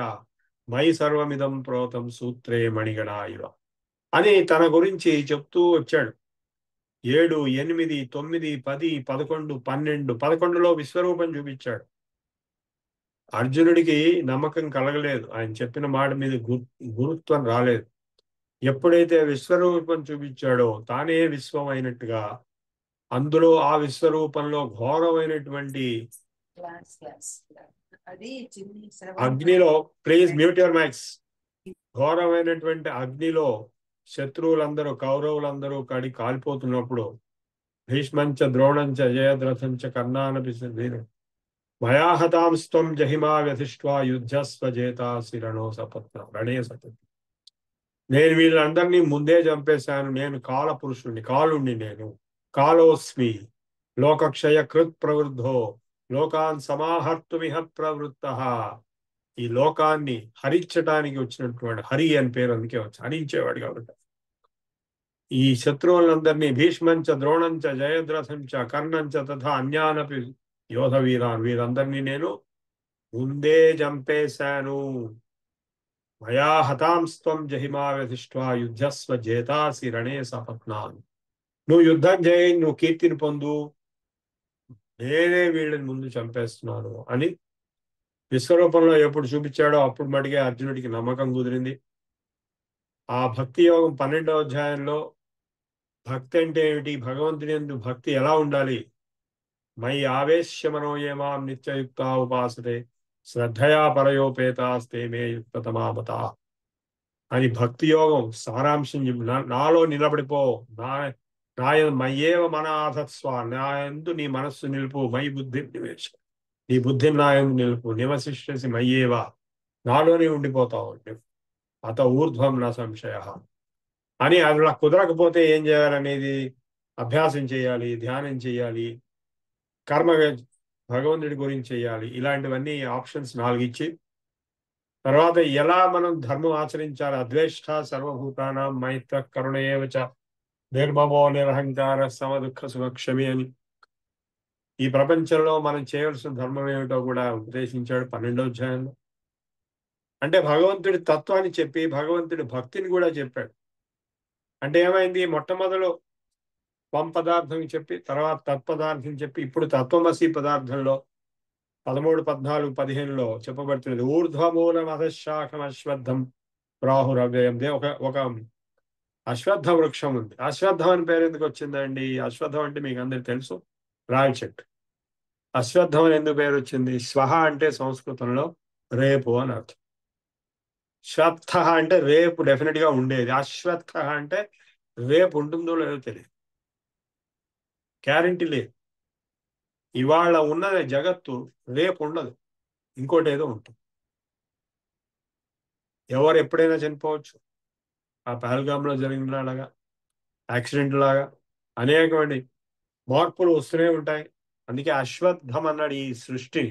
మై సర్వమిదం ప్రోతం సూత్రే మణిగణా ఇవ అని తన గురించి చెప్తూ వచ్చాడు. 7, 8, 9, 10, 11, 12, 11లో విశ్వరూపం చూపించాడు. అర్జునుడికి నమ్మకం కలగలేదు, ఆయన చెప్పిన మాట మీద గురుత్వం రాలేదు. ఎప్పుడైతే విశ్వరూపం చూపించాడో తానే విశ్వం అయినట్టుగా అందులో ఆ విశ్వరూపంలో ఘోరమైనటువంటి అగ్నిలో, ప్లీజ్ మ్యూట్ యువర్ మైక్స్, ఘోరమైనటువంటి అగ్నిలో శత్రువులందరూ కౌరవులందరూ కాలిపోతున్నప్పుడు భీష్మంచ ద్రోణంచ జయద్రథంచ కర్ణానపి మయా హతాంస్త్వం జహిమా వ్యధిష్ఠ్వా యుద్ధస్వ జేతాసి రణో సపత్న రణే సపత్న. నేను వీళ్ళందరినీ ముందే చంపేశాను, నేను కాల పురుషుణ్ణి, కాలుణ్ణి, నేను కాలోస్మి లోకక్షయ కృత్ ప్రవృద్ధో లోకాన్ సమాహర్తుమిహ ప్రవృత్త. ఈ లోకాన్ని హరించటానికి వచ్చినటువంటి హరి అని పేరు అందుకే వచ్చి హరించేవాడు కాబట్టి ఈ శత్రువులందరినీ భీష్మంచ ద్రోణంచ జయద్రథంచ కర్ణంచ తథా అన్యానపి యోధ వీరాన్ వీరందరినీ నేను ముందే చంపేశాను. మయా హతాంస్త్వం జహిమా వ్యధిష్ఠ్వా యుద్ధస్వ జేతాసి రణే సపత్నాన్. నువ్వు యుద్ధం చేయి, నువ్వు కీర్తిని పొందు, నేనే వీళ్ళని ముందు చంపేస్తున్నాను అని విశ్వరూపంలో ఎప్పుడు చూపించాడో అప్పుడు మటుకే అర్జునుడికి నమ్మకం కుదిరింది. ఆ భక్తి యోగం 12వ అధ్యాయంలో భక్తి అంటే ఏమిటి, భగవంతుని యందు భక్తి ఎలా ఉండాలి, మై ఆవేశ్యమనో ఏమాం నిత్యయుక్త ఉపాసతే శ్రద్ధయా పరయోపేతాస్తే మే యుక్తతమామత అని భక్తి యోగం సారాంశం నాలో నిలబడిపో, మయ్యేవ మన ఆధత్స్వ, నా యందు నీ మనస్సు నిలుపు, మై బుద్ధి నివేశ, నీ బుద్ధిని నా యందు నిలుపు, నివసిష్యసి మయ్యేవ, నాలోనే ఉండిపోతావు, అత ఊర్ధ్వం నా సంశయ అని. అలా కుదరకపోతే ఏం చేయాలనేది అభ్యాసం చేయాలి, ధ్యానం చేయాలి, కర్మ భగవంతుడి గురించి చేయాలి. ఇలాంటివన్నీ ఆప్షన్స్ 4 ఇచ్చి తర్వాత ఎలా మనం ధర్మం ఆచరించాలి, అద్వేష్ట సర్వభూతానాం మైత్ర కరుణ ఏవచ నిర్మమో నిరహంకార సమదుఃఖ సుఖక్షమి అని ఈ ప్రపంచంలో మనం చేయవలసిన ధర్మం ఏమిటో కూడా ఉపదేశించాడు 12వ అధ్యాయంలో. అంటే భగవంతుడి తత్వాన్ని చెప్పి భగవంతుడి భక్తిని కూడా చెప్పాడు. అంటే ఏమైంది, మొట్టమొదలు త్వం పదార్థం చెప్పి తర్వాత తత్పదార్థం చెప్పి ఇప్పుడు తత్వమసి పదార్థంలో 13, 14, 15లో చెప్పబడుతున్నది ఊర్ధ్వమూలం అధశాఖం అశ్వత్థం ప్రాహురవ్యయం. ఒక అశ్వత్థ వృక్షం ఉంది. అశ్వత్థం అని పేరు ఎందుకు వచ్చిందండి? అశ్వత్థం అంటే మీకు అందరికి తెలుసు, రావి చెట్టు. అశ్వత్థం అని ఎందుకు పేరు వచ్చింది? స్వహ అంటే సంస్కృతంలో రేపు అని అర్థం. శ్వత్థ అంటే రేపు డెఫినెట్ గా ఉండేది. అశ్వత్థ అంటే రేపు ఉంటుందో లేదో తెలియదు, గ్యారంటీ లేదు. ఇవాళ ఉన్నది జగత్తు, రేపు ఉండదు, ఇంకోటి ఏదో ఉంటుంది. ఎవరు ఎప్పుడైనా చనిపోవచ్చు. ఆ పహల్గామ్లో జరిగినలాగా, యాక్సిడెంట్ లాగా అనేకమంది మార్పులు వస్తూనే ఉంటాయి. అందుకే అశ్వత్థం అన్నాడు ఈ సృష్టి.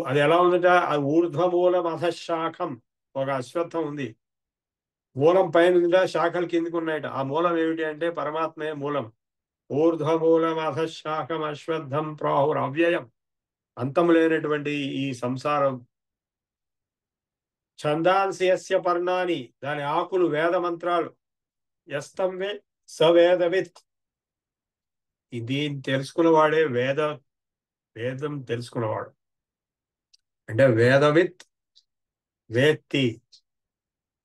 అది ఎలా ఉందంటే ఆ ఊర్ధ్వమూలం అధశాఖం, ఒక అశ్వత్థం ఉంది. మూలం పైన ఉందా, శాఖలు కిందికి ఉన్నాయట. ఆ మూలం ఏమిటి అంటే పరమాత్మే మూలం. ఊర్ధ్వమూలం అధశాఖం అశ్వత్థం ప్రాహుర్ అవ్యయం, అంతం లేనటువంటి ఈ సంసారం. ఛందాంసి యస్య పర్ణాని, దాని ఆకులు వేద మంత్రాలు. యస్తం వే సవేదవిత్, దీన్ని తెలుసుకున్నవాడే వేదం తెలుసుకున్నవాడు. అంటే వేదవిత్ వేత్తి,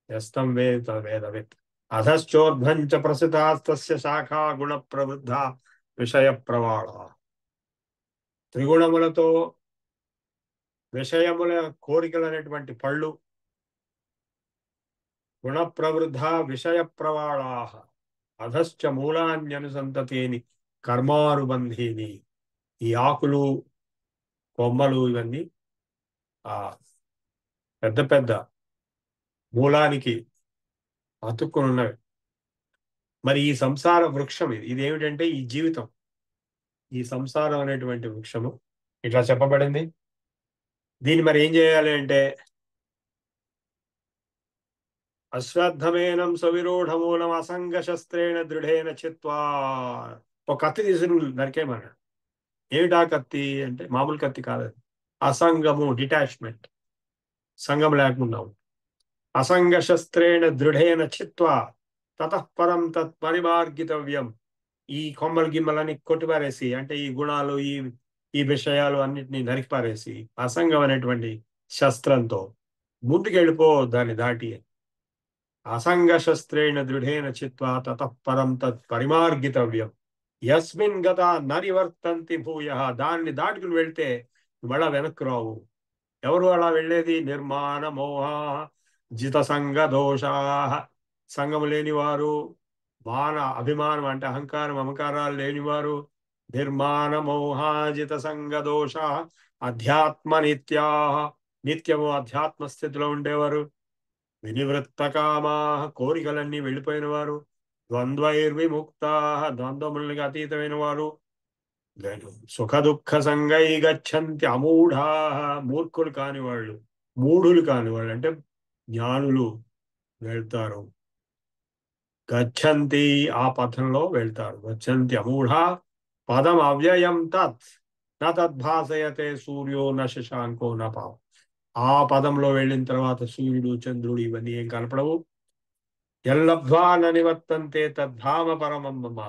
యస్తం వేదవిత్. అధశ్చోర్ధ్వంచ ప్రసితాస్తస్య శాఖా గుణ ప్రవృద్ధ విషయ ప్రవాళ. త్రిగుణములతో విషయముల కోరికలు అనేటువంటి పళ్ళు, గుణ ప్రవృద్ధ విషయ ప్రవాళా. అధశ్చ మూలాన్యనుసంతతేని కర్మానుబంధీని. ఈ ఆకులు, కొమ్మలు ఇవన్నీ ఆ పెద్ద పెద్ద మూలానికి అతుక్కుని ఉన్నవి. మరి ఈ సంసార వృక్షం ఇదేమిటంటే ఈ జీవితం, ఈ సంసారం అనేటువంటి వృక్షము ఇట్లా చెప్పబడింది. దీన్ని మరి ఏం చేయాలి అంటే అశ్వత్థమేనం సవిరూఢమూలం అసంగ శస్త్రేణ దృఢేన చిత్వా. ఒక కత్తి తీసుకుని నరికేమన్నాడు. ఏమిటా కత్తి అంటే మామూలు కత్తి కాదు, అసంగము, డిటాచ్మెంట్, సంగం లేకుండా. అసంగ శస్త్రేణ దృఢేన చిత్వా తతఃపరం తత్ పరిమార్గితవ్యం. ఈ కొమ్మలు గిమ్మలని కొట్టిపారేసి, అంటే ఈ గుణాలు, ఈ విషయాలు అన్నిటినీ నరికిపారేసి అసంగం అనేటువంటి శస్త్రంతో ముందుకెళ్ళిపో, దాన్ని దాటి. అసంగ శస్త్రేణ దృఢేన చిత్వా తతఃపరం తత్ పరిమార్గితవ్యం. యస్మిన్ గత ననివర్తంతి భూయ. దాన్ని దాటుకుని వెళ్తే మళ్ళా వెనక్కు రావు. ఎవరు అలా వెళ్ళేది? నిర్మాణ మోహ జిత సంగ దోషా. సంగము లేనివారు, అభిమానం అంటే అహంకారం మమకారాలు లేనివారు. నిర్మాణ మోహాజిత సంగ దోష అధ్యాత్మ నిత్యా. నిత్యము అధ్యాత్మ స్థితిలో ఉండేవారు. వినివృత్త కామా, కోరికలన్నీ వెళ్ళిపోయిన వారు. ద్వంద్వైర్విముక్తా, ద్వంద్వములకి అతీతమైన వారు. సుఖ దుఃఖ సంగై గచ్చంతి అమూఢా, మూర్ఖులు కాని వాళ్ళు, మూఢులు కాని వాళ్ళు అంటే జ్ఞానులు వెళ్తారు. గచ్చంతి, ఆ పథంలో వెళ్తారు. గచ్చంతి అమూఢా పదం అవ్యయం తత్ న తద్భాసయతే సూర్యో న శశాంకో న పావ. ఆ పదంలో వెళ్ళిన తర్వాత సూర్యుడు, చంద్రుడు ఇవన్నీ ఏం కనపడవు. ఎల్లబ్ధ్వా న నివర్తంతే తద్ధామ పరమం మమ.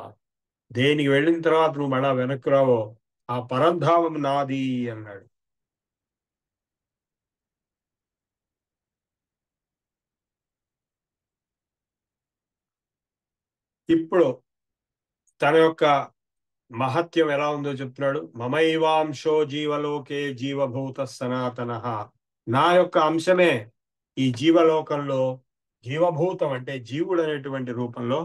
దేనికి వెళ్ళిన తర్వాత నువ్వు మళ్ళా వెనక్కి రావో, ఆ పరంధామం నాది అన్నాడు. ఇప్పుడు తన యొక్క మహత్యం ఎలా ఉందో చెప్తున్నాడు. మమైవాంశో జీవలోకే జీవభూత సనాతన. నా యొక్క అంశమే ఈ జీవలోకంలో, జీవభూతం అంటే జీవుడు అనేటువంటి రూపంలో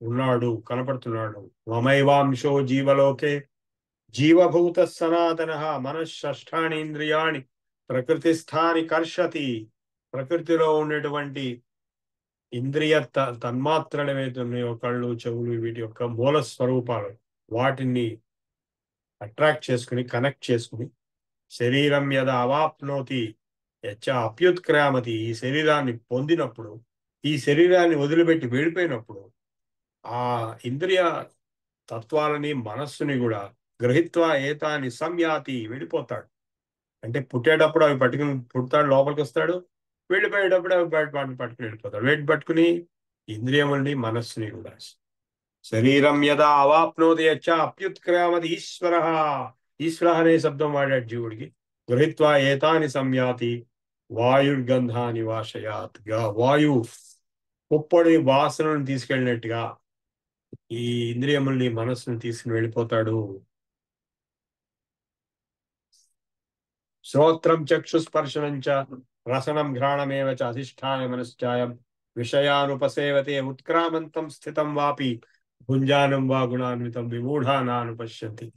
ఉన్నాడు, కనపడుతున్నాడు. మమైవాంశో జీవలోకే జీవభూత సనాతన. మనఃషష్ఠాని ఇంద్రియాణి ప్రకృతిస్థాని కర్షతి. ప్రకృతిలో ఉండేటువంటి ఇంద్రియ తన్మాత్రలు ఏవైతే ఉన్నాయో, కళ్ళు, చెవులు, వీటి యొక్క మూల స్వరూపాలు, వాటిని అట్రాక్ట్ చేసుకుని, కనెక్ట్ చేసుకుని, శరీరం యద అవాప్నోతి యచ్చ అప్యుత్క్రామతి. ఈ శరీరాన్ని పొందినప్పుడు, ఈ శరీరాన్ని వదిలిపెట్టి వెళ్ళిపోయినప్పుడు, ఆ ఇంద్రియ తత్వాలని, మనస్సుని కూడా గ్రహిత్వా ఏతాని సంయాతి, వెళ్ళిపోతాడు. అంటే పుట్టేటప్పుడు అవి పట్టుకుని పుడతాడు, లోపలికి వస్తాడు. వెళ్ళిపోయేటప్పుడు అవి వాటిని పట్టుకుని వెళ్ళిపోతాడు. వేటి పట్టుకుని? ఇంద్రియముల్ని, మనస్సుని కూడా. శరీరం యదా అవాప్నోతి యచ్చ అప్యుత్క్రామతి ఈశ్వర. ఈశ్వర అనే శబ్దం వాడాడు జీవుడికి. గృహీత్వా ఏతాని సంయాతి వాయుర్గంధాని వాషయాత్. వాయు పుప్పొడి వాసనను తీసుకెళ్ళినట్టుగా ఈ ఇంద్రియముల్ని, మనస్సును తీసుకుని వెళ్ళిపోతాడు. శ్రోత్రం చక్షుస్పర్శనంచ రసనం ఘ్రాణమేవ చ అధిష్టాయ మనశ్చాయం విషయానుపసేవతే ఉత్క్రామంతం స్థితం వాపి భుంజానం వా గుణాన్వితం విమూఢా నానుపశ్యంతి.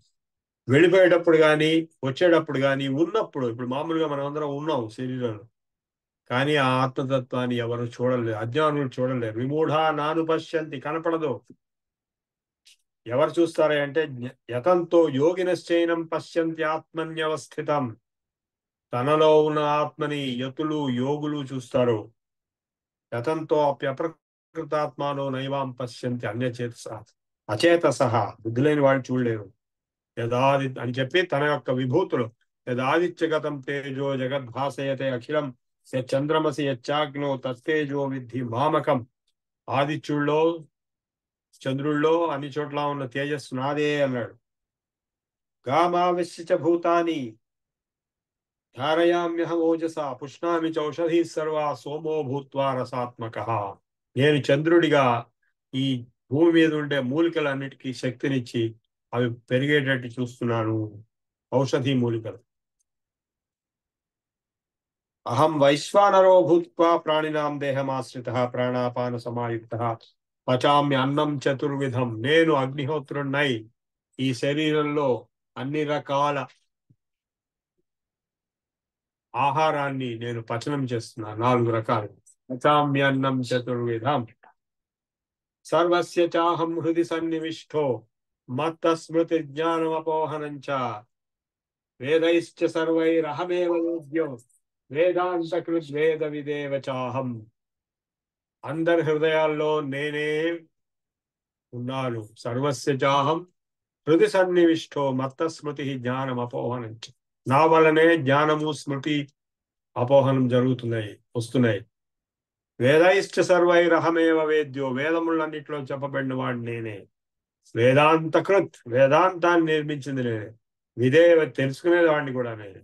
వెళ్ళిపోయేటప్పుడు కానీ వచ్చేటప్పుడు కానీ ఉన్నప్పుడు, ఇప్పుడు మామూలుగా మనం అందరం ఉన్నాం శరీరంలో, కానీ ఆ ఆత్మతత్వాన్ని ఎవరు చూడలేరు, అజ్ఞానులు చూడలేరు. విమూఢా నానుపశ్యంతి, కనపడదు. ఎవరు చూస్తారా అంటే యతంతో యోగినశ్చైనం పశ్యంతి ఆత్మన్యవస్థితం. తనలో ఉన్న ఆత్మని యతులు యోగులు చూస్తారు. యతంతో అప్యప్రకృతాత్మానో నైవాం పశ్యంతి అన్యచేతస. అచేతసహ, బుద్ధి లేని వాళ్ళు చూడలేరు. యదాది అని చెప్పి తన యొక్క విభూతులు, యదాదిత్యగతం తేజో జగద్భాసయతే అఖిలం చంద్రమసి యచ్చాగ్నో తత్తేజో విద్ధి మామకం. ఆదిత్యుల్లో చంద్రుల్లో అన్ని చోట్ల ఉన్న తేజస్సు నాదే అన్నాడు. గామావిశ్య భూతాని ధారయామ్యహం ఓజసా పుష్ణామి చౌషధి సర్వా సోమో భూత్వా రసాత్మక. నేను చంద్రుడిగా ఈ భూమి మీద ఉండే మూలికలన్నిటికీ శక్తినిచ్చి అవి పెరిగేటట్టు చూస్తున్నాను. ఔషధి మూలికలు. అహం వైశ్వానరో భూత్వా ప్రాణినాం దేహమాశ్రితః ప్రాణాపాన సమాయుక్తః పచామ్య అన్నం చతుర్విధం. నేను అగ్నిహోత్రున్నై ఈ శరీరంలో అన్ని రకాల ఆహారాన్ని నేను పచనం చేస్తున్నా, 4 రకాలు. పచామ్యన్నం చతుర్విధం. సర్వస్య చాహం హృది సన్నివిష్టో మత్త స్మృతి జ్ఞానమపోహనంచ వేదైశ్చ సర్వైరహమేవ వేద్యో వేదాంతకృద్ వేద విదేవ చాహం. అందరి హృదయాల్లో నేనే ఉన్నాను. సర్వస్య చాహం హృది సన్నివిష్టో మత్త స్మృతి జ్ఞానం అపోహనంచ. నా వల్లనే జ్ఞానము స్మృతి అపోహనం వస్తున్నాయి. వేదైశ్చ సర్వైరహమేవ వేద్యో, వేదములన్నింటిలో చెప్పబడిన వాడు నేనే. వేదాంతకృత్, వేదాంతాన్ని నిర్మించింది నేనే. విదేవ, తెలుసుకునేది వాడిని కూడా నేనే.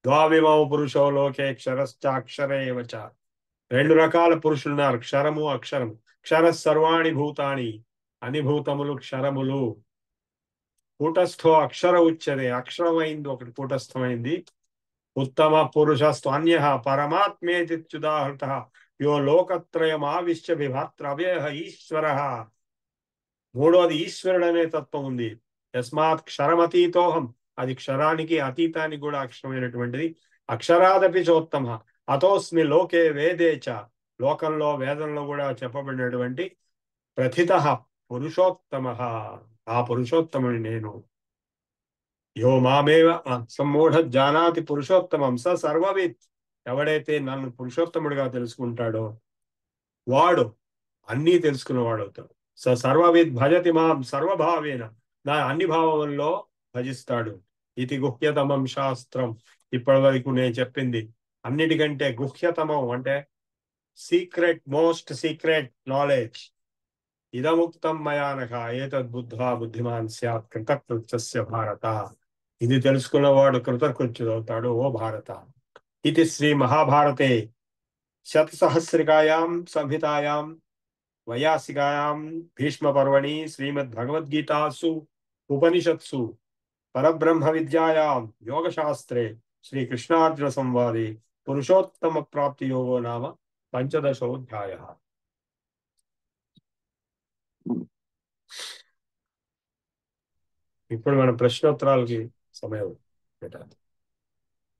ద్వావిమౌ పురుషో లోకే క్షరశ్చాక్షరేవ చ. 2 రకాల పురుషులున్నారు, క్షరము అక్షరము. క్షర సర్వాణి భూతాని, అన్ని భూతములు క్షరములు. కూటస్థో అక్షర ఉచ్యతే, అక్షరమైంది ఒకటి కూటస్థమైంది. ఉత్తమ పురుషస్తు అన్య పరమాత్మేత్యుదాహృత యో లోకత్రయమావిశ్య విభాత్ర అవ్యయ ఈశ్వర. మూడోది ఈశ్వరుడు అనే తత్వం ఉంది. యస్మాత్ క్షరమతీతోహం, అది క్షరానికి అతీతానికి కూడా అక్షరమైనటువంటిది. అక్షరాదపి చోత్తమ అతోస్మి లోకే వేదే చ, లోకంలో వేదంలో కూడా చెప్పబడినటువంటి ప్రథిత పురుషోత్తమ, ఆ పురుషోత్తముని నేను. యో మామేవ సమ్మూఢ జానాతి పురుషోత్తమం స సర్వవిత్. ఎవడైతే నన్ను పురుషోత్తముడిగా తెలుసుకుంటాడో వాడు అన్నీ తెలుసుకున్నవాడు అవుతాడు. స సర్వవిత్ భజతి మాం సర్వభావేన, నా అన్ని భావముల్లో భజిస్తాడు. ఇది గుహ్యతమం శాస్త్రం. ఇప్పటి వరకు నేను చెప్పింది అన్నిటికంటే గుహ్యతమం అంటే సీక్రెట్, మోస్ట్ సీక్రెట్ నాలెడ్జ్. ఇదముక్తం మయానక ఏతద్బుద్ధ్వా బుద్ధిమాన్ స్యాత్ కృతకృత్యస్య భారత. ఇది తెలుసుకున్నవాడు కృతకృత్యుడవుతాడు ఓ భారత. ఇది శ్రీ మహాభారతే శతసహస్రికాయాం సంహితాయాం వైయాసికాయాం భీష్మ పర్వణి శ్రీమద్భగవద్గీతాసు ఉపనిషత్సు పరబ్రహ్మ విద్యాయాం యోగశాస్త్రే శ్రీకృష్ణార్జున సంవాదే పురుషోత్తమ ప్రాప్తి యోగో నామ 15వ అధ్యాయః. ఇప్పుడు మన ప్రశ్నోత్తరాలకి సమయం పెట్టాలి.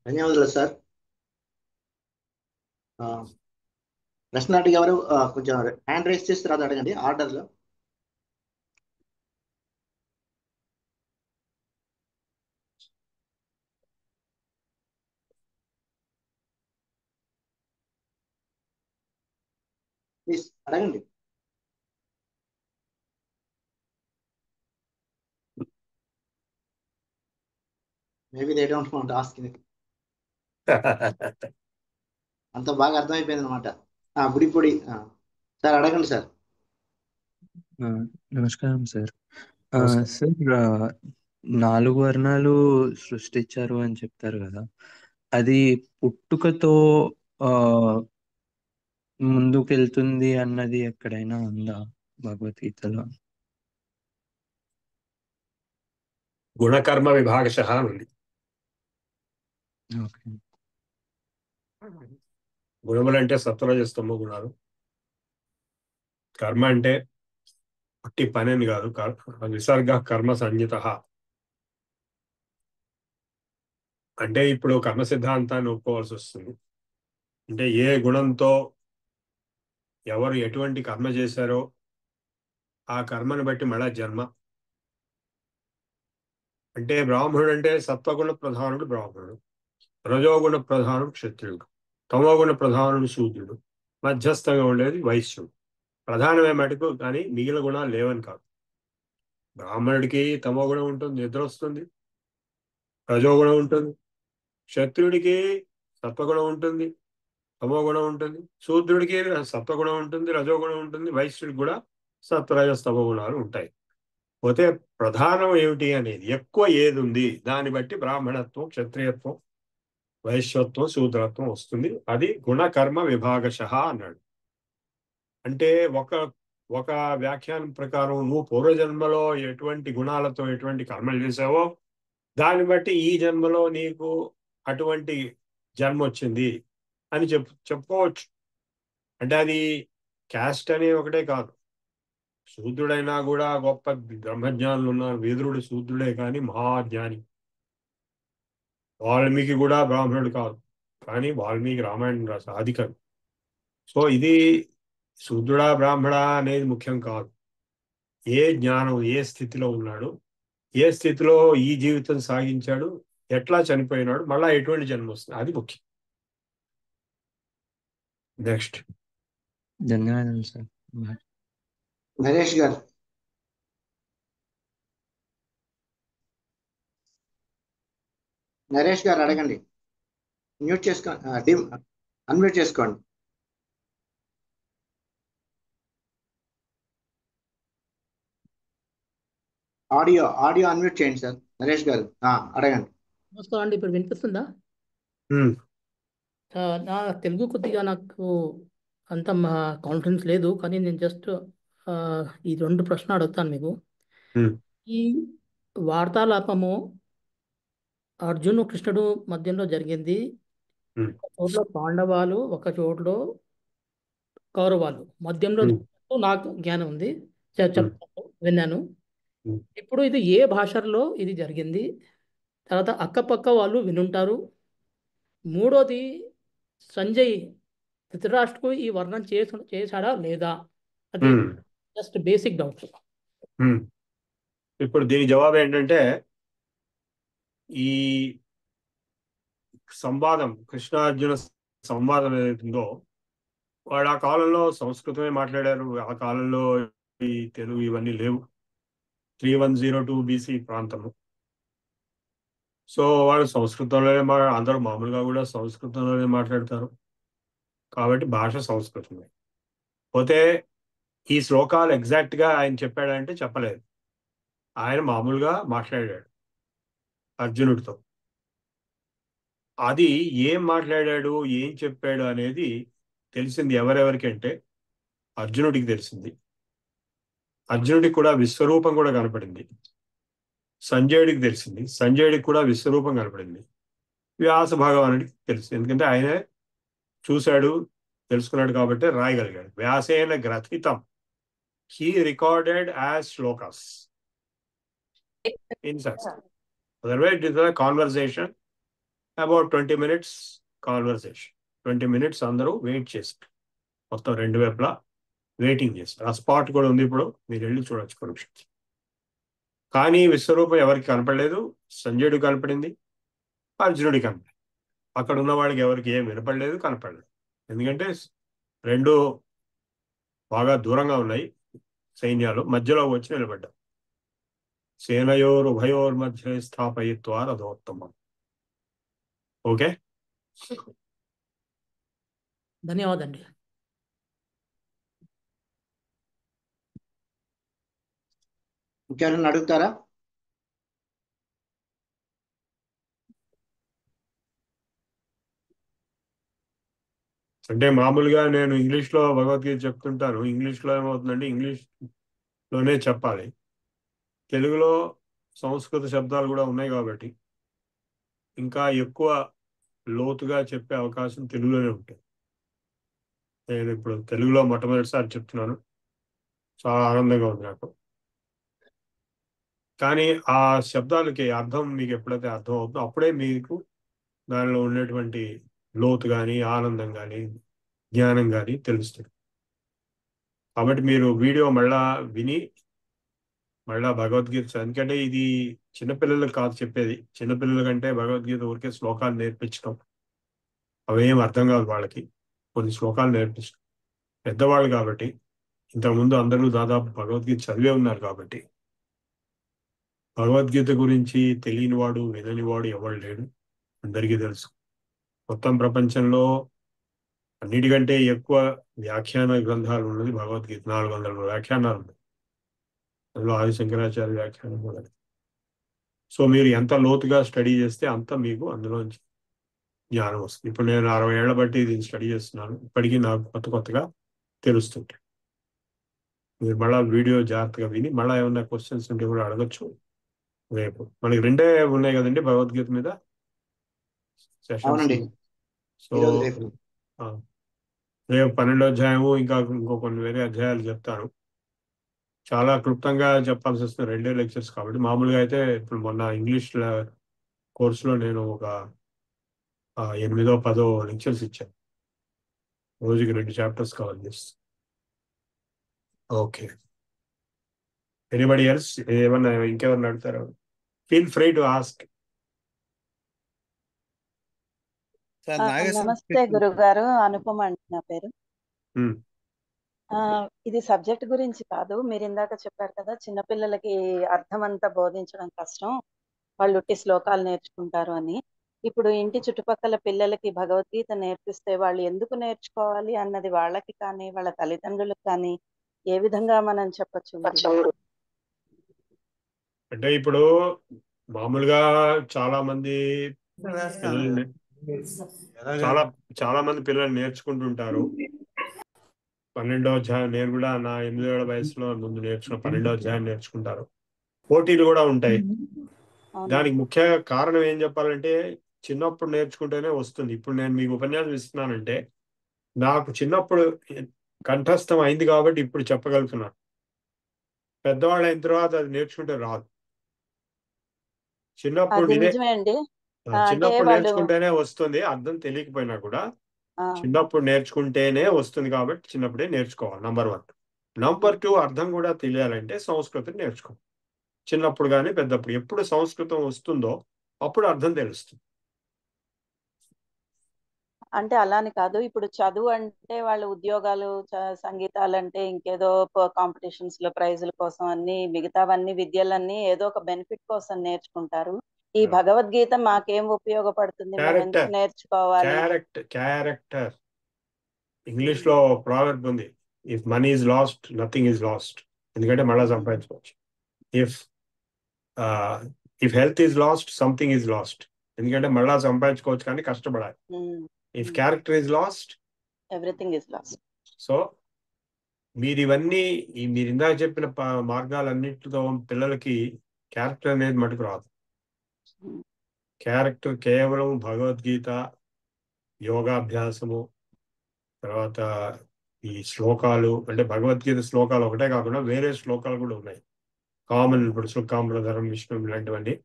ధన్యవాదాలు సార్. ప్రశ్న అడిగి ఎవరు కొంచెం హ్యాండ్ రైస్ చేసి తర్వాత అడగండి ఆర్డర్లో. ప్లీజ్ అడగండి. Maybe they don't want ask. అంత బాగా అర్థమైపోయింది అనమాట. బుడిపొడి సార్ అడగండి సార్. నమస్కారం సార్. నమస్కారం. సార్ 4 వర్ణాలు సృష్టించారు అని చెప్తారు కదా, అది పుట్టుకతో ఆ ముందుకెళ్తుంది అన్నది ఎక్కడైనా ఉందా భగవద్గీతలో? గుణకర్మ విభాగశః ఉంది. ఓకే. గుణములు అంటే సత్వరజస్తమ గుణాలు. కర్మ అంటే పట్టి పని అని కాదు, విసర్గ కర్మ సంహిత. అంటే ఇప్పుడు కర్మ సిద్ధాంతాన్ని ఒప్పుకోవాల్సి వస్తుంది. అంటే ఏ గుణంతో ఎవరు ఎటువంటి కర్మ చేశారో ఆ కర్మను బట్టి మళ్ళా జన్మ. అంటే బ్రాహ్మణుడు అంటే సత్వగుణ ప్రధానుడు బ్రాహ్మణుడు, రజోగుణ ప్రధానుడు క్షత్రియుడు, తమోగుణ ప్రధానుడు శూద్రుడు, మధ్యస్థంగా ఉండేది వైశ్యుడు. ప్రధానమే మటుకు కానీ మిగిలిన గుణాలు లేవని కాదు. బ్రాహ్మణుడికి తమోగుణం ఉంటుంది, నిద్ర వస్తుంది, రజోగుణం ఉంటుంది. క్షత్రుడికి సత్వగుణం ఉంటుంది, తమోగుణం ఉంటుంది. శూద్రుడికి సత్వగుణం ఉంటుంది, రజోగుణం ఉంటుంది. వైశ్యుడికి కూడా సత్వరజస్తమ గుణాలు ఉంటాయి. పోతే ప్రధానం ఏమిటి అనేది, ఎక్కువ ఏది ఉంది దాన్ని బట్టి బ్రాహ్మణత్వం, క్షత్రియత్వం, వైశ్యత్వం, శూద్రత్వం వస్తుంది. అది గుణకర్మ విభాగశ అన్నాడు. అంటే ఒక ఒక వ్యాఖ్యానం ప్రకారం నువ్వు పూర్వజన్మలో ఎటువంటి గుణాలతో ఎటువంటి కర్మలు చేసావో దాన్ని బట్టి ఈ జన్మలో నీకు అటువంటి జన్మ వచ్చింది అని చెప్పుకోవచ్చు. అంటే అది క్యాస్ట్ అనే ఒకటే కాదు, శూద్రుడైనా కూడా గొప్ప బ్రహ్మజ్ఞానులు ఉన్నారు. వీదురుడు శూద్రుడే కానీ మహాజ్ఞాని. వాల్మీకి కూడా బ్రాహ్మణుడు కాదు, కానీ వాల్మీకి రామాయణం రాస ఆదికవి. సో ఇది శూద్రుడా బ్రాహ్మడా అనేది ముఖ్యం కాదు. ఏ జ్ఞానం ఏ స్థితిలో ఉన్నాడు, ఏ స్థితిలో ఈ జీవితం సాగించాడు, ఎట్లా చనిపోయినాడు, మళ్ళా ఎటువంటి జన్మ వస్తుంది, అది ముఖ్యం. నెక్స్ట్. ధన్యవాదాలు సార్. నరేష్ గారు. నరేష్ గారు అడగండి. మ్యూట్ చేసుకోండి, అన్మ్యూట్ చేసుకోండి. ఆడియో అన్మ్యూట్ చేయండి సార్. నరేష్ గారు అడగండి. నమస్కారం అండి, ఇప్పుడు వినిపిస్తుందా? నా తెలుగు కొద్దిగా నాకు అంత కాన్ఫిడెన్స్ లేదు, కానీ నేను జస్ట్ ఈ 2 ప్రశ్నలు అడుగుతాను మీకు. ఈ వార్తాలాపము అర్జును కృష్ణుడు మధ్యలో జరిగింది. ఒక చోట్ల పాండవాలు, ఒక చోట్ల కౌరవాలు మధ్యంలో నాకు జ్ఞానం ఉంది, చెప్తాను, విన్నాను. ఇప్పుడు ఇది ఏ భాషల్లో ఇది జరిగింది? తర్వాత అక్కపక్క వాళ్ళు వినుంటారు. మూడోది, సంజయ్ ధృతరాష్ట్రకు ఈ వర్ణం చేశాడా లేదా? అది జస్ట్ బేసిక్ డౌట్. ఇప్పుడు దీని జవాబు ఏంటంటే, ఈ సంవాదం, కృష్ణార్జున సంవాదం ఏదైతుందో వాడు ఆ కాలంలో సంస్కృతమే మాట్లాడారు. ఆ కాలంలో ఈ తెలుగు ఇవన్నీ లేవు. 3102 BC ప్రాంతము. సో వాళ్ళు సంస్కృతంలోనే అందరూ మామూలుగా కూడా సంస్కృతంలోనే మాట్లాడతారు కాబట్టి భాష సంస్కృతమే. పోతే ఈ శ్లోకాలు ఎగ్జాక్ట్గా ఆయన చెప్పాడంటే చెప్పలేదు. ఆయన మామూలుగా మాట్లాడాడు అర్జునుడితో. అది ఏం మాట్లాడాడు, ఏం చెప్పాడు అనేది తెలిసింది ఎవరెవరికంటే అర్జునుడికి తెలిసింది. అర్జునుడికి కూడా విశ్వరూపం కూడా కనపడింది. సంజయుడికి తెలిసింది, సంజయుడికి కూడా విశ్వరూపం కనపడింది. వ్యాస భగవానుడికి తెలుసు, ఎందుకంటే ఆయనే చూశాడు, తెలుసుకున్నాడు కాబట్టి రాయగలిగాడు. వ్యాసేన గ్రథితం, he recorded as shlokas in Sanskrit. Otherwise it is a conversation, about 20 minutes conversation. 20 minutes అందరూ వెయిట్ చేస్తారు, మొత్తం 2 వైపులా వెయిటింగ్ చేస్తారు. ఆ స్పాట్ కూడా ఉంది, ఇప్పుడు మీరు వెళ్ళి చూడొచ్చు కొంచెం. కానీ విశ్వరూపం ఎవరికి కనపడలేదు. సంజయుడు కనపడింది, అర్జునుడికి కనపడింది. అక్కడ ఉన్న వాడికి ఎవరికి ఏం వినపడలేదు, కనపడలేదు. ఎందుకంటే 2 బాగా దూరంగా ఉన్నాయి సైన్యాలు, మధ్యలో వచ్చి నిలబడ్డారు. సేనయోర్ ఉభయోర్ మధ్య స్థాపయిత్వా రథోత్తమం. ఓకే, ధన్యవాదండి. ఇంకెవరైనా అడుగుతారా? అంటే మామూలుగా నేను ఇంగ్లీష్లో భగవద్గీత చెప్తుంటాను. ఇంగ్లీష్లో ఏమవుతుందంటే ఇంగ్లీష్లోనే చెప్పాలి. తెలుగులో సంస్కృత శబ్దాలు కూడా ఉన్నాయి కాబట్టి ఇంకా ఎక్కువ లోతుగా చెప్పే అవకాశం తెలుగులోనే ఉంటుంది. నేను ఇప్పుడు తెలుగులో మొట్టమొదటిసారి చెప్తున్నాను. చాలా ఆనందంగా ఉంది నాకు. కానీ ఆ శబ్దాలకి అర్థం మీకు ఎప్పుడైతే అర్థం అవుతుందో అప్పుడే మీకు దానిలో ఉన్నటువంటి లోతు కానీ ఆనందం కానీ జ్ఞానం కానీ తెలుస్తుంది. కాబట్టి మీరు వీడియో మళ్ళా విని మళ్ళా భగవద్గీత, ఎందుకంటే ఇది చిన్నపిల్లలకు కాదు చెప్పేది. చిన్నపిల్లల కంటే భగవద్గీత ఊరికే శ్లోకాలు నేర్పించడం అవేం అర్థం కాదు వాళ్ళకి. కొన్ని శ్లోకాలు నేర్పించడం. పెద్దవాళ్ళు కాబట్టి ఇంతకుముందు అందరూ దాదాపు భగవద్గీత చదివే ఉన్నారు కాబట్టి భగవద్గీత గురించి తెలియనివాడు విననివాడు ఎవడు లేడు. అందరికీ తెలుసు. మొత్తం ప్రపంచంలో అన్నిటికంటే ఎక్కువ వ్యాఖ్యాన గ్రంథాలు ఉన్నది భగవద్గీత. 400 వ్యాఖ్యానాలు ఉన్నాయి. అందులో ఆది శంకరాచార్య వ్యాఖ్యానం కూడా. సో మీరు ఎంత లోతుగా స్టడీ చేస్తే అంత మీకు అందులోంచి జ్ఞానం వస్తుంది. ఇప్పుడు నేను 60 ఏళ్ల బట్టి దీన్ని స్టడీ చేస్తున్నాను. ఇప్పటికీ నాకు కొత్తగా తెలుస్తుంది. మీరు మళ్ళా వీడియో జాగ్రత్తగా విని మళ్ళీ ఏమన్నా క్వశ్చన్స్ ఉంటే కూడా అడగచ్చు. రేపు మనకి 2 ఉన్నాయి కదండి భగవద్గీత మీద సెషన్స్. అవునండి, సో ఈరోజు రేపు. రేపు 12వ అధ్యాయము ఇంకో కొన్ని వేరే అధ్యాయాలు చెప్తాను. చాలా క్లుప్తంగా చెప్పాల్సి వస్తుంది, 2 లెక్చర్స్ కాబట్టి. మామూలుగా అయితే ఇప్పుడు మొన్న ఇంగ్లీష్ కోర్సులో నేను ఒక 8-10 లెక్చర్స్ ఇచ్చాను. రోజుకి 2 చాప్టర్స్ కవర్ చేస్తాను. ఓకే, ఎనీబడి ఎల్స్ ఏమన్నా ఇంకెవరన్నా అడుగుతారా? Feel free to ask. నమస్తే గురుగారు, అనుపమ అండి నా పేరు. ఇది సబ్జెక్ట్ గురించి కాదు. మీరు ఇందాక చెప్పారు కదా, చిన్నపిల్లలకి అర్థం అంతా బోధించడం కష్టం, వాళ్ళు ఉట్టి శ్లోకాలు నేర్చుకుంటారు అని. ఇప్పుడు ఇంటి చుట్టుపక్కల పిల్లలకి భగవద్గీత నేర్పిస్తే వాళ్ళు ఎందుకు నేర్చుకోవాలి అన్నది వాళ్ళకి కానీ వాళ్ళ తల్లిదండ్రులకు కానీ ఏ విధంగా మనం చెప్పచ్చు? అంటే ఇప్పుడు మామూలుగా చాలా మంది పిల్లల్ని చాలా మంది పిల్లలు నేర్చుకుంటుంటారు. 12వ అధ్యాయం నేను కూడా నా 8 ఏళ్ల వయసులో ముందు నేర్చుకున్న 12వ అధ్యాయం నేర్చుకుంటారు. పోటీలు కూడా ఉంటాయి. దానికి ముఖ్య కారణం ఏం చెప్పాలంటే చిన్నప్పుడు నేర్చుకుంటేనే వస్తుంది. ఇప్పుడు నేను మీకు ఉపన్యాసం ఇస్తున్నానంటే నాకు చిన్నప్పుడు కంఠస్థం అయింది కాబట్టి ఇప్పుడు చెప్పగలుగుతున్నాను. పెద్దవాళ్ళు అయిన తర్వాత అది నేర్చుకుంటే రాదు. చిన్నప్పుడు నేర్చుకుంటేనే వస్తుంది. అర్థం తెలియకపోయినా కూడా చిన్నప్పుడు నేర్చుకుంటేనే వస్తుంది కాబట్టి చిన్నప్పుడే నేర్చుకోవాలి. నంబర్ 1. నంబర్ 2, అర్థం కూడా తెలియాలంటే సంస్కృతం నేర్చుకోవాలి. చిన్నప్పుడు కానీ పెద్దప్పుడు ఎప్పుడు సంస్కృతం వస్తుందో అప్పుడు అర్థం తెలుస్తుంది. అంటే అలాని కాదు, ఇప్పుడు చదువు అంటే వాళ్ళు ఉద్యోగాలు, సంగీతాలు అంటే ఇంకేదో కాంపిటీషన్స్ లో ప్రైజుల కోసం అన్ని, మిగతావన్నీ విద్యలన్నీ ఏదో ఒక బెనిఫిట్ కోసం నేర్చుకుంటారు. ఈ భగవద్గీత మాకేం ఉపయోగపడుతుంది, మేము ఎందుకు నేర్చుకోవాలి? క్యారెక్టర్. ఇంగ్లీష్ లో ప్రావర్బ్ ఉంది, if money is lost nothing is lost. ఎందుకంటే మళ్ళా సంపాదించుకోవచ్చు. If health is lost something is lost. ఎందుకంటే మళ్ళా సంపాదించుకోవచ్చు కానీ కష్టపడాలి. If character is lost everything is lost. So మీరు ఇవన్నీ మీరు ఇందాక చెప్పిన మార్గాలన్నింటితో పిల్లలకి క్యారెక్టర్ అనేది మటుకు రాదు. క్యారెక్టర్ కేవలం భగవద్గీత, యోగాభ్యాసము, తర్వాత ఈ శ్లోకాలు, అంటే భగవద్గీత శ్లోకాలు ఒకటే కాకుండా వేరే శ్లోకాలు కూడా ఉన్నాయి. కామన్, ఇప్పుడు సుఖాంబరధరం విష్ణు ఇలాంటివన్నీ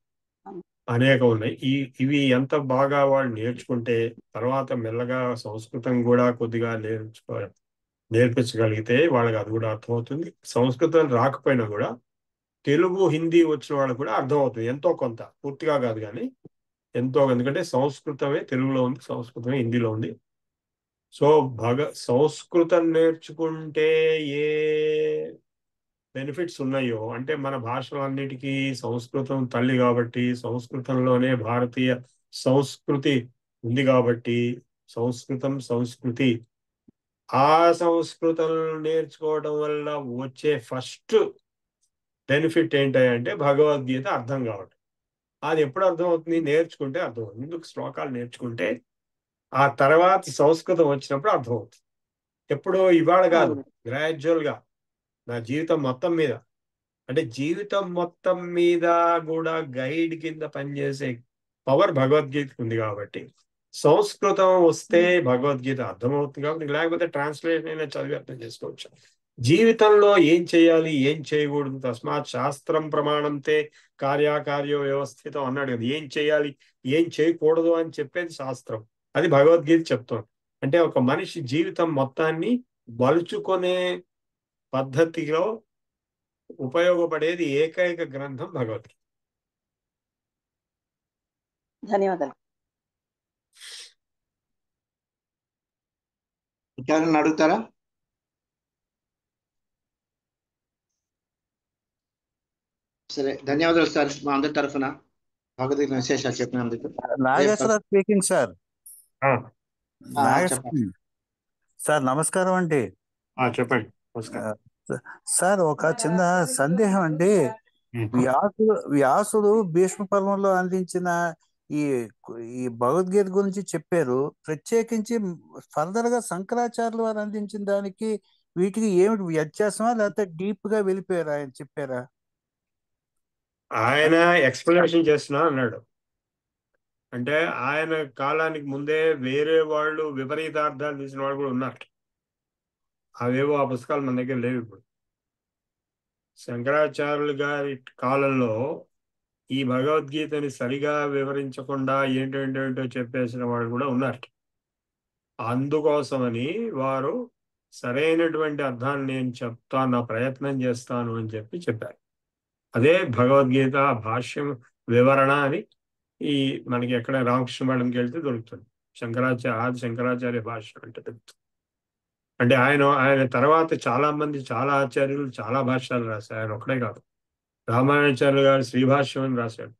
అనేక ఉన్నాయి. ఇవి ఎంత బాగా వాళ్ళు నేర్చుకుంటే తర్వాత మెల్లగా సంస్కృతం కూడా కొద్దిగా నేర్పించగలిగితే వాళ్ళకి అది కూడా అర్థమవుతుంది. సంస్కృతం రాకపోయినా కూడా తెలుగు, హిందీ వచ్చిన వాళ్ళకి కూడా అర్థమవుతుంది ఎంతో కొంత, పూర్తిగా కాదు కానీ ఎంతో. ఎందుకంటే సంస్కృతమే తెలుగులో ఉంది, సంస్కృతమే హిందీలో ఉంది. సో సంస్కృతం నేర్చుకుంటే ఏ బెనిఫిట్స్ ఉన్నాయో, అంటే మన భాషలన్నిటికీ సంస్కృతం తల్లి కాబట్టి సంస్కృతంలోనే భారతీయ సంస్కృతి ఉంది కాబట్టి సంస్కృతి ఆ సంస్కృతం నేర్చుకోవడం వల్ల వచ్చే ఫస్ట్ బెనిఫిట్ ఏంటంటే భగవద్గీత అర్థం కావడం. అది ఎప్పుడు అర్థం అవుతుంది? నేర్చుకుంటే అర్థం అవుతుంది. ముందుకు శ్లోకాలు నేర్చుకుంటే ఆ తర్వాత సంస్కృతం వచ్చినప్పుడు అర్థం అవుతుంది. ఎప్పుడో ఇవాళ కాదు, గ్రాడ్యువల్గా నా జీవితం మొత్తం మీద, అంటే జీవితం మొత్తం మీద కూడా గైడ్ కింద పనిచేసే పవర్ భగవద్గీతకు ఉంది కాబట్టి సంస్కృతం వస్తే భగవద్గీత అర్థమవుతుంది కాబట్టి, లేకపోతే ట్రాన్స్లేషన్ అయినా చదివి అర్థం చేసుకోవచ్చు. జీవితంలో ఏం చేయాలి, ఏం చేయకూడదు, తస్మాత్ శాస్త్రం ప్రమాణంతే కార్యాకార్య వ్యవస్థితం అన్నాడు కదా. ఏం చేయాలి, ఏం చేయకూడదు అని చెప్పేది శాస్త్రం. అది భగవద్గీత చెప్తాం. అంటే ఒక మనిషి జీవితం మొత్తాన్ని మలుచుకునే పద్ధతిలో ఉపయోగపడేది ఏకైక గ్రంథం భగవద్గీత. ధన్యవాదాలు. ఇంకెవరన్నా అడుగుతారా? సరే, ధన్యవాదాలు సార్ మా అందరి తరఫున భగవద్గీత విశేషాలు చెప్పినందుకు. Nageswararao speaking sir. చెప్పండి సార్ నమస్కారం అండి. చెప్పండి. నమస్కారం సార్, ఒక చిన్న సందేహం అండి. వ్యాసుడు భీష్మ పర్వంలో అందించిన ఈ ఈ భగవద్గీత గురించి చెప్పారు. ప్రత్యేకించి ఫర్దర్ గా శంకరాచార్యులు వారు అందించిన దానికి వీటికి ఏమిటి వ్యత్యాసమా, లేకపోతే డీప్ గా వెళ్ళిపోయారా ఆయన చెప్పారా? ఆయన ఎక్స్ప్లెనేషన్ చేస్తున్నా అన్నాడు. అంటే ఆయన కాలానికి ముందే వేరే వాళ్ళు విపరీతార్థాలు తీసిన వాళ్ళు కూడా ఉన్నారు. అవేవో ఆ పుస్తకాలు మన దగ్గర లేవు ఇప్పుడు. శంకరాచార్యులు గారి కాలంలో ఈ భగవద్గీతని సరిగా వివరించకుండా ఏంటేంటో చెప్పేసిన వాళ్ళు కూడా ఉన్నారు. అందుకోసమని వారు సరైనటువంటి అర్థాన్ని నేను చెప్తాను, నా ప్రయత్నం చేస్తాను అని చెప్పారు. అదే భగవద్గీత భాష్యం వివరణ అని ఈ మనకి ఎక్కడ రామకృష్ణ మఠంకి వెళ్తే దొరుకుతుంది. ఆది శంకరాచార్య భాష్యం అంటే దొరుకుతుంది. అంటే ఆయన తర్వాత చాలా మంది, చాలా ఆచార్యులు చాలా భాష్యాలు రాశారు. ఆయన ఒక్కడే కాదు. రామానుజాచార్యులు గారు శ్రీభాష్యం అని రాశాడు,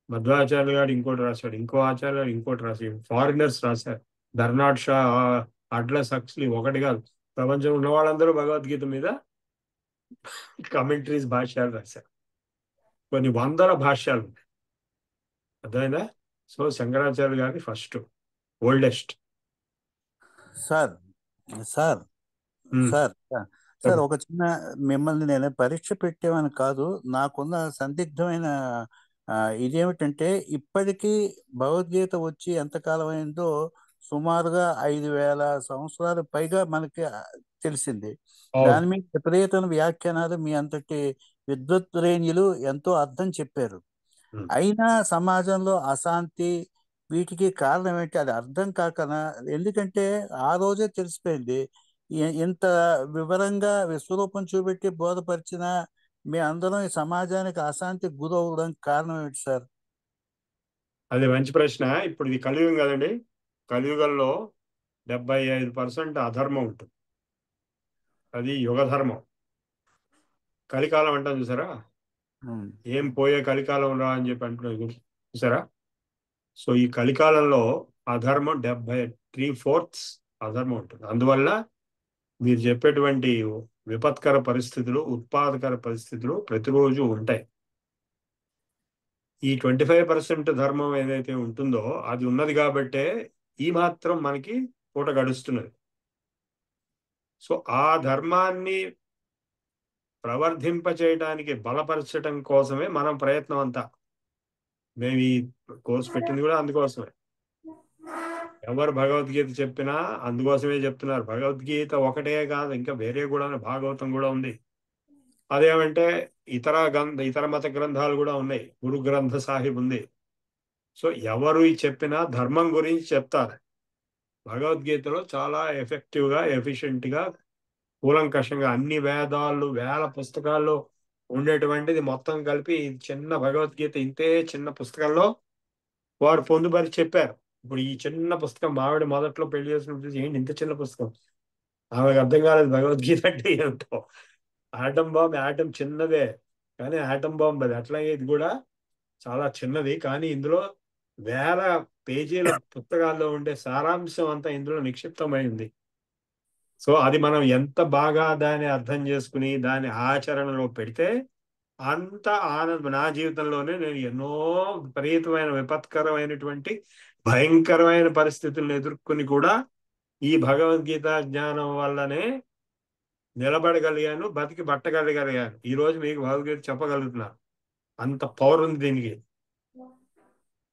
మధ్వాచార్యులు గారు ఇంకోటి రాశాడు, ఇంకో ఆచార్యులు గారు ఇంకోటి రాశాడు, ఫారినర్స్ రాశారు, బెర్నార్డ్ షా, అట్లస్ హక్స్లీ, ఒకటి కాదు, ప్రపంచంలో ఉన్న వాళ్ళందరూ భగవద్గీత మీద కమెంటరీస్ భాష్యాలు రాశారు. కొన్ని వందల భాష్యాలు ఉన్నాయి. అర్థమైందా? సో శంకరాచార్య గారి first oldest. Sir sir sir sir ఒక చిన్న, మిమ్మల్ని నేను పరీక్ష పెట్టేవని కాదు, నాకున్న సందిగ్ధమైన ఇదేమిటంటే, ఇప్పటికీ భగవద్గీత వచ్చి ఎంతకాలం అయిందో సుమారుగా 5,000 సంవత్సరాలు పైగా మనకి తెలిసింది. దాని మీద విపరీతమైన వ్యాఖ్యానాలు మీ అంతటి విద్వత్రేణ్యులు ఎంతో అర్థం చెప్పారు. అయినా సమాజంలో అశాంతి, వీటికి కారణం ఏంటి? అది అర్థం కాకనా? ఎందుకంటే ఆ రోజే తెలిసిపోయింది. ఇంత వివరంగా విశ్వరూపం చూపెట్టి బోధపరిచిన మీ అందరం ఈ సమాజానికి అశాంతి గురవడానికి కారణం ఏంటి సార్? అది మంచి ప్రశ్న. ఇప్పుడు ఇది కలియుగం కదండి. కలియుగంలో 75% అధర్మం ఉంటుంది. అది యుగ ధర్మం. కలికాలం అంటాం చూసారా, ఏం పోయే కలికాలం రా అని చెప్పి అంటున్నారు చూసారా. సో ఈ కలికాలంలో అధర్మం 73/4 అధర్మం ఉంటుంది. అందువల్ల మీరు చెప్పేటువంటి విపత్కర పరిస్థితులు, ఉత్పాదకర పరిస్థితులు ప్రతిరోజు ఉంటాయి. ఈ 25% ధర్మం ఏదైతే ఉంటుందో అది ఉన్నది కాబట్టే ఈ మాత్రం మనకి పూట గడుస్తున్నది. సో ఆ ధర్మాన్ని ప్రవర్ధింప చేయడానికి, బలపరచడం కోసమే మనం ప్రయత్నం అంతా. మేము ఈ కోర్సు పెట్టింది కూడా అందుకోసమే. ఎవరు భగవద్గీత చెప్పినా అందుకోసమే చెప్తున్నారు. భగవద్గీత ఒకటే కాదు, ఇంకా వేరే కూడా, భాగవతం కూడా ఉంది. అదేమంటే ఇతర మత గ్రంథాలు కూడా ఉన్నాయి. గురు గ్రంథ సాహిబ్ ఉంది. సో ఎవరు చెప్పినా ధర్మం గురించి చెప్తారు. భగవద్గీతలో చాలా ఎఫెక్టివ్గా, ఎఫిషియెంట్గా, కూలంకషంగా అన్ని వేదాలు, వేల పుస్తకాల్లో ఉండేటువంటిది మొత్తం కలిపి చిన్న భగవద్గీత ఇంతే చిన్న పుస్తకంలో వారు పొందుపరి చెప్పారు. ఇప్పుడు ఈ చిన్న పుస్తకం మావిడ మొదట్లో పెళ్లి చేసినప్పుడు ఏంటి ఇంత చిన్న పుస్తకం, ఆమెకు అర్థం కాలేదు భగవద్గీత అంటే ఏమిటో. ఆటం బాంబ్, ఆటం చిన్నదే కానీ ఆటం బాంబ్ అది. అట్లాగే ఇది కూడా చాలా చిన్నది కానీ ఇందులో వేల పేజీల పుస్తకాల్లో ఉండే సారాంశం అంతా ఇందులో నిక్షిప్తమైంది. సో అది మనం ఎంత బాగా దాన్ని అర్థం చేసుకుని దాన్ని ఆచరణలో పెడితే అంత ఆనందం. నా జీవితంలోనే నేను ఎన్నో విపరీతమైన విపత్కరమైనటువంటి భయంకరమైన పరిస్థితులను ఎదుర్కొని కూడా ఈ భగవద్గీత జ్ఞానం వల్లనే నిలబడగలిగాను, బతికి బట్టగలిగాను. ఈ రోజు మీకు భగవద్గీత చెప్పగలుగుతున్నాను. అంత పవర్ ఉంది దీనికి.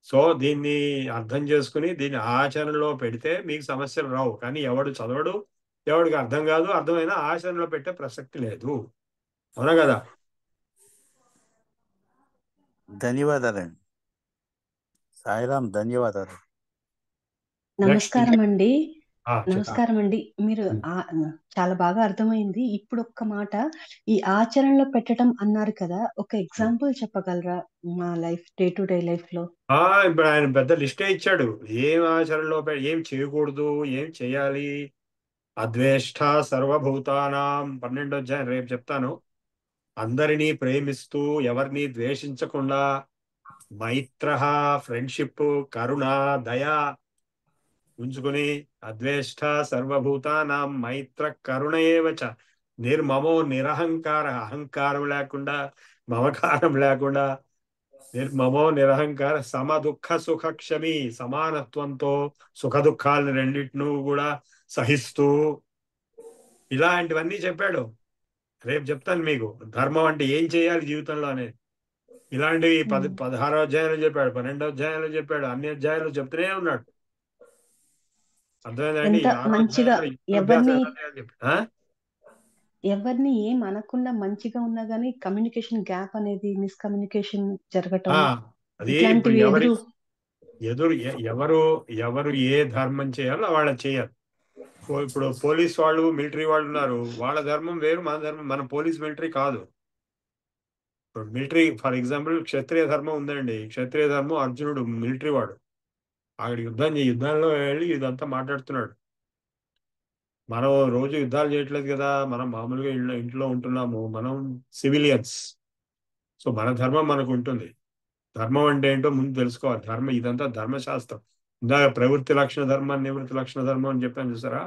సో దీన్ని అర్థం చేసుకుని దీన్ని ఆచరణలో పెడితే మీకు సమస్యలు రావు. కానీ ఎవడు చదవడు, ఎవడికి అర్థం కాదు, అర్థమైనా ఆచరణలో పెట్టే ప్రసక్తి లేదు. అవునా కదా? ధన్యవాదాలండి సాయిరామ్, ధన్యవాదాలు. నమస్కారం అండి. చెప్పు. నమస్కారం అండి. మీరు చాలా బాగా అర్థమైంది. ఇప్పుడు ఒక్క మాట, ఈ ఆచరణలో పెట్టడం అన్నారు కదా, ఒక ఎగ్జాంపుల్ చెప్పగలరా? మా life, day to day life లో. ఇప్పుడు ఆయన పెద్ద లిస్టే ఇచ్చాడు. ఏం ఆచరణలో ఏం చేయకూడదు, ఏం చేయాలి. అద్వేష్ట సర్వభూతానాం 12వ అధ్యాయం రేపు చెప్తాను. అందరినీ ప్రేమిస్తూ ఎవరిని ద్వేషించకుండా, మైత్ర ఫ్రెండ్షిప్, కరుణ, దయ ఉంచుకుని, అద్వేష్ట సర్వభూతానాం మైత్ర కరుణ ఏవచ, నిర్మమో నిరహంకార, అహంకారం లేకుండా, మమకారం లేకుండా, నిర్మమో నిరహంకార, సమ దుఃఖ సుఖ క్షమి, సమానత్వంతో సుఖ దుఃఖాలను రెండింటిను కూడా సహిస్తూ, ఇలాంటివన్నీ చెప్పాడు. రేపు చెప్తాను మీకు ధర్మం అంటే ఏం చేయాలి జీవితంలో అనేది. ఇలాంటివి 16వ అధ్యాయంలో చెప్పాడు, 12వ అధ్యాయంలో చెప్పాడు, అన్ని అధ్యాయాలు చెప్తూనే ఉన్నాడు. అర్థమైందండి? ఎంత మంచిగా ఎవరిని ఏం అనకుండా మంచిగా ఉన్నా గానీ కమ్యూనికేషన్ గ్యాప్ అనేది, మిస్కమ్యూనికేషన్ జరగటం, అది ఇట్లాంటివి ఎవరు ఏ ధర్మం చేయాలో వాళ్ళ చేయాలి. ఇప్పుడు పోలీస్ వాళ్ళు, మిలిటరీ వాళ్ళు ఉన్నారు, వాళ్ళ ధర్మం వేరు, మన ధర్మం. మన పోలీస్ మిలిటరీ కాదు. ఇప్పుడు మిలిటరీ ఫర్ ఎగ్జాంపుల్ క్షత్రియ ధర్మం ఉందండి. క్షత్రియ ధర్మం అర్జునుడు మిలిటరీ వాడు, అక్కడ యుద్ధంలో వెళ్ళి ఇదంతా మాట్లాడుతున్నాడు. మనం రోజు యుద్ధాలు చేయట్లేదు కదా, మనం మామూలుగా ఇంట్లో ఉంటున్నాము, మనం సివిలియన్స్. సో మన ధర్మం మనకు ఉంటుంది. ధర్మం అంటే ఏంటో ముందు తెలుసుకోవాలి. ఇదంతా ధర్మశాస్త్రం. ఇందాక ప్రవృత్తి లక్షణ ధర్మం, నివృత్తి లక్షణ ధర్మం అని చెప్పాను చూసారా?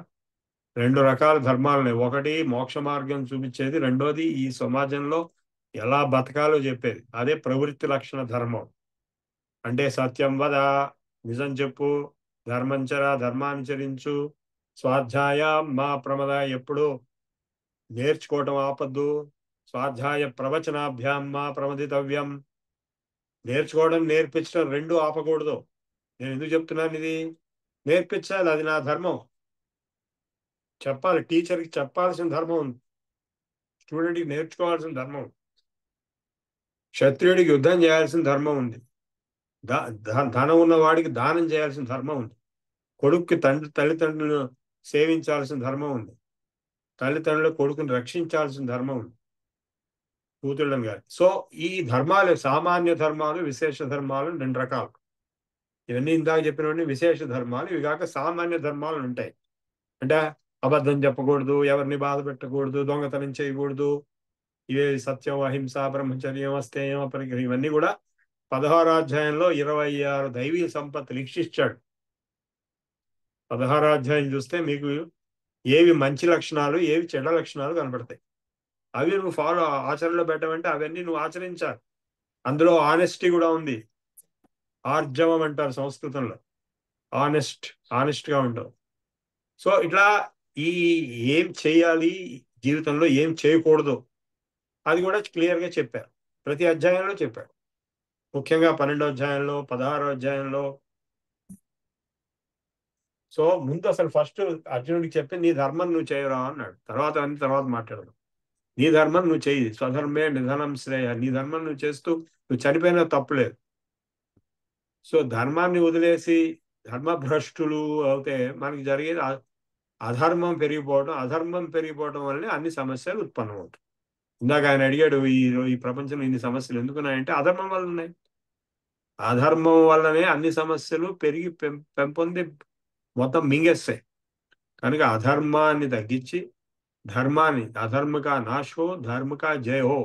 2 రకాల ధర్మాలని, ఒకటి మోక్ష మార్గం చూపించేది, రెండోది ఈ సమాజంలో ఎలా బతకాలో చెప్పేది. అదే ప్రవృత్తి లక్షణ ధర్మం. అంటే సత్యం వద, నిజం చెప్పు, ధర్మంచర, ధర్మానుచరించు, స్వాధ్యాయ మా ప్రమద, ఎప్పుడు నేర్చుకోవటం ఆపద్దు, స్వాధ్యాయ ప్రవచనాభ్యాం మా ప్రమదితవ్యం. నేర్చుకోవడం, నేర్పించడం రెండు ఆపకూడదు. నేను ఎందుకు చెప్తున్నాను? ఇది నేర్పించాలి, అది నా ధర్మం. చెప్పాలి, టీచర్కి చెప్పాల్సిన ధర్మం ఉంది, స్టూడెంట్కి నేర్చుకోవాల్సిన ధర్మం. క్షత్రియుడికి యుద్ధం చేయాల్సిన ధర్మం ఉంది, ధనం ఉన్న వాడికి దానం చేయాల్సిన ధర్మం ఉంది, కొడుక్కి తల్లిదండ్రులను సేవించాల్సిన ధర్మం ఉంది, తల్లిదండ్రులు కొడుకుని రక్షించాల్సిన ధర్మం ఉంది, కూతుళ్ళని గారు. సో ఈ ధర్మాలు, సామాన్య ధర్మాలు, విశేష ధర్మాలు 2 రకాలు. ఇవన్నీ ఇందాక చెప్పినవన్నీ విశేష ధర్మాలు. ఇవి కాక సామాన్య ధర్మాలు ఉంటాయి. అంటే అబద్ధం చెప్పకూడదు, ఎవరిని బాధ పెట్టకూడదు, దొంగతనం చేయకూడదు, ఇవే సత్యం, అహింస, బ్రహ్మచర్యం, అస్తేయం, అపరిగ్రహం, ఇవన్నీ కూడా 16వ అధ్యాయంలో 26 దైవీ సంపత్తులు ఇచ్చాడు. 16వ అధ్యాయం చూస్తే మీకు ఏవి మంచి లక్షణాలు, ఏవి చెడ్డ లక్షణాలు కనపడతాయి. అవి నువ్వు ఆచరణలో పెట్టమంటే అవన్నీ నువ్వు ఆచరించాలి. అందులో ఆనెస్టీ కూడా ఉంది. ఆర్జవం అంటారు సంస్కృతంలో. ఆనెస్ట్ గా ఉంటావు. సో ఇట్లా ఈ ఏం చేయాలి జీవితంలో, ఏం చేయకూడదు, అది కూడా క్లియర్ గా చెప్పారు. ప్రతి అధ్యాయంలో చెప్పారు. ముఖ్యంగా 12వ అధ్యాయంలో, 16వ అధ్యాయంలో. సో ముందు అసలు ఫస్ట్ అర్జునుడికి చెప్పి నీ ధర్మం నువ్వు చేయరా అన్నాడు. తర్వాత మాట్లాడదాం. నీ ధర్మం నువ్వు చెయ్యి, స్వధర్మే నిధనం శ్రేయ. నీ ధర్మం నువ్వు చేస్తూ నువ్వు చనిపోయినా తప్పులేదు. సో ధర్మాన్ని వదిలేసి ధర్మభ్రష్టులు అవుతే మనకి జరిగేది అధర్మం పెరిగిపోవడం వల్లనే అన్ని సమస్యలు ఉత్పన్నమవుతాయి. ఇందాక ఆయన అడిగాడు, ఈ ప్రపంచంలో ఇన్ని సమస్యలు ఎందుకున్నాయంటే అధర్మం వల్ల ఉన్నాయి. అధర్మం వల్లనే అన్ని సమస్యలు పెరిగి పెంపొంది మొత్తం మింగేస్తాయి. కనుక అధర్మాన్ని తగ్గించి ధర్మాన్ని, అధర్మక నాశో ధర్మక జయహో,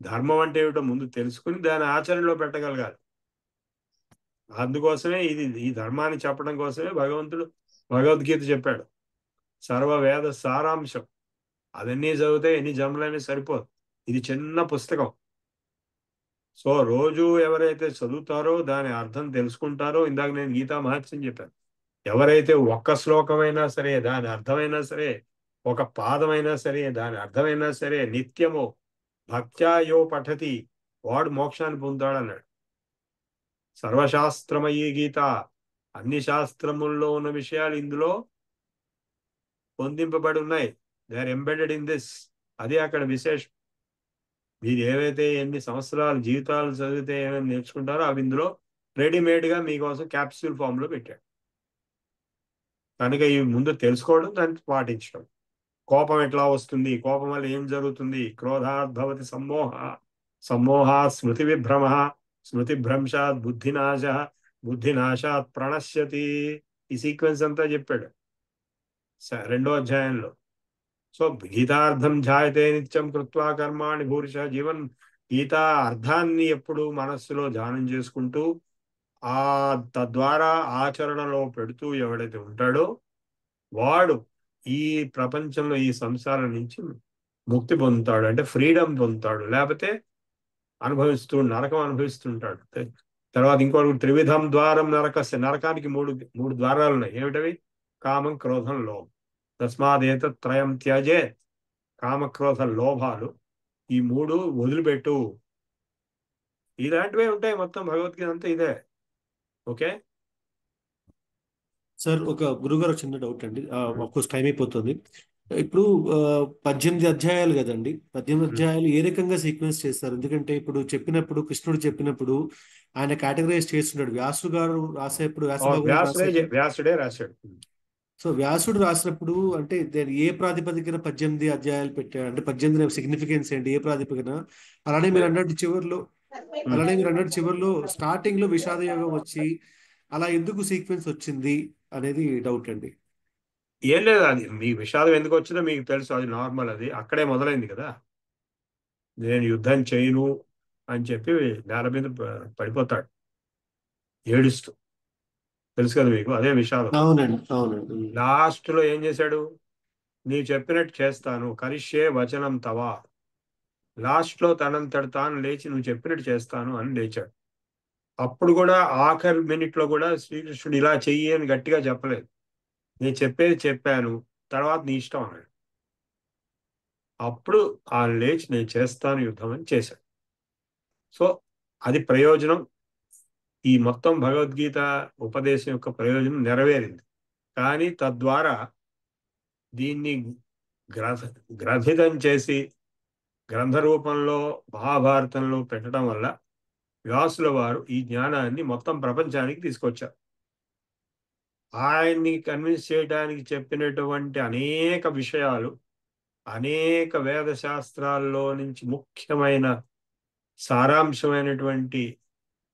ధర్మం అంటే ఏమిటో ముందు తెలుసుకుని దాని ఆచరణలో పెట్టగలగాలి. అందుకోసమే ఈ ధర్మాన్ని చెప్పడం కోసమే భగవంతుడు భగవద్గీత చెప్పాడు. సర్వవేద సారాంశం. అవన్నీ చదివితే ఎన్ని జన్మలైనా సరిపోదు. ఇది చిన్న పుస్తకం. సో రోజు ఎవరైతే చదువుతారో, దాని అర్థం తెలుసుకుంటారో, ఇందాక నేను గీతా మహత్యం చెప్పాను, ఎవరైతే ఒక్క శ్లోకమైనా సరే, దాని అర్థమైనా సరే, ఒక పాదమైనా సరే, దాని అర్థమైనా సరే, నిత్యము భక్త్యా యో పఠతి, వాడు మోక్షాన్ని పొందుతాడు అన్నాడు. సర్వశాస్త్రమయీ గీత. అన్ని శాస్త్రముల్లో ఉన్న విషయాలు ఇందులో పొందింపబడి ఉన్నాయి. They are embedded in this. అది అక్కడ విశేషం. మీరు ఏవైతే ఎన్ని సంవత్సరాలు జీవితాలు చదివితే ఏమైనా నేర్చుకుంటారో అవి ఇందులో రెడీమేడ్గా మీకోసం క్యాప్సూల్ ఫామ్లో పెట్టాడు. కనుక ఇవి ముందు తెలుసుకోవడం, దాన్ని పాటించడం. కోపం ఎట్లా వస్తుంది, కోపం వల్ల ఏం జరుగుతుంది, క్రోధాద్భవతి సమ్మోహ, సమ్మోహా స్మృతి విభ్రమ, స్మృతి భ్రంశాత్ బుద్ధినాశ, బుద్ధినాశాత్ ప్రణశ్యతి. ఈ సీక్వెన్స్ అంతా చెప్పాడు 2వ అధ్యాయంలో. సో గీతార్థం ధ్యాయతే నిత్యం కృత్వా కర్మాణి భూరిష. జీవన్ గీతా అర్థాన్ని ఎప్పుడు మనస్సులో ధ్యానం చేసుకుంటూ తద్వారా ఆచరణలో పెడుతూ ఎవడైతే ఉంటాడో వాడు ఈ ప్రపంచంలో ఈ సంసారం నుంచి ముక్తి పొందుతాడు, అంటే ఫ్రీడమ్ పొందుతాడు. లేకపోతే నరకం అనుభవిస్తుంటాడు. తర్వాత ఇంకోటి త్రివిధం ద్వారం నరకస్య. నరకానికి మూడు ద్వారాలు ఉన్నాయి. ఏమిటవి? కామం, క్రోధం, లోభం. తస్మాదేత త్రయం త్యజే. కామక్రోధ లోభాలు ఈ 3 వదిలిపెట్టు. ఇలాంటివే ఉంటాయి. మొత్తం భగవద్గీత అంతా ఇదే. ఓకే సార్, ఒక గురుగారు చిన్న డౌట్ అండి. కోర్స్ టైం అయిపోతుంది. ఇప్పుడు 18 అధ్యాయాలు కదండి. 18 అధ్యాయాలు ఏ రకంగా సీక్వెన్స్ చేస్తారు? ఎందుకంటే ఇప్పుడు చెప్పినప్పుడు, కృష్ణుడు చెప్పినప్పుడు ఆయన కేటగరైజ్ చేస్తున్నాడు. వ్యాసుడు గారు రాసేప్పుడు, వ్యాసుడే రాశాడు. సో వ్యాసుడు రాసినప్పుడు అంటే ఏ ప్రాతిపదికన 18 అధ్యాయాలు పెట్టాడు? అంటే 18 సిగ్నిఫికెన్స్ ఏంటి, ఏ ప్రాతిపదికన? అలానే మీరు అన్నట్టు చివరిలో స్టార్టింగ్ లో విషాద యోగం వచ్చి అలా ఎందుకు సీక్వెన్స్ వచ్చింది అనేది డౌట్ అండి. ఏం లేదు, అది మీ విషాదం ఎందుకు వచ్చిందో మీకు తెలుసు. అది నార్మల్. అది అక్కడే మొదలైంది కదా. నేను యుద్ధం చేయను అని చెప్పి నేల మీద పడిపోతాడు ఏడుస్తూ. తెలుసు కదా మీకు, అదే విషాదం. అవునండి. లాస్ట్ లో ఏం చేశాడు? నీవు చెప్పినట్టు చేస్తాను, కరిష్యే వచనం తవా. లాస్ట్ లో తనంతట తాను లేచి నువ్వు చెప్పినట్టు చేస్తాను అని లేచాడు. అప్పుడు కూడా ఆఖరి మినిట్ లో కూడా శ్రీకృష్ణుడు ఇలా చెయ్యి అని గట్టిగా చెప్పలేదు. నేను చెప్పేది చెప్పాను, తర్వాత నీ ఇష్టం అన్నాడు. అప్పుడు ఆయన లేచి నేను చేస్తాను యుద్ధం అని చేశాడు. సో అది ప్రయోజనం. ఈ మొత్తం భగవద్గీత ఉపదేశం యొక్క ప్రయోజనం నెరవేరింది. కానీ తద్వారా దీన్ని గ్రంథితం చేసి గ్రంథ రూపంలో మహాభారతంలో పెట్టడం వల్ల వ్యాసుల వారు ఈ జ్ఞానాన్ని మొత్తం ప్రపంచానికి తీసుకొచ్చారు. ఆయన్ని కన్విన్స్ చేయడానికి చెప్పినటువంటి అనేక విషయాలు, అనేక వేద శాస్త్రాల్లో నుంచి ముఖ్యమైన సారాంశమైనటువంటి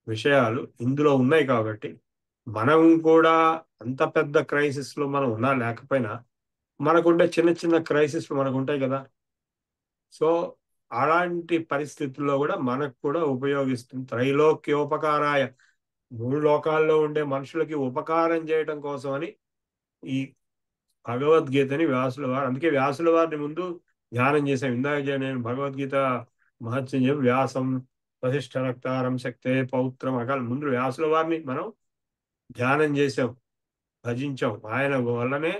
విషయాలు ఇందులో ఉన్నాయి. కాబట్టి మనం కూడా అంత పెద్ద క్రైసిస్లో మనం ఉన్నా లేకపోయినా మనకుంటే చిన్న చిన్న క్రైసిస్లు మనకు ఉంటాయి కదా. సో అలాంటి పరిస్థితుల్లో కూడా మనకు కూడా ఉపయోగిస్తుంది. త్రైలోక్యోపకారాయ, 3 లోకాల్లో ఉండే మనుషులకి ఉపకారం చేయటం కోసం అని ఈ భగవద్గీతని వ్యాసుల వారు, అందుకే వ్యాసుల వారిని ముందు ధ్యానం చేశాం. ఇందాక నేను భగవద్గీత మహత్యం చెప్పి వ్యాసం వశిష్ఠ రక్తారం శక్తే పౌత్రం అకాల ముందు వ్యాసుల వారిని మనం ధ్యానం చేసాం, భజించాం. ఆయన వల్లనే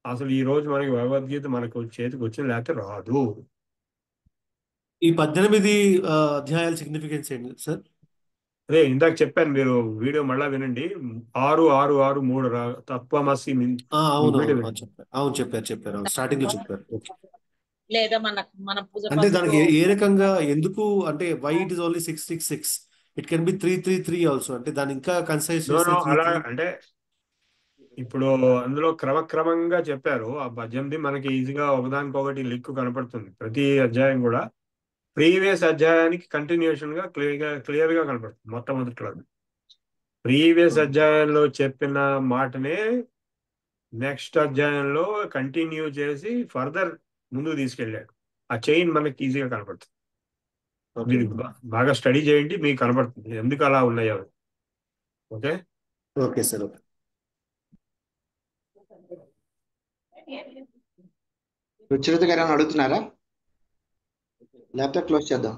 అసలు ఈ రోజు మనకి భగవద్గీత మనకు చేతికి వచ్చిన, లేకపోతే రాదు. ఈ 18 అధ్యాయాల సిగ్నిఫికెన్స్ ఏంటి సార్? అదే ఇందాక చెప్పాను, మీరు వీడియో మళ్ళా వినండి. 6-6-6-3 తత్వమసి. అవును చెప్పారు. స్టార్టింగ్ లో చెప్పారు. లేదా మన పూజ అంటే దానికి ఏ రకంగా, ఎందుకు అంటే why it is only 666? It can be 333 also. అంటే దాని ఇంకా కన్సైజ్ అలా అంటే ఇప్పుడు అందులో క్రమక్రమంగా చెప్పారు. ఆ 18 మనకి ఈజీగా ఒకదానికొకటి లింక్ కనపడుతుంది. ప్రతి అధ్యాయం కూడా ప్రీవియస్ అధ్యాయానికి కంటిన్యూషన్ గా క్లియర్ గా కనపడుతుంది. మొట్టమొదటిలో ప్రీవియస్ అధ్యాయంలో చెప్పిన మాటనే నెక్స్ట్ అధ్యాయంలో కంటిన్యూ చేసి ఫర్దర్ ముందుకు తీసుకెళ్ళాడు. ఆ చైన్ మనకి ఈజీగా కనపడుతుంది. మీరు బాగా స్టడీ చేయండి, మీకు కనపడుతుంది ఎందుకు అలా ఉన్నాయో. Okay sir. రుచిరత గారు అని అడుగుతున్నారా? లేకపోతే క్లోజ్ చేద్దాం.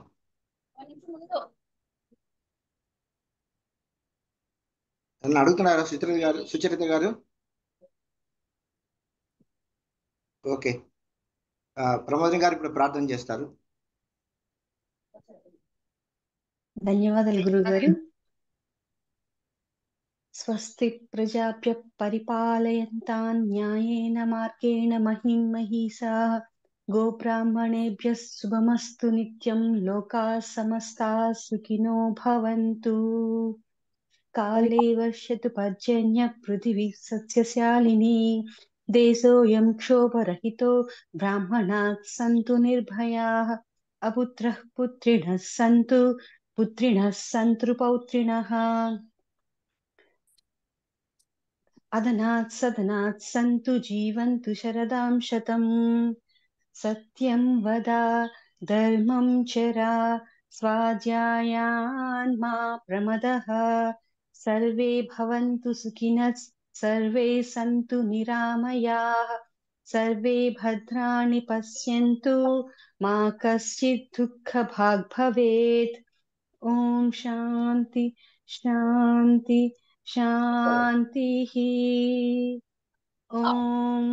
అని అడుగుతున్నారా సుచరిత గారు? ఓకే, ప్రమోదం గారు ఇప్పుడు ప్రార్థన చేస్తారు. ధన్యవాదాలు గురువు గారు. స్వస్తి ప్రజాభ్య పరిపాలయంతాన్ న్యాయేన మార్గేణ మహిం మహీసాః గోబ్రాహ్మణేభ్యः శుభమస్తు నిత్యం లోకాः సమస్తాः సుఖినో భవంతు. కాళే వర్షతు పర్జన్య పృథివీ సస్యశాలినీ దేశోऽयं క్షోభరహితో బ్రాహ్మణాः సంతు నిర్భయాः అపుత్రః పుత్రిణः సంతు పుత్రిణः సంతు పౌత్రిణः అదనాత్ సదనాత్ సంతు జీవంతు శరదాం శతం. సత్యం వద ధర్మం చరా స్వాధ్యాయాన్ మా ప్రమదః సర్వే భవంతు సుఖినః సర్వే సంతు నిరామయాః సర్వే భద్రాణి పశ్యంతు మా కశ్చిత్ దుఃఖభాగ్ భవేత్. ఓం శాంతి శాంతి శాంతిః. ఓం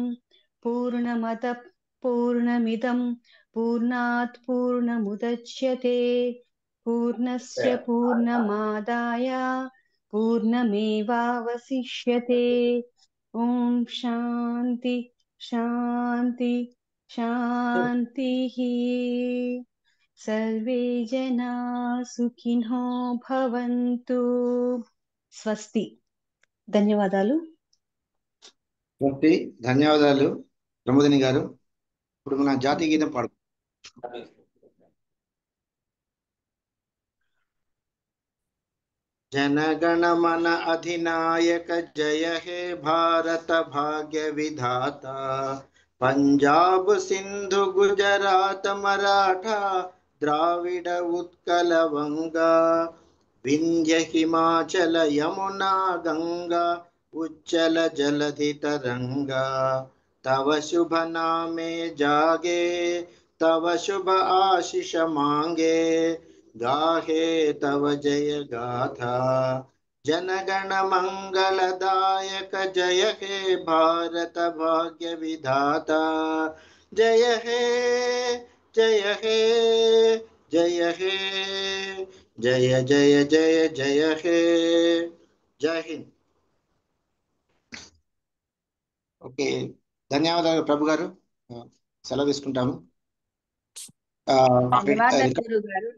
పూర్ణమద పూర్ణమిదం పూర్ణాత్ పూర్ణముదచ్యతే పూర్ణస్య పూర్ణమాదాయ పూర్ణమేవావశిష్యతే. ఓం శాంతి శాంతి శాంతిః. సర్వే జనా సుఖినో భవంతు. స్వస్తి. ధన్యవాదాలు. ధన్యవాదాలు ప్రమోదిని గారు. ఇప్పుడు మన జాతీయ గీతం పాడు. जनगणमन अधिनायक जय हे भारत भाग्य विधाता पंजाब सिंधु गुजरात मराठा द्राविड उत्कल वंगा विंध्य हिमाचल यमुना गंगा उच्चल जलधि तरंगा तव शुभ नामे जागे तव शुभ आशीष मांगे गाहे तव जय गाथा जनगण मंगलदायक जय हे भारत भाग्य विधाता जय हे जय हे जय हे जय जय जय जय हे. जय हिंद. ఓకే, ధన్యవాదాలు ప్రభు గారు. సెలవు తీసుకుంటాము. ధన్యవాదాలు గురువు గారు.